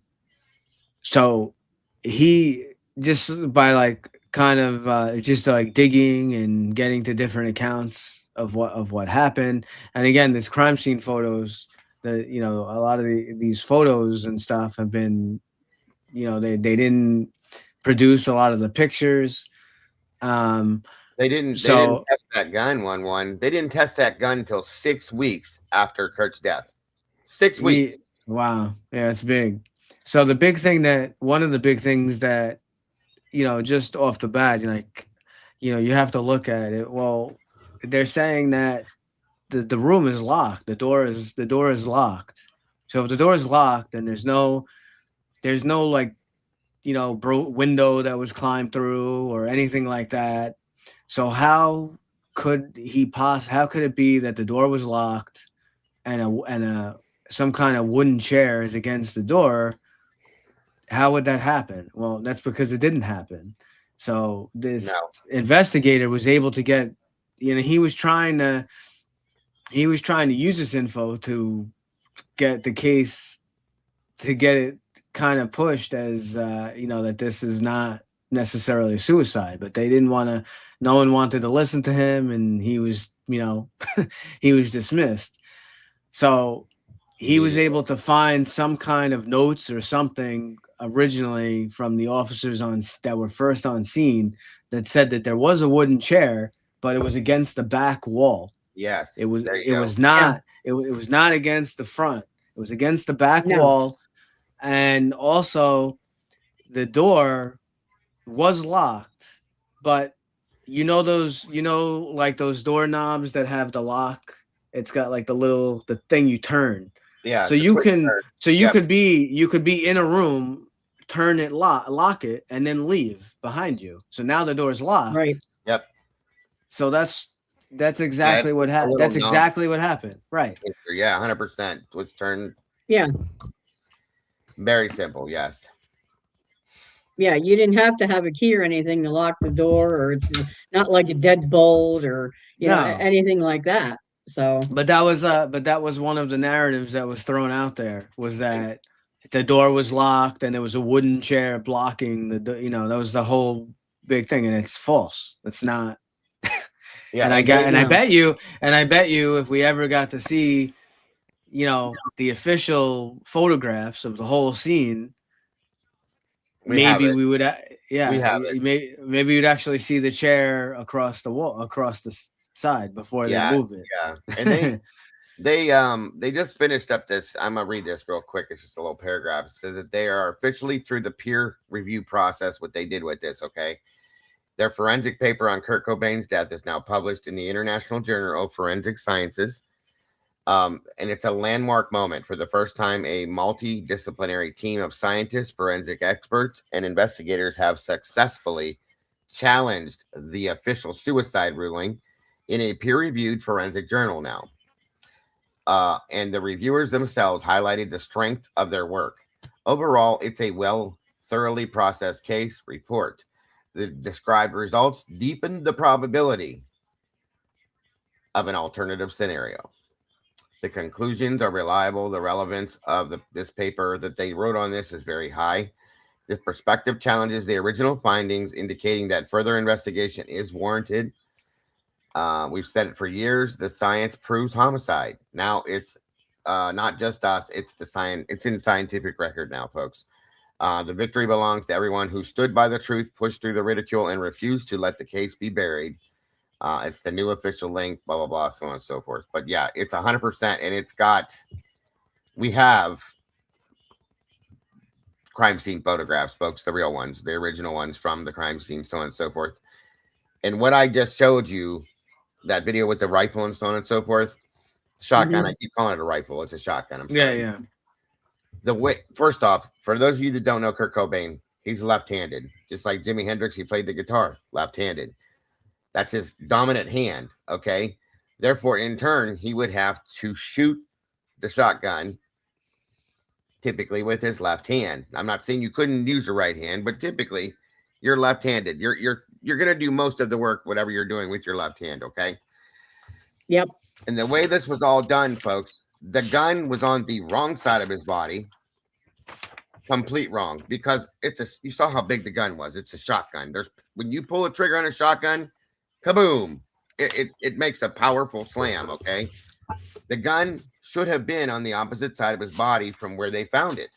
Speaker 5: so he just by like kind of just like digging and getting to different accounts of what happened. And again, this crime scene photos, a lot of these photos and stuff have been, they didn't produce a lot of the pictures.
Speaker 4: They didn't test that gun. They didn't test that gun until 6 weeks after Kurt's death. 6 weeks.
Speaker 5: Wow. Yeah, it's big. So one of the big things that, just off the bat, you have to look at it. Well, they're saying that the room is locked. The door is locked. So if the door is locked and there's no like, window that was climbed through or anything like that. So how could it be that the door was locked and some kind of wooden chair is against the door? How would that happen? Well, that's because it didn't happen. So this investigator was able to get, he was trying to use this info to get the case, to get it kind of pushed as that this is not necessarily a suicide, but they didn't want to. No one wanted to listen to him, and he was he was dismissed. So he was able to find some kind of notes or something originally from the officers that were first on scene that said that there was a wooden chair, but it was against the back wall.
Speaker 4: Yes,
Speaker 5: it was not against the front. It was against the back wall. And also the door was locked, but like those doorknobs that have the lock, it's got like the thing you turn.
Speaker 4: Yeah.
Speaker 5: So you could be in a room, turn it, lock it, and then leave behind you. So now the door is locked.
Speaker 2: Right.
Speaker 4: Yep.
Speaker 5: So that's exactly what happened. That's exactly what happened. Right.
Speaker 4: Yeah. 100% was turned.
Speaker 2: Yeah.
Speaker 4: Very simple. Yes.
Speaker 2: Yeah, you didn't have to have a key or anything to lock the door, or it's not like a deadbolt or anything like that. So,
Speaker 5: but that was one of the narratives that was thrown out there, was that the door was locked and there was a wooden chair blocking the that was the whole big thing, and it's false. It's not.
Speaker 4: Yeah,
Speaker 5: and I bet you if we ever got to see, the official photographs of the whole scene, we would Yeah,
Speaker 4: We have it.
Speaker 5: maybe you'd actually see the chair across the wall, across the side before they move it.
Speaker 4: Yeah, and they just finished up this. I'm gonna read this real quick. It's just a little paragraph. It says that they are officially through the peer review process. What they did with this, okay? Their forensic paper on Kurt Cobain's death is now published in the International Journal of Forensic Sciences. And it's a landmark moment. For the first time, a multidisciplinary team of scientists, forensic experts, and investigators have successfully challenged the official suicide ruling in a peer-reviewed forensic journal now. And the reviewers themselves highlighted the strength of their work. Overall, it's a thoroughly processed case report. The described results deepen the probability of an alternative scenario. The conclusions are reliable. The relevance of this paper that they wrote on this is very high. This perspective challenges the original findings, indicating that further investigation is warranted. We've said it for years. The science proves homicide. Now it's not just us. It's the science. It's in scientific record now, folks. The victory belongs to everyone who stood by the truth, pushed through the ridicule, and refused to let the case be buried. It's the new official link, blah, blah, blah, so on and so forth. But yeah, it's 100%. And we have crime scene photographs, folks, the real ones, the original ones from the crime scene, so on and so forth. And what I just showed you, that video with the rifle and so on and so forth, shotgun, I keep calling it a rifle. It's a shotgun. I'm sorry.
Speaker 5: Yeah.
Speaker 4: First off, for those of you that don't know Kurt Cobain, he's left-handed. Just like Jimi Hendrix, he played the guitar left-handed. That's his dominant hand, okay? Therefore, in turn, he would have to shoot the shotgun typically with his left hand. I'm not saying you couldn't use the right hand, but typically you're left-handed. You're going to do most of the work, whatever you're doing with your left hand, okay?
Speaker 2: Yep.
Speaker 4: And the way this was all done, folks, the gun was on the wrong side of his body. Complete wrong, because you saw how big the gun was. It's a shotgun. When you pull a trigger on a shotgun, kaboom, it makes a powerful slam, okay? The gun should have been on the opposite side of his body from where they found it.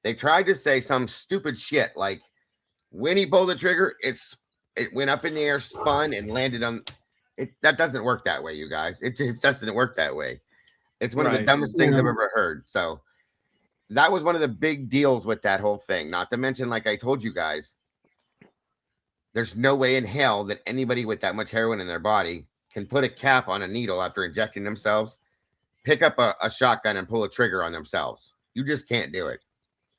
Speaker 4: They tried to say some stupid shit like when he pulled the trigger, it went up in the air, spun, and landed on it. That doesn't work that way, you guys. It just doesn't work that way. It's one of the dumbest things I've ever heard. So that was one of the big deals with that whole thing. Not to mention, like I told you guys, there's no way in hell that anybody with that much heroin in their body can put a cap on a needle after injecting themselves, pick up a shotgun and pull a trigger on themselves. You just can't do it.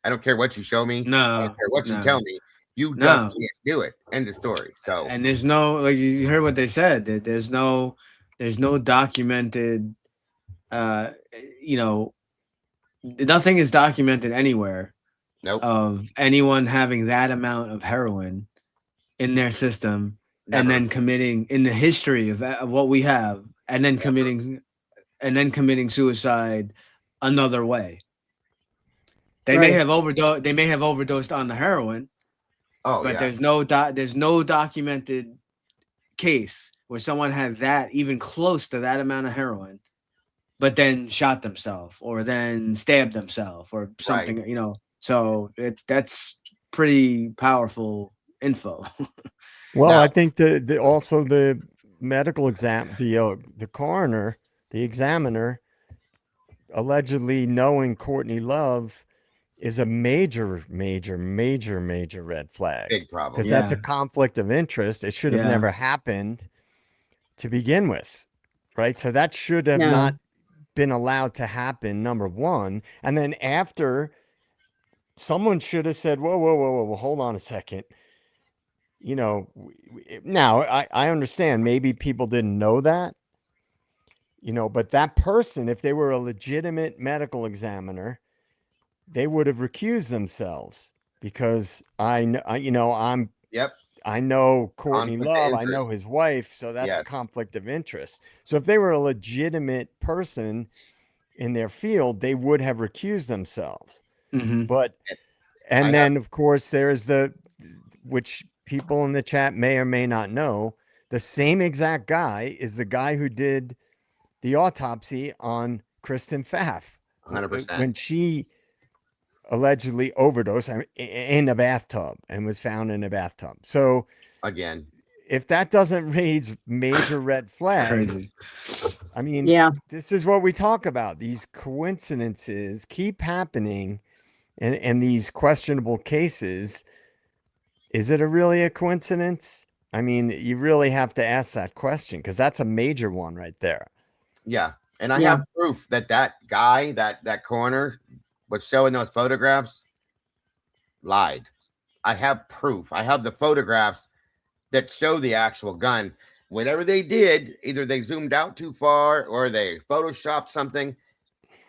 Speaker 4: I don't care what you show me.
Speaker 5: No.
Speaker 4: I don't care what you tell me. You just can't do it. End of story. So,
Speaker 5: and there's no, like you heard what they said. There's no documented, nothing is documented anywhere.
Speaker 4: Nope.
Speaker 5: Of anyone having that amount of heroin in their system. Never. And then committing in the history of what we have, and then committing suicide another way. They may have overdosed. They may have overdosed on the heroin. But there's no documented case where someone had that even close to that amount of heroin, but then shot themselves or then stabbed themselves or something. So that's pretty powerful info.
Speaker 3: Well, I think also the medical the coroner, the examiner, allegedly knowing Courtney Love is a major red flag.
Speaker 4: Big problem.
Speaker 3: Because that's a conflict of interest. It should have never happened to begin with, right? So that should have not been allowed to happen, number one. And then after, someone should have said, whoa, hold on a second. Now I understand maybe people didn't know that, but that person, if they were a legitimate medical examiner, they would have recused themselves, because I know Courtney Love, I know his wife, so that's a conflict of interest. So if they were a legitimate person in their field, they would have recused themselves. But then of course there's which people in the chat may or may not know, the same exact guy is the guy who did the autopsy on Kristen Pfaff.
Speaker 4: 100%.
Speaker 3: When she allegedly overdosed in a bathtub and was found in a bathtub. So
Speaker 4: again,
Speaker 3: if that doesn't raise major red flags,
Speaker 5: Crazy.
Speaker 3: I mean,
Speaker 2: Yeah.
Speaker 3: this is what we talk about. These coincidences keep happening and these questionable cases. Is it really a coincidence? I mean, you really have to ask that question because that's a major one right there.
Speaker 4: Yeah. And I
Speaker 2: Yeah.
Speaker 4: have proof that guy, that coroner was showing those photographs lied. I have proof. I have the photographs that show the actual gun. Whatever they did, either they zoomed out too far or they photoshopped something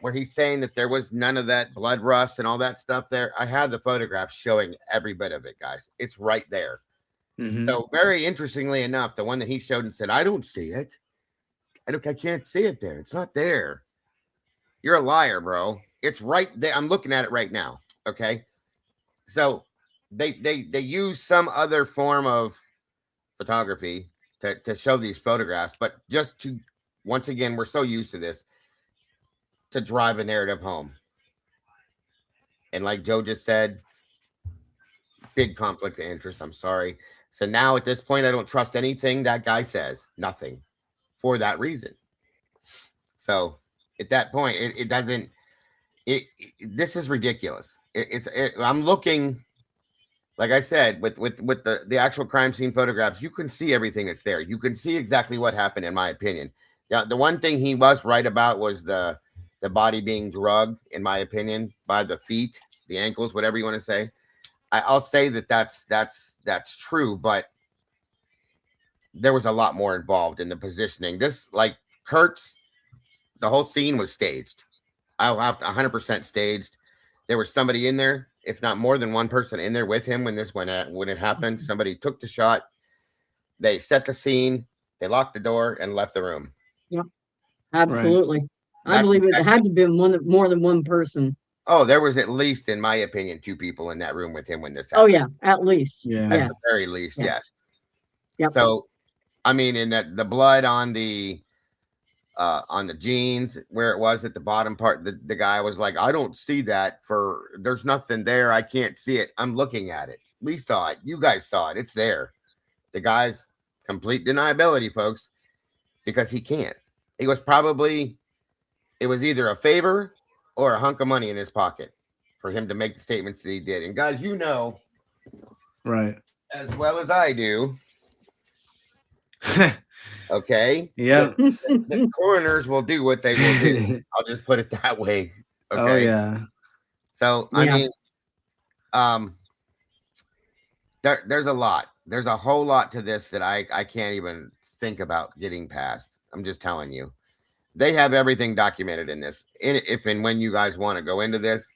Speaker 4: where he's saying that there was none of that blood rust and all that stuff there. I have the photographs showing every bit of it, guys. It's right there.
Speaker 5: Mhm.
Speaker 4: So very interestingly enough, the one that he showed and said, I don't see it. I can't see it there. It's not there. You're a liar, bro. It's right there. I'm looking at it right now. Okay. So they use some other form of photography to show these photographs, but just to, once again, we're so used to this, to drive a narrative home. And like Joe just said, big conflict of interest. I'm sorry. So now at this point, I don't trust anything that guy says. Nothing, for that reason. So at that point, it doesn't. This is ridiculous. I'm looking, like I said, with the actual crime scene photographs. You can see everything that's there. You can see exactly what happened, in my opinion. Yeah, the one thing he was right about was the body being drugged, in my opinion, by the feet, the ankles, whatever you want to say. I'll say that's true, but there was a lot more involved in the positioning. This, like Kurt's, the whole scene was staged. I'll have 100% staged. There was somebody in there, if not more than one person in there with him when it happened. Somebody took the shot. They set the scene. They locked the door and left the room.
Speaker 2: Yep. Absolutely. Right. I believe it had to be more than one person.
Speaker 4: Oh, there was at least, in my opinion, 2 people in that room with him when this happened.
Speaker 2: Oh yeah, at least.
Speaker 5: Yeah.
Speaker 4: At the very least, yes.
Speaker 2: Yep.
Speaker 4: So, I mean, in that the blood on the jeans where it was at the bottom part, the guy was like, I don't see that, there's nothing there. I can't see it. I'm looking at it. We saw it. You guys saw it. It's there. The guy's complete deniability, folks, because he can't. It was either a favor or a hunk of money in his pocket for him to make the statements that he did. And guys, you know,
Speaker 5: right,
Speaker 4: as well as I do, okay,
Speaker 5: yeah,
Speaker 4: the coroners will do what they will do. I'll just put it that way. Okay.
Speaker 5: Oh yeah.
Speaker 4: So I mean, there's a lot. There's a whole lot to this that I can't even think about getting past. I'm just telling you. They have everything documented in this. If and when you guys want to go into this,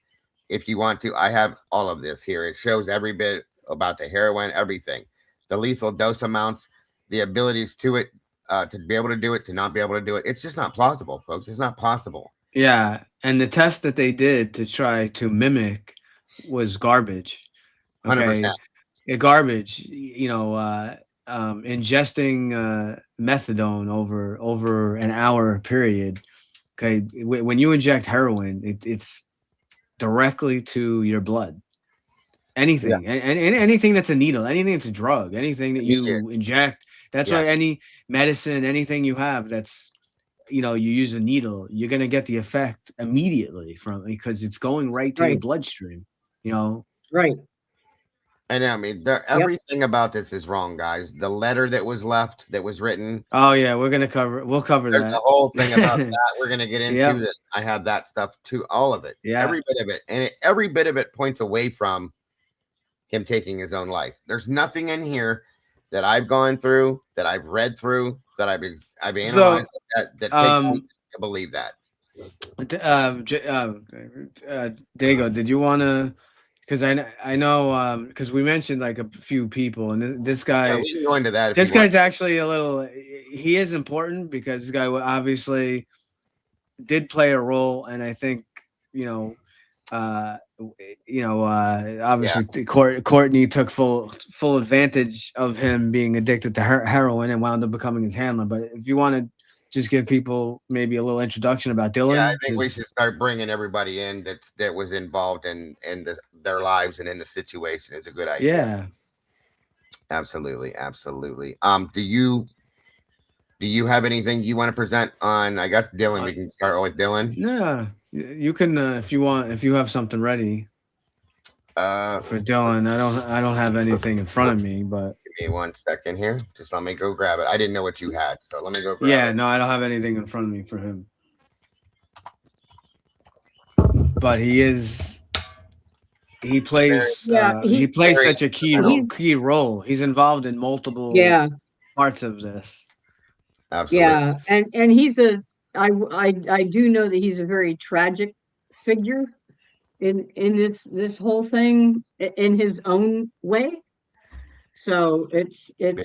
Speaker 4: if you want to, I have all of this here. It shows every bit about the heroin, everything, the lethal dose amounts, the abilities to it, to be able to do it, to not be able to do it. It's just not plausible, folks. It's not possible.
Speaker 5: Yeah, and the test that they did to try to mimic was garbage. Okay,
Speaker 4: 100%.
Speaker 5: Garbage. You know, ingesting methadone over an hour period. Okay, when you inject heroin, it's directly to your blood. Anything, and anything that's a needle, anything that's a drug, anything that you inject. That's why any medicine, anything you have that's, you know, you use a needle, you're gonna get the effect immediately because it's going right to your bloodstream. You know,
Speaker 2: right.
Speaker 4: And I mean, everything about this is wrong, guys. The letter that was left, that was written.
Speaker 5: Oh yeah, we'll cover
Speaker 4: There's
Speaker 5: that.
Speaker 4: the whole thing about that. We're gonna get into that. I have that stuff too, all of it.
Speaker 5: Yeah,
Speaker 4: every bit of it, and every bit of it points away from him taking his own life. There's nothing in here that I've gone through, that I've read through, that I've analyzed that takes me to believe that.
Speaker 5: Diego, did you want to? Because I know because we mentioned like a few people, and this guy.
Speaker 4: Yeah, we can go into that.
Speaker 5: This guy's actually a little. He is important because this guy obviously did play a role, and I think obviously Courtney took full advantage of him being addicted to heroin and wound up becoming his handler. But if you want to just give people maybe a little introduction about Dylan.
Speaker 4: Yeah, I think we should start bringing everybody in that was involved in their lives and in the situation. It's a good idea.
Speaker 5: Yeah,
Speaker 4: absolutely. Do you have anything you want to present on? I guess Dylan. We can start with Dylan.
Speaker 5: Yeah, you can if you want. If you have something ready. For Dylan, I don't have anything in front of me, but
Speaker 4: give me 1 second here. Just let me go grab it. I didn't know what you had, so let me go grab it.
Speaker 5: No, I don't have anything in front of me for him. But he plays he plays such a key role. He's involved in multiple parts of this.
Speaker 4: Absolutely.
Speaker 2: Yeah, and he's I do know that he's a very tragic figure in this whole thing in his own way. So it's very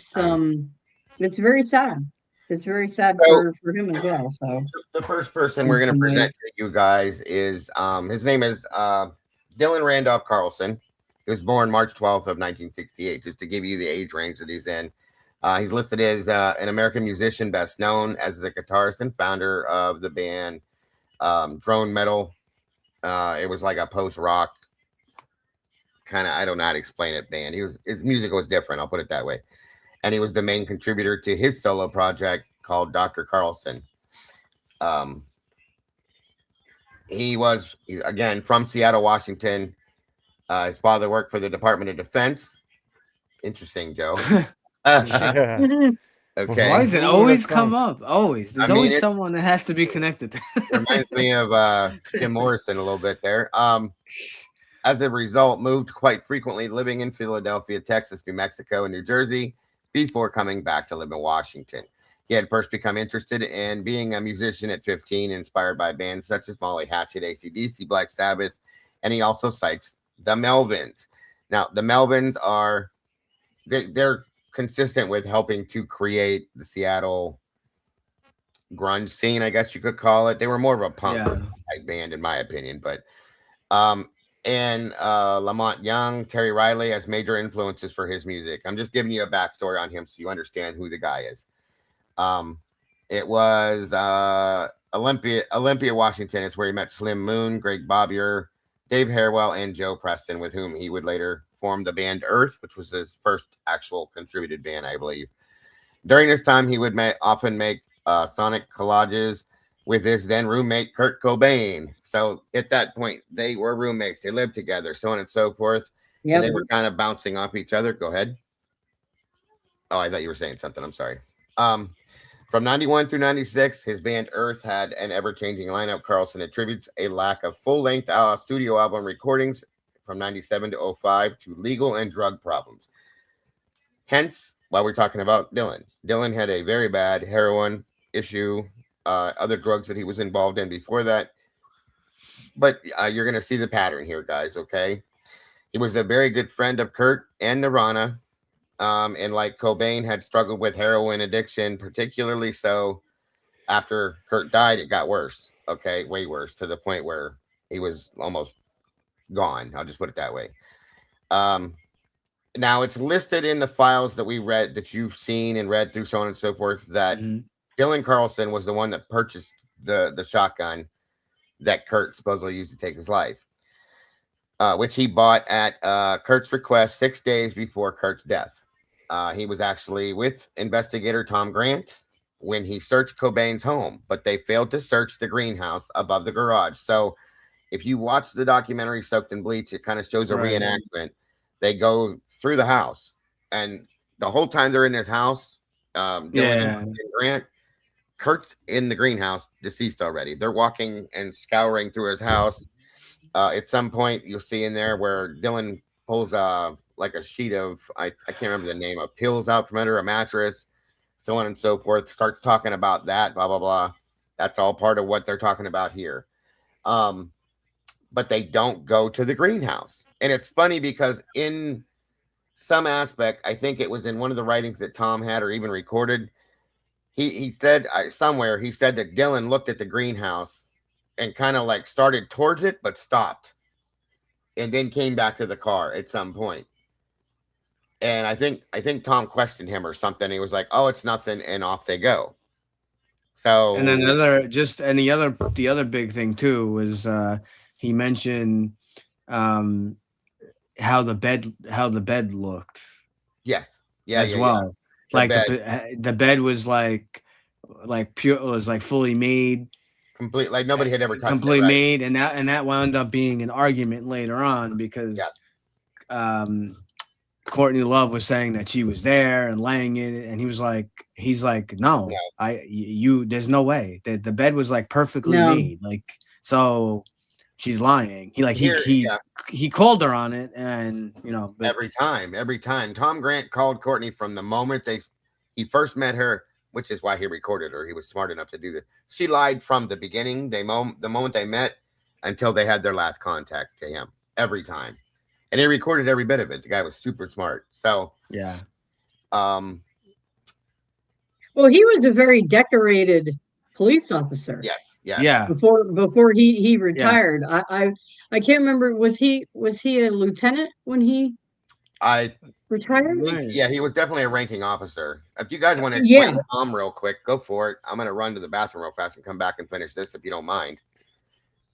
Speaker 2: sad. It's very sad for him as well. So
Speaker 4: the first person we're going to present to you guys is his name is Dylan Randolph Carlson. He was born March 12th of 1968, just to give you the age range that he's in. He's listed as an American musician, best known as the guitarist and founder of the band Drone Metal. It was like a post-rock kind of, I don't know how to explain it, band. His music was different, I'll put it that way. And he was the main contributor to his solo project called Dr. Carlson. He's again from Seattle, Washington. His father worked for the Department of Defense. Interesting, Joe. Okay.
Speaker 5: Why does it always come up? Always. There's always someone that has to be connected.
Speaker 4: Reminds me of Jim Morrison a little bit there. As a result, moved quite frequently, living in Philadelphia, Texas, New Mexico, and New Jersey before coming back to live in Washington. He had first become interested in being a musician at 15, inspired by bands such as Molly Hatchet, AC/DC, Black Sabbath, and he also cites the Melvins. Now, the Melvins they're consistent with helping to create the Seattle grunge scene, I guess you could call it. They were more of a punk type band, in my opinion. But and Lamont Young, Terry Riley as major influences for his music. I'm just giving you a backstory on him so you understand who the guy is. It was Olympia, Washington. It's where he met Slim Moon, Greg Bobbier, Dave Harwell, and Joe Preston, with whom he would later form the band Earth, which was his first actual contributed band, I believe. During this time, he would often make sonic collages with his then roommate Kurt Cobain. So at that point, they were roommates. They lived together, so on and so forth. Yep. And they were kind of bouncing off each other. Go ahead. Oh, I thought you were saying something. I'm sorry. From 91 through 96, his band Earth had an ever-changing lineup. Carlson attributes a lack of full-length studio album recordings from 97 to 05 to legal and drug problems. Hence, while we're talking about Dylan had a very bad heroin issue, other drugs that he was involved in before that. But you're going to see the pattern here, guys, okay? He was a very good friend of Kurt and Nirvana. And like Cobain had struggled with heroin addiction, particularly so after Kurt died, it got worse. Okay, way worse, to the point where he was almost gone. I'll just put it that way. Now it's listed in the files that we read, that you've seen and read through, so on and so forth, that Dylan Carlson was the one that purchased the shotgun that Kurt supposedly used to take his life, which he bought at Kurt's request 6 days before Kurt's death. He was actually with investigator Tom Grant when he searched Cobain's home, but they failed to search the greenhouse above the garage. So if you watch the documentary Soaked in Bleach, it kind of shows a reenactment. They go through the house, and the whole time they're in this house, Dylan and Grant, Kurt's in the greenhouse, deceased already. They're walking and scouring through his house. At some point, you'll see in there where Dylan pulls like a sheet of, I can't remember the name, of pills out from under a mattress, so on and so forth, starts talking about that, blah, blah, blah. That's all part of what they're talking about here. But they don't go to the greenhouse. And it's funny because in some aspect, I think it was in one of the writings that Tom had or even recorded, he said somewhere, he said that Dylan looked at the greenhouse and kind of like started towards it, but stopped and then came back to the car at some point. And I think Tom questioned him or something. He was like, oh, it's nothing. And off they go. So
Speaker 5: And then the other big thing too was he mentioned how the bed looked.
Speaker 4: yes,
Speaker 5: as well.
Speaker 4: The
Speaker 5: Like
Speaker 4: bed.
Speaker 5: the bed was like pure, it was like fully made,
Speaker 4: complete, like nobody had ever touched
Speaker 5: completely
Speaker 4: it, right?
Speaker 5: made, and that wound up being an argument later on because
Speaker 4: Yes.
Speaker 5: Courtney Love was saying that she was there and laying in it, and he's like, no, there's no way that the bed was like perfectly
Speaker 2: No.
Speaker 5: made, like, so she's lying.
Speaker 4: Here,
Speaker 5: He called her on it, and but
Speaker 4: every time Tom Grant called Courtney from the moment he first met her, which is why he recorded her. He was smart enough to do this. She lied from the beginning, the moment they met until they had their last contact to him, every time. And he recorded every bit of it. The guy was super smart. So
Speaker 5: yeah.
Speaker 2: Well, he was a very decorated police officer.
Speaker 4: Yes.
Speaker 5: Yeah.
Speaker 2: Before he retired. I can't remember, was he a lieutenant when he retired?
Speaker 4: Yeah, he was definitely a ranking officer. If you guys want to explain Tom real quick, go for it. I'm going to run to the bathroom real fast and come back and finish this if you don't mind.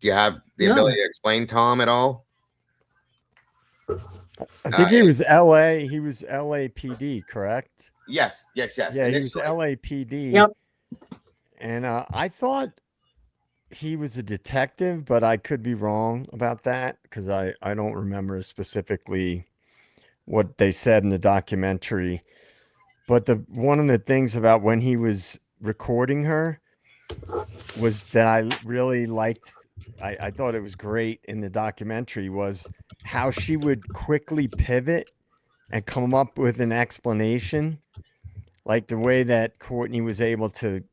Speaker 4: Do you have the ability to explain Tom at all?
Speaker 3: I think he was LA. He was LAPD, correct?
Speaker 4: Yes.
Speaker 3: Yeah, he was LAPD.
Speaker 2: Yep.
Speaker 3: And I thought he was a detective, but I could be wrong about that because I don't remember specifically what they said in the documentary. But one of the things about when he was recording her was that I really liked. I thought it was great in the documentary was how she would quickly pivot and come up with an explanation, like the way that Courtney was able to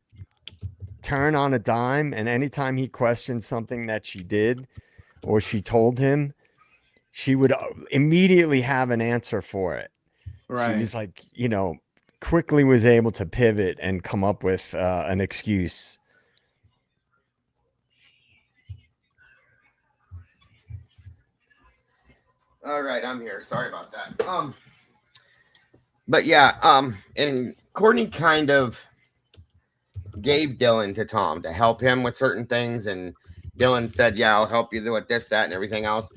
Speaker 3: turn on a dime, and anytime he questioned something that she did or she told him, she would immediately have an answer for it.
Speaker 5: Right.
Speaker 3: She was like, quickly was able to pivot and come up with an excuse.
Speaker 4: All right, I'm here. Sorry about that. But yeah, and Courtney kind of gave Dylan to Tom to help him with certain things, and Dylan said, "Yeah, I'll help you do it, this, that, and everything else."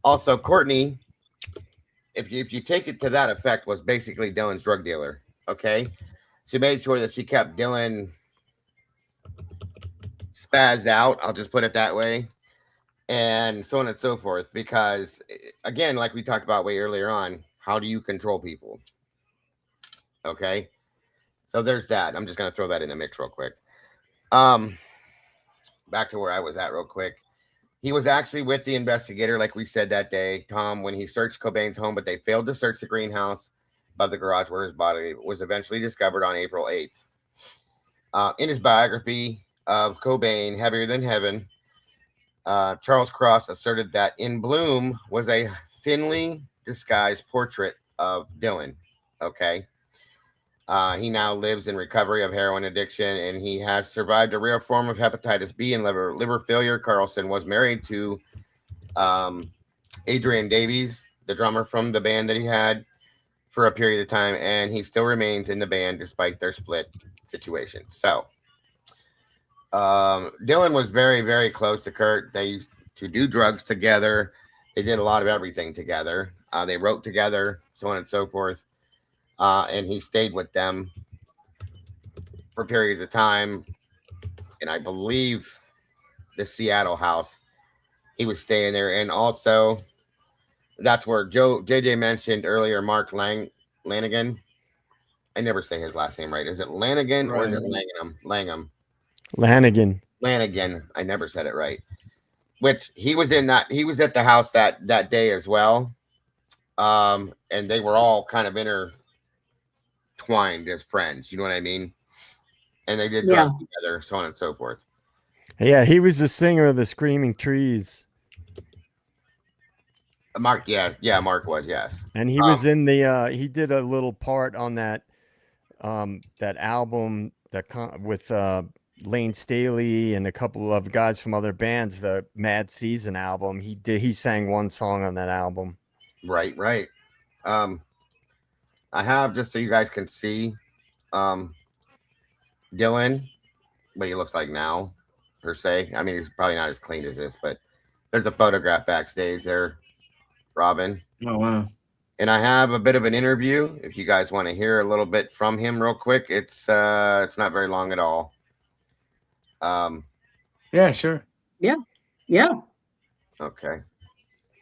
Speaker 4: Also, Courtney, if you take it to that effect, was basically Dylan's drug dealer. Okay, she made sure that she kept Dylan spazzed out. I'll just put it that way. And so on and so forth, because again, like we talked about way earlier on, how do you control people? Okay, so there's that. I'm just going to throw that in the mix real quick. Back to where I was at real quick. He was actually with the investigator, like we said that day, Tom, when he searched Cobain's home, but they failed to search the greenhouse above the garage where his body was eventually discovered on April 8th. In his biography of Cobain, Heavier Than Heaven, Charles Cross asserted that In Bloom was a thinly disguised portrait of Dylan. Okay. He now lives in recovery of heroin addiction, and he has survived a rare form of hepatitis B and liver failure. Carlson was married to Adrian Davies, the drummer from the band that he had for a period of time, and he still remains in the band despite their split situation. So Dylan was very, very close to Kurt. They used to do drugs together. They did a lot of everything together. They wrote together, so on and so forth. And he stayed with them for periods of time. And I believe the Seattle house, he was staying there. And also, that's where JJ mentioned earlier, Mark Lanigan. I never say his last name right. Is it Lanigan or is it Langham? Lanigan. I never said it right. Which he was at the house that day as well. And they were all kind of intertwined as friends. You know what I mean? And they did drugs together, so on and so forth.
Speaker 3: Yeah, he was the singer of the Screaming Trees.
Speaker 4: Mark, Mark was, yes.
Speaker 3: And he was in the he did a little part on that album with Lane Staley and a couple of guys from other bands, the Mad Season album. He sang one song on that album.
Speaker 4: Right. I have, just so you guys can see, Dylan what he looks like now, per se. I mean, he's probably not as clean as this, but there's a photograph backstage there, Robin.
Speaker 5: Oh wow.
Speaker 4: And I have a bit of an interview. If you guys want to hear a little bit from him real quick, it's not very long at all.
Speaker 5: Yeah, sure.
Speaker 2: Yeah. Yeah.
Speaker 4: Okay.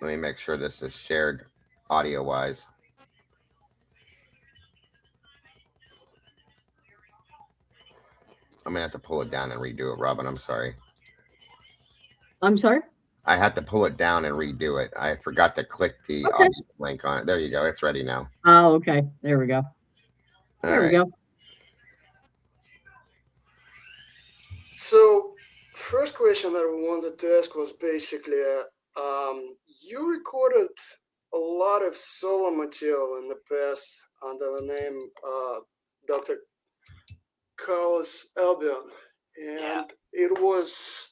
Speaker 4: Let me make sure this is shared audio wise. I'm gonna have to pull it down and redo it, Robin. I'm sorry.
Speaker 2: I'm sorry.
Speaker 4: I had to pull it down and redo it. I forgot to click the
Speaker 2: Okay.
Speaker 4: audio link on it. There you go. It's ready now.
Speaker 2: Oh, okay. There we go.
Speaker 4: All
Speaker 2: There we
Speaker 4: right.
Speaker 2: go.
Speaker 16: So, first question that we wanted to ask was basically, you recorded a lot of solo material in the past under the name Dr. Carlos Albion, and it was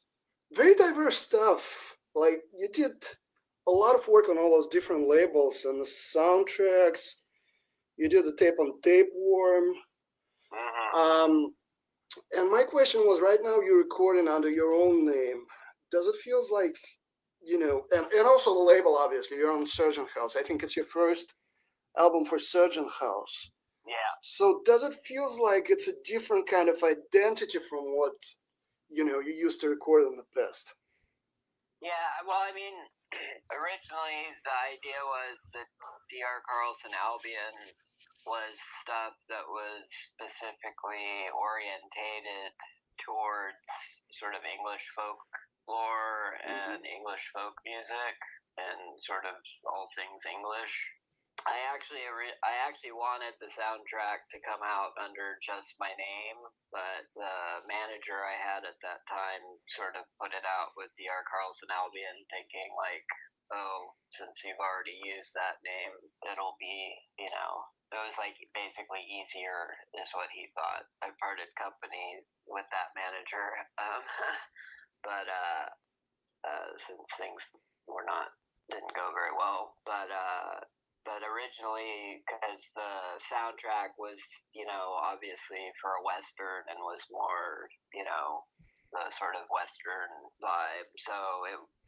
Speaker 16: very diverse stuff. Like, you did a lot of work on all those different labels and the soundtracks. You did the tape on Tapeworm. And my question was, right now you're recording under your own name. Does it feels like, and also the label, obviously, you're on Surgeon House. I think it's your first album for Surgeon House.
Speaker 17: Yeah.
Speaker 16: So does it feels like it's a different kind of identity from what, you used to record in the past?
Speaker 17: Yeah, well, I mean, originally the idea was that Dr. Carlson Albion was stuff that was specifically orientated towards sort of English folklore and English folk music and sort of all things English. I actually wanted the soundtrack to come out under just my name, but the manager I had at that time sort of put it out with Dr. Carlson Albion, thinking like, oh, since you've already used that name, it'll be, it was like basically easier is what he thought. I parted company with that manager, but since things didn't go very well, but originally, because the soundtrack was, obviously for a Western and was more, the sort of Western vibe. So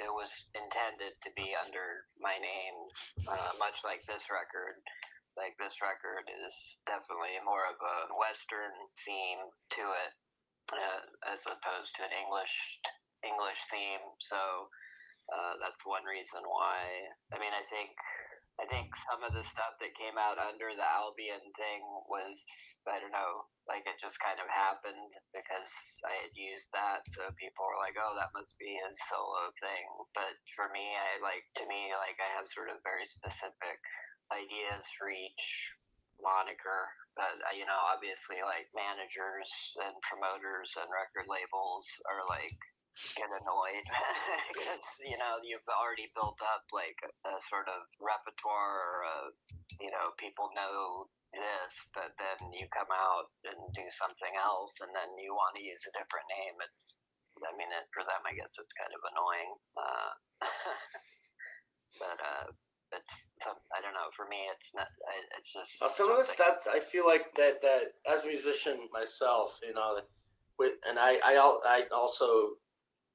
Speaker 17: it was intended to be under my name, much like this record. Like this record is definitely more of a Western theme to it, as opposed to an English theme. So that's one reason why. I mean, I think some of the stuff that came out under the Albion thing was, I don't know, like it just kind of happened because I had used that, so people were like, oh, that must be his solo thing. But for me, I have sort of very specific ideas for each moniker. But obviously, like managers and promoters and record labels are like get annoyed because you've already built up like a sort of repertoire, or people know this, but then you come out and do something else, and then you want to use a different name. For them, I guess it's kind of annoying. But I don't know. For me, it's not. It's just
Speaker 18: some of the stuff. I feel like that as a musician myself, and I also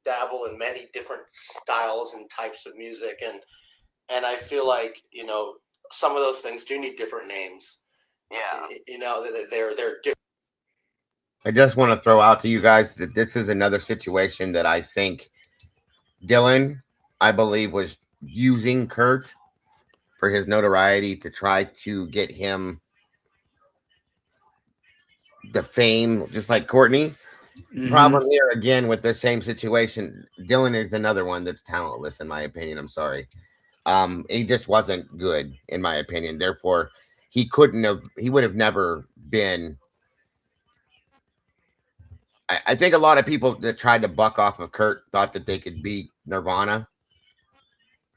Speaker 18: dabble in many different styles and types of music, and I feel like some of those things do need different names.
Speaker 17: Yeah.
Speaker 18: They're different.
Speaker 4: I just want to throw out to you guys that this is another situation that I think Dylan, I believe, was using Kurt for his notoriety to try to get him the fame, just like Courtney. Mm-hmm. Problem here again with the same situation. Dylan is another one that's talentless, in my opinion. I'm sorry. He just wasn't good, in my opinion. Therefore, he would have never been. I think a lot of people that tried to buck off of Kurt thought that they could beat Nirvana,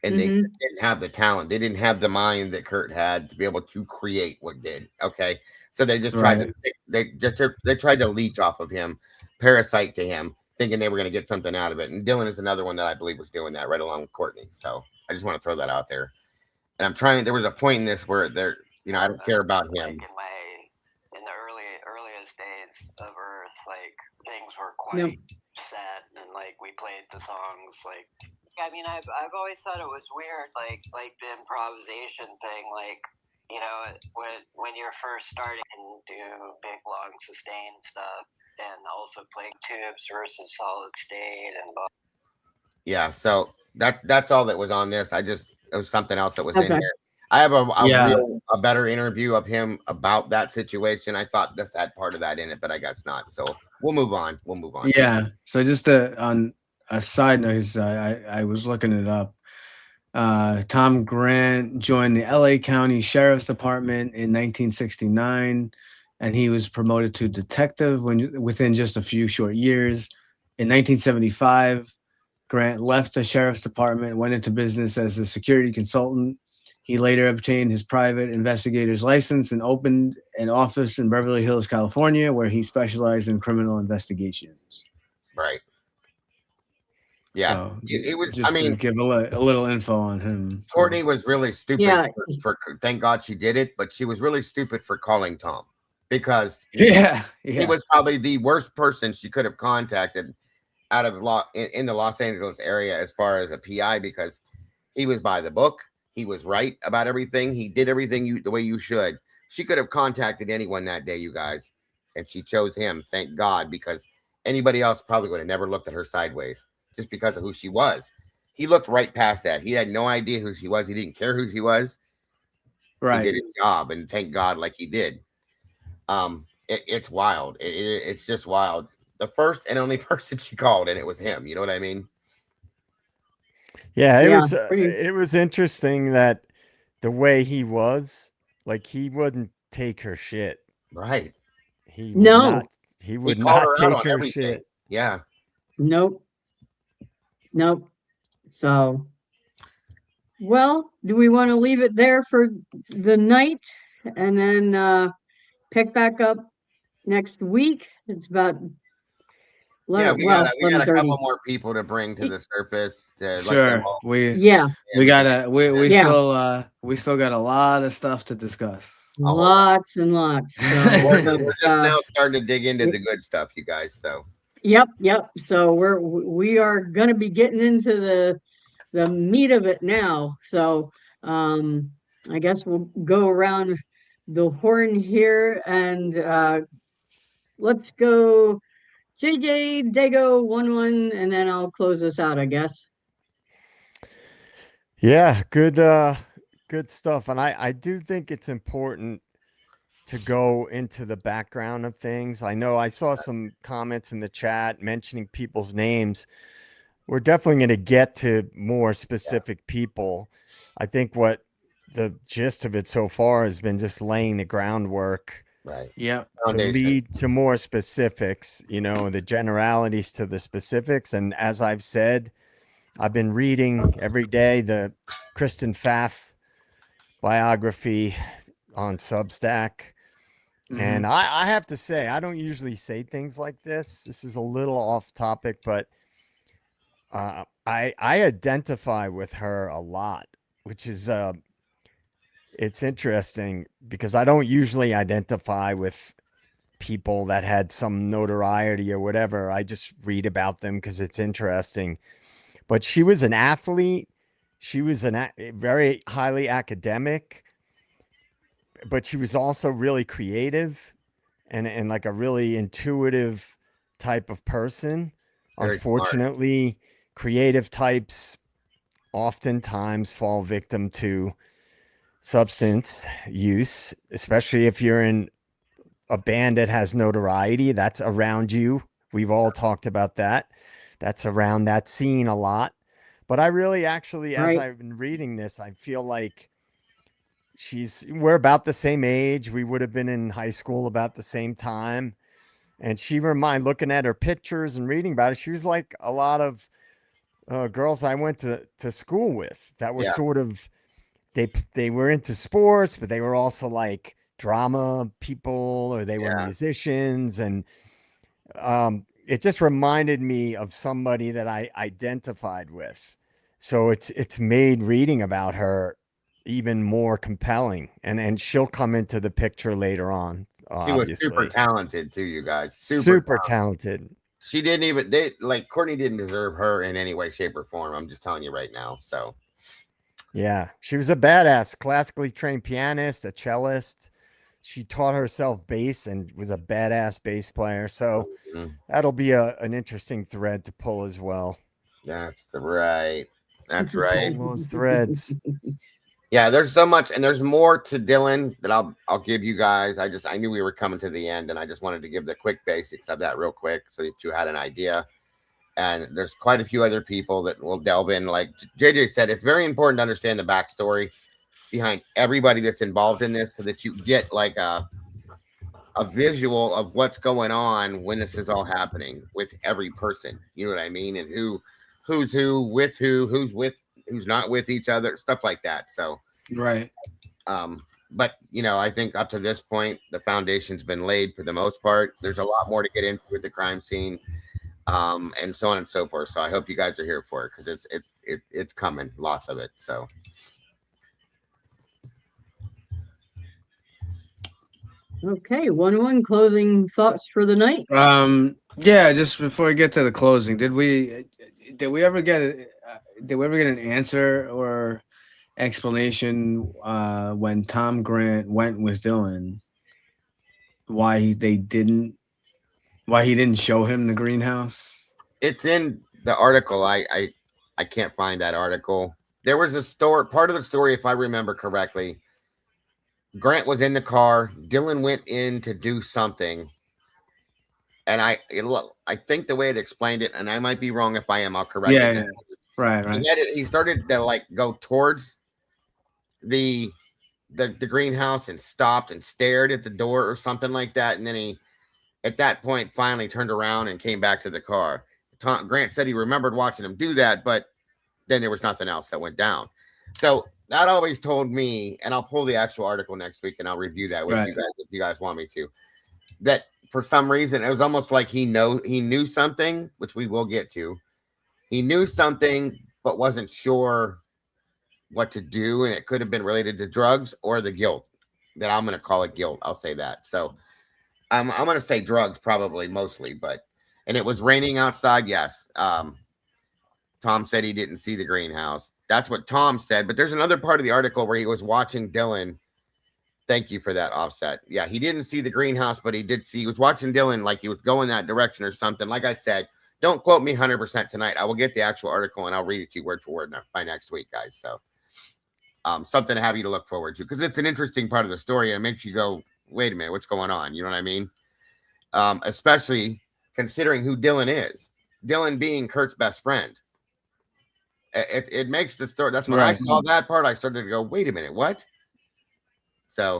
Speaker 4: and they didn't have the talent. They didn't have the mind that Kurt had to be able to create what did. Okay, so they just tried they tried to leech off of him, parasite to him, thinking they were going to get something out of it. And Dylan is another one that I believe was doing that right along with Courtney. So I just want to throw that out there. And I'm trying. There was a point in this where I don't care about him.
Speaker 17: In the earliest days of Earth, like things were
Speaker 2: Yep.
Speaker 19: set, and like we played the songs. Like, I mean, I've always thought it was weird, like the improvisation thing, like. You know, when you're first starting and do big, long, sustained stuff, and also playing tubes versus solid state and.
Speaker 4: Yeah, so that's all that was on this. It was something else that was in
Speaker 2: Okay.
Speaker 4: here. I have a
Speaker 5: Yeah.
Speaker 4: better interview of him about that situation. I thought this had part of that in it, but I guess not. So we'll move on.
Speaker 5: Yeah. So just on a side note, I was looking it up. Tom Grant joined the LA County Sheriff's Department in 1969, and he was promoted to detective within just a few short years. In 1975, Grant left the Sheriff's Department, went into business as a security consultant. He later obtained his private investigator's license and opened an office in Beverly Hills, California, where he specialized in criminal investigations.
Speaker 4: Right. Yeah,
Speaker 5: So
Speaker 4: it was.
Speaker 5: Just
Speaker 4: I mean,
Speaker 5: to give a little info on him.
Speaker 4: Courtney was really stupid.
Speaker 2: Yeah.
Speaker 4: For thank God she did it, but she was really stupid for calling Tom, because
Speaker 5: Yeah.
Speaker 4: he was probably the worst person she could have contacted out of in the Los Angeles area as far as a PI, because he was by the book. He was right about everything. He did everything the way you should. She could have contacted anyone that day, you guys, and she chose him. Thank God, because anybody else probably would have never looked at her sideways just because of who she was. He looked right past that. He had no idea who she was. He didn't care who she was.
Speaker 5: Right.
Speaker 4: He did his job, and thank God, like he did. It's wild. It's just wild. The first and only person she called, and it was him. You know what I mean?
Speaker 3: Yeah,
Speaker 2: Yeah,
Speaker 3: it was interesting that the way he was, like, he wouldn't take her shit.
Speaker 4: Right.
Speaker 3: He would
Speaker 2: No.
Speaker 3: not. He would
Speaker 4: He called
Speaker 3: not
Speaker 4: her out
Speaker 3: take
Speaker 4: on
Speaker 3: her
Speaker 4: everything.
Speaker 3: shit.
Speaker 4: Yeah.
Speaker 2: Nope. So, well, do we want to leave it there for the night and then pick back up next week? It's about
Speaker 4: Yeah, we got a
Speaker 2: 11:30.
Speaker 4: couple more people to bring to the surface. To
Speaker 5: Sure.
Speaker 4: let them all,
Speaker 5: We
Speaker 2: Yeah.
Speaker 5: still got a lot of stuff to discuss.
Speaker 2: Lots and lots. So,
Speaker 4: we're
Speaker 2: but,
Speaker 4: just now starting to dig into the good stuff, you guys. So
Speaker 2: Yep. So we are going to be getting into the meat of it now. So I guess we'll go around the horn here and let's go JJ Dago 1-1, and then I'll close this out, I guess.
Speaker 3: Yeah, good stuff. And I do think it's important to go into the background of things. I know I saw some comments in the chat mentioning people's names. We're definitely going to get to more specific people. I think what the gist of it so far has been just laying the groundwork.
Speaker 4: Right.
Speaker 5: Yeah.
Speaker 3: To lead to more specifics, the generalities to the specifics. And as I've said, I've been reading every day the Kristen Pfaff biography on Substack. And I have to say, I don't usually say things like this. This is a little off topic, but I identify with her a lot, which is it's interesting because I don't usually identify with people that had some notoriety or whatever. I just read about them because it's interesting. But she was an athlete. She was very highly academic, but she was also really creative and like a really intuitive type of person.
Speaker 4: Very
Speaker 3: Unfortunately, creative types oftentimes fall victim to substance use, especially if you're in a band that has notoriety that's around you. We've all talked about that. That's around that scene a lot. But I really actually, as I've been reading this, I feel like we're about the same age. We would have been in high school about the same time. And looking at her pictures and reading about it, she was like a lot of girls I went to school with that were sort of, they were into sports, but they were also like drama people, or they were musicians. And it just reminded me of somebody that I identified with. So it's made reading about her even more compelling, and she'll come into the picture later on.
Speaker 4: she
Speaker 3: Obviously.
Speaker 4: was super talented too, you guys.
Speaker 3: Super talented.
Speaker 4: she didn't even Courtney didn't deserve her in any way, shape, or form. I'm just telling you right now. So
Speaker 3: Yeah, she was a badass, classically trained pianist, a cellist. She taught herself bass and was a badass bass player. So that'll be an interesting thread to pull as well.
Speaker 4: That's right. That's right.
Speaker 3: Pull those threads.
Speaker 4: Yeah, there's so much, and there's more to Dylan that I'll give you guys. I knew we were coming to the end, and I just wanted to give the quick basics of that real quick so that you had an idea. And there's quite a few other people that will delve in. Like JJ said, it's very important to understand the backstory behind everybody that's involved in this so that you get like a visual of what's going on when this is all happening with every person. You know what I mean? And who's who, with who's not with each other, stuff like that. So
Speaker 5: right.
Speaker 4: But I think up to this point, the foundation's been laid for the most part. There's a lot more to get into with the crime scene. And so on and so forth. So I hope you guys are here for it because it's coming, lots of it. So
Speaker 2: Okay, 1-1 closing thoughts for the night.
Speaker 5: Yeah, just before we get to the closing, did we ever get an answer or explanation when Tom Grant went with Dylan why he didn't show him the greenhouse?
Speaker 4: It's in the article. I can't find that article. There was a story, part of the story, if I remember correctly. Grant was in the car. Dylan went in to do something. And I think the way it explained it, and I might be wrong if I am, I'll correct it.
Speaker 5: Yeah. Right.
Speaker 4: He started to go towards the greenhouse and stopped and stared at the door or something like that. And then he, at that point, finally turned around and came back to the car. Grant said he remembered watching him do that, but then there was nothing else that went down. So that always told me, and I'll pull the actual article next week and I'll review that with you guys if you guys want me to, that for some reason it was almost like he knew something, which we will get to. He knew something but wasn't sure what to do, and it could have been related to drugs or the guilt. That I'm going to call it guilt. I'll say that. So I'm going to say drugs probably mostly, and it was raining outside. Yes. Tom said he didn't see the greenhouse. That's what Tom said. But there's another part of the article where he was watching Dylan. Thank you for that, Offset. Yeah, he didn't see the greenhouse, but he was watching Dylan like he was going that direction or something. Like I said, don't quote me 100% tonight. I will get the actual article and I'll read it to you word for word by next week, guys. So something to have you to look forward to because it's an interesting part of the story and it makes you go, wait a minute, what's going on? You know what I mean? Especially considering who Dylan is. Dylan being Kurt's best friend. It makes the story. That's when I saw that part. I started to go, wait a minute, what? So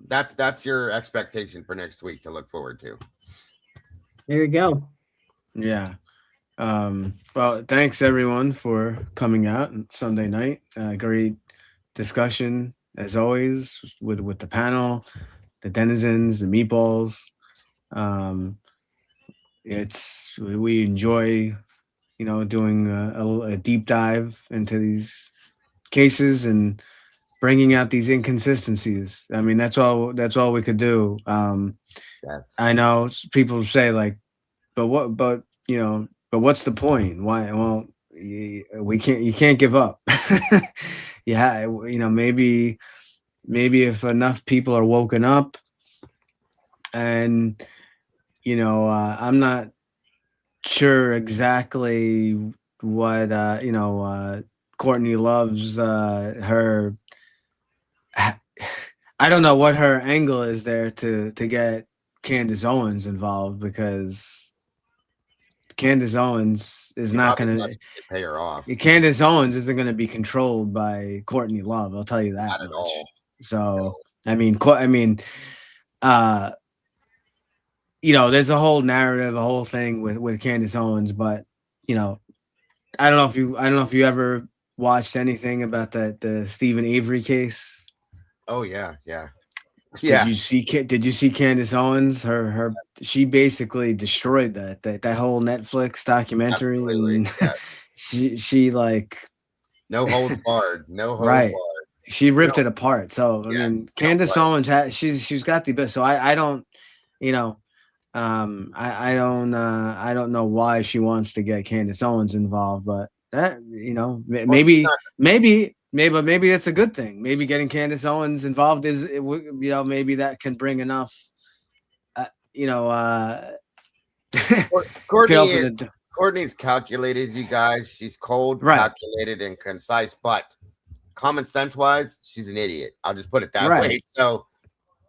Speaker 4: that's your expectation for next week to look forward to.
Speaker 2: There you go.
Speaker 5: Yeah. Well, thanks everyone for coming out on Sunday night. Great discussion as always with the panel, the denizens, the meatballs. We enjoy doing a deep dive into these cases and bringing out these inconsistencies. I mean, that's all we could do.
Speaker 4: Yes.
Speaker 5: I know people say but what's the point? Why? Well, you can't give up. Yeah. Maybe if enough people are woken up and, I'm not sure exactly what Courtney Love's her. I don't know what her angle is there to get Candace Owens involved because Candace Owens is not going to
Speaker 4: pay her off.
Speaker 5: Candace Owens isn't going to be controlled by Courtney Love. I'll tell you that.
Speaker 4: Not at all.
Speaker 5: So I mean, there's a whole narrative, a whole thing with Candace Owens, but I don't know if you ever watched anything about the Stephen Avery case.
Speaker 4: Oh yeah.
Speaker 5: Did you see Candace Owens? She basically destroyed that whole Netflix documentary.
Speaker 4: Absolutely.
Speaker 5: And she
Speaker 4: no holds barred. No holds
Speaker 5: right.
Speaker 4: barred.
Speaker 5: She ripped it apart. So I mean, Candace Owens she's got the best. So I don't, I don't know why she wants to get Candace Owens involved, but that, you know, maybe it's a good thing. Maybe getting Candace Owens involved is, you know, maybe that can bring enough, you know,
Speaker 4: Courtney's calculated, you guys. She's cold,
Speaker 5: Right.
Speaker 4: calculated, and concise, but common sense wise, she's an idiot. I'll just put it that
Speaker 5: Right.
Speaker 4: way. So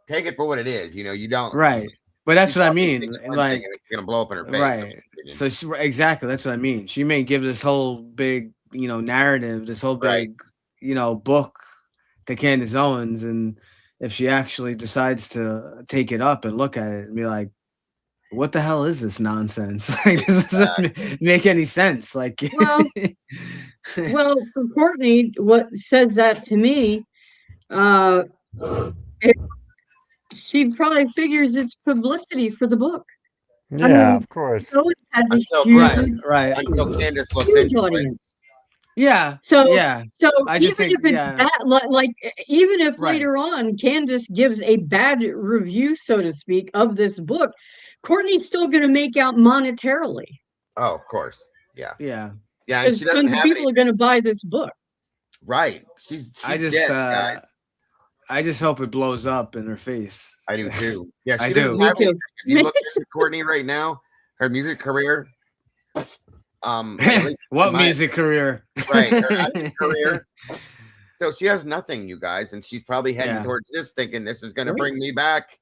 Speaker 4: take it for what it is. You know, you don't.
Speaker 5: Right. But that's
Speaker 4: she's
Speaker 5: what I
Speaker 4: probably
Speaker 5: mean.
Speaker 4: thinking one
Speaker 5: Like,
Speaker 4: thing and it's gonna blow up in her face.
Speaker 5: right. So exactly, that's what I mean. She may give this whole big, you know, narrative, this whole big, you know, book to Candace Owens, and if she actually decides to take it up and look at it and be like, what the hell is this nonsense? Like, this doesn't make any sense. Like,
Speaker 2: Well, for Courtney, what says that to me, she probably figures it's publicity for the book.
Speaker 3: Yeah,
Speaker 2: I mean,
Speaker 3: of course.
Speaker 2: so it has a
Speaker 4: Until
Speaker 2: huge,
Speaker 4: until Candace looks
Speaker 2: huge
Speaker 4: into
Speaker 2: audience.
Speaker 5: Yeah.
Speaker 2: So,
Speaker 5: yeah.
Speaker 2: so
Speaker 5: I
Speaker 2: even
Speaker 5: just think,
Speaker 2: if it's
Speaker 5: yeah.
Speaker 2: bad, like even if
Speaker 5: Right.
Speaker 2: later on Candace gives a bad review, so to speak, of this book, Courtney's still going to make out monetarily
Speaker 4: Oh, of course. Yeah.
Speaker 5: Yeah.
Speaker 4: Yeah, and
Speaker 2: because
Speaker 4: she doesn't
Speaker 2: tons of
Speaker 4: have
Speaker 2: people
Speaker 4: any.
Speaker 2: are going to buy this book.
Speaker 4: Right. She's
Speaker 5: I just
Speaker 4: dead, guys.
Speaker 5: I just hope it blows up in her face.
Speaker 4: I do too. Yeah,
Speaker 5: I
Speaker 4: she
Speaker 5: do.
Speaker 4: doesn't have anything. If you look into Courtney right now, her music career, at least
Speaker 5: What
Speaker 4: in my
Speaker 5: music career?
Speaker 4: right, her acting career. So she has nothing, you guys, and she's probably heading
Speaker 5: Yeah.
Speaker 4: towards this, thinking this is going to
Speaker 2: Right.
Speaker 4: bring me back.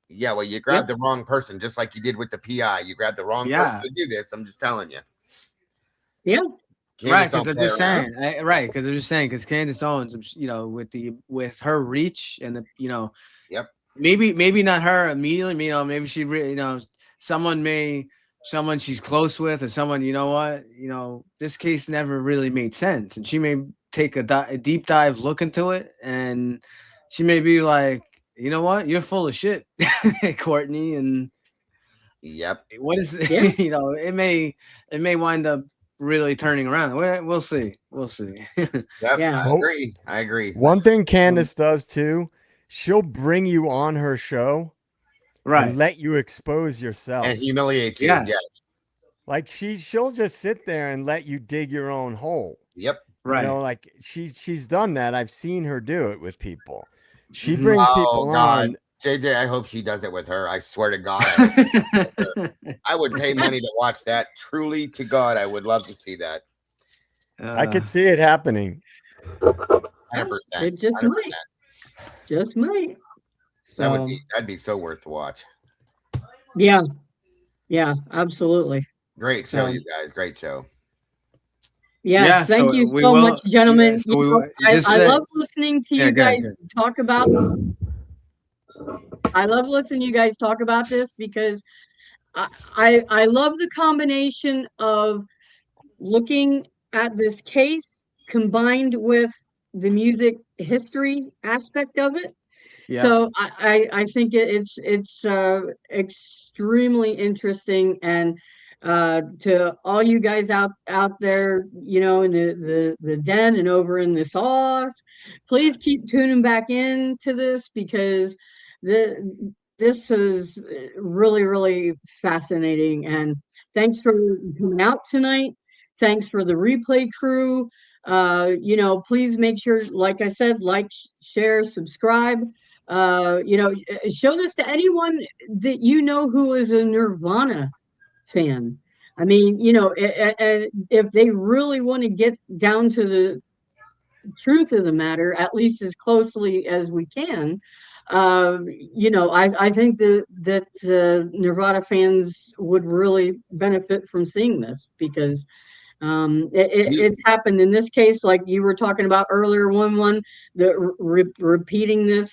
Speaker 4: Yeah, well, you grabbed the wrong person, just like you did with the PI. You grabbed the wrong
Speaker 5: Yeah.
Speaker 4: person to do this. I'm just telling you.
Speaker 2: Yeah.
Speaker 5: Right,
Speaker 4: Candace
Speaker 5: because
Speaker 4: don't
Speaker 5: I'm just
Speaker 4: play around.
Speaker 5: saying. Right, because I'm just saying, because Candace Owens, you know, with her reach and the, you know,
Speaker 4: Yep.
Speaker 5: maybe not her immediately. You know, maybe she, you know, someone she's close with, or someone, you know what, you know, this case never really made sense, and she may take a deep dive look into it, and she may be like, you know what, you're full of shit, Courtney, and
Speaker 4: Yep.
Speaker 5: what is
Speaker 2: Yeah.
Speaker 5: you know, it may wind up really turning around. We'll see.
Speaker 4: Yep.
Speaker 2: Yeah.
Speaker 4: I agree.
Speaker 3: One thing Candace does too, she'll bring you on her show
Speaker 5: Right.
Speaker 3: and let you expose yourself.
Speaker 4: And humiliate you.
Speaker 5: Yeah.
Speaker 4: Yes.
Speaker 3: Like she'll just sit there and let you dig your own hole.
Speaker 4: Yep.
Speaker 5: Right.
Speaker 3: You know, like she's done that. I've seen her do it with people. She
Speaker 5: Mhm.
Speaker 3: brings
Speaker 4: Oh
Speaker 3: people
Speaker 4: God.
Speaker 3: on.
Speaker 4: JJ, I hope she does it with her. I swear to God, I would pay money to watch that. Truly to God, I would love to see that.
Speaker 3: I could see it happening.
Speaker 4: 100%.
Speaker 2: It just
Speaker 4: 100%.
Speaker 2: might. Just might. So
Speaker 4: That'd be so worth to watch.
Speaker 2: yeah. Yeah, absolutely.
Speaker 4: Great show,
Speaker 2: So-
Speaker 4: you guys. Great show.
Speaker 2: Yeah, thank
Speaker 5: so
Speaker 2: you
Speaker 5: we
Speaker 2: so
Speaker 5: will-
Speaker 2: much, gentlemen.
Speaker 5: yeah, so
Speaker 2: You
Speaker 5: we
Speaker 2: know,
Speaker 5: will- just
Speaker 2: I
Speaker 5: say-
Speaker 2: love listening to
Speaker 5: Yeah,
Speaker 2: you
Speaker 5: go ahead,
Speaker 2: guys
Speaker 5: go ahead.
Speaker 2: talk about. I love listening to you guys talk about this because I love the combination of looking at this case combined with the music history aspect of it.
Speaker 5: Yeah.
Speaker 2: So I think it's extremely interesting, and to all you guys out there, you know, in the den and over in the sauce, please keep tuning back into this because this is really fascinating. And thanks for coming out tonight. Thanks for the replay crew. You know, please make sure, like I said, like, share, subscribe. You know, show this to anyone that you know who is a Nirvana fan. I mean, you know, and if they really want to get down to the truth of the matter, at least as closely as we can, you know, I think that Nirvana fans would really benefit from seeing this because it's happened in this case, like you were talking about earlier. One the repeating this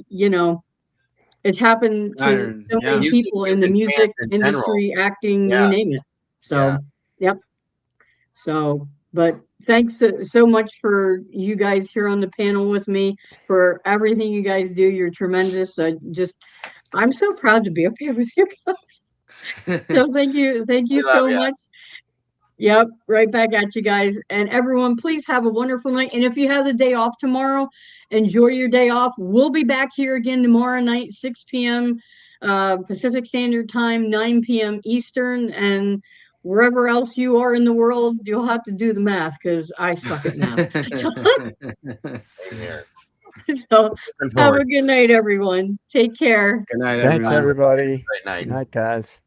Speaker 2: you know, it's happened to
Speaker 5: Pattern,
Speaker 2: so many
Speaker 5: yeah.
Speaker 2: people in the music
Speaker 4: fans in
Speaker 2: industry, acting,
Speaker 4: Yeah.
Speaker 2: you name it. So
Speaker 4: Yeah.
Speaker 2: yep. So, but thanks so much for you guys here on the panel with me, for everything you guys do. You're tremendous. I'm so proud to be up here with you guys. So thank you
Speaker 4: We love
Speaker 2: so
Speaker 4: ya.
Speaker 2: much. Yep, right back at you guys. And everyone, please have a wonderful night. And if you have the day off tomorrow, enjoy your day off. We'll be back here again tomorrow night, 6 p.m. Pacific Standard Time, 9 p.m. Eastern, and wherever else you are in the world, you'll have to do the math because I suck at math.
Speaker 4: Same here.
Speaker 2: So have a good night, everyone. Take care.
Speaker 5: Good night,
Speaker 3: Thanks, everybody.
Speaker 4: Great night.
Speaker 3: Good night, guys.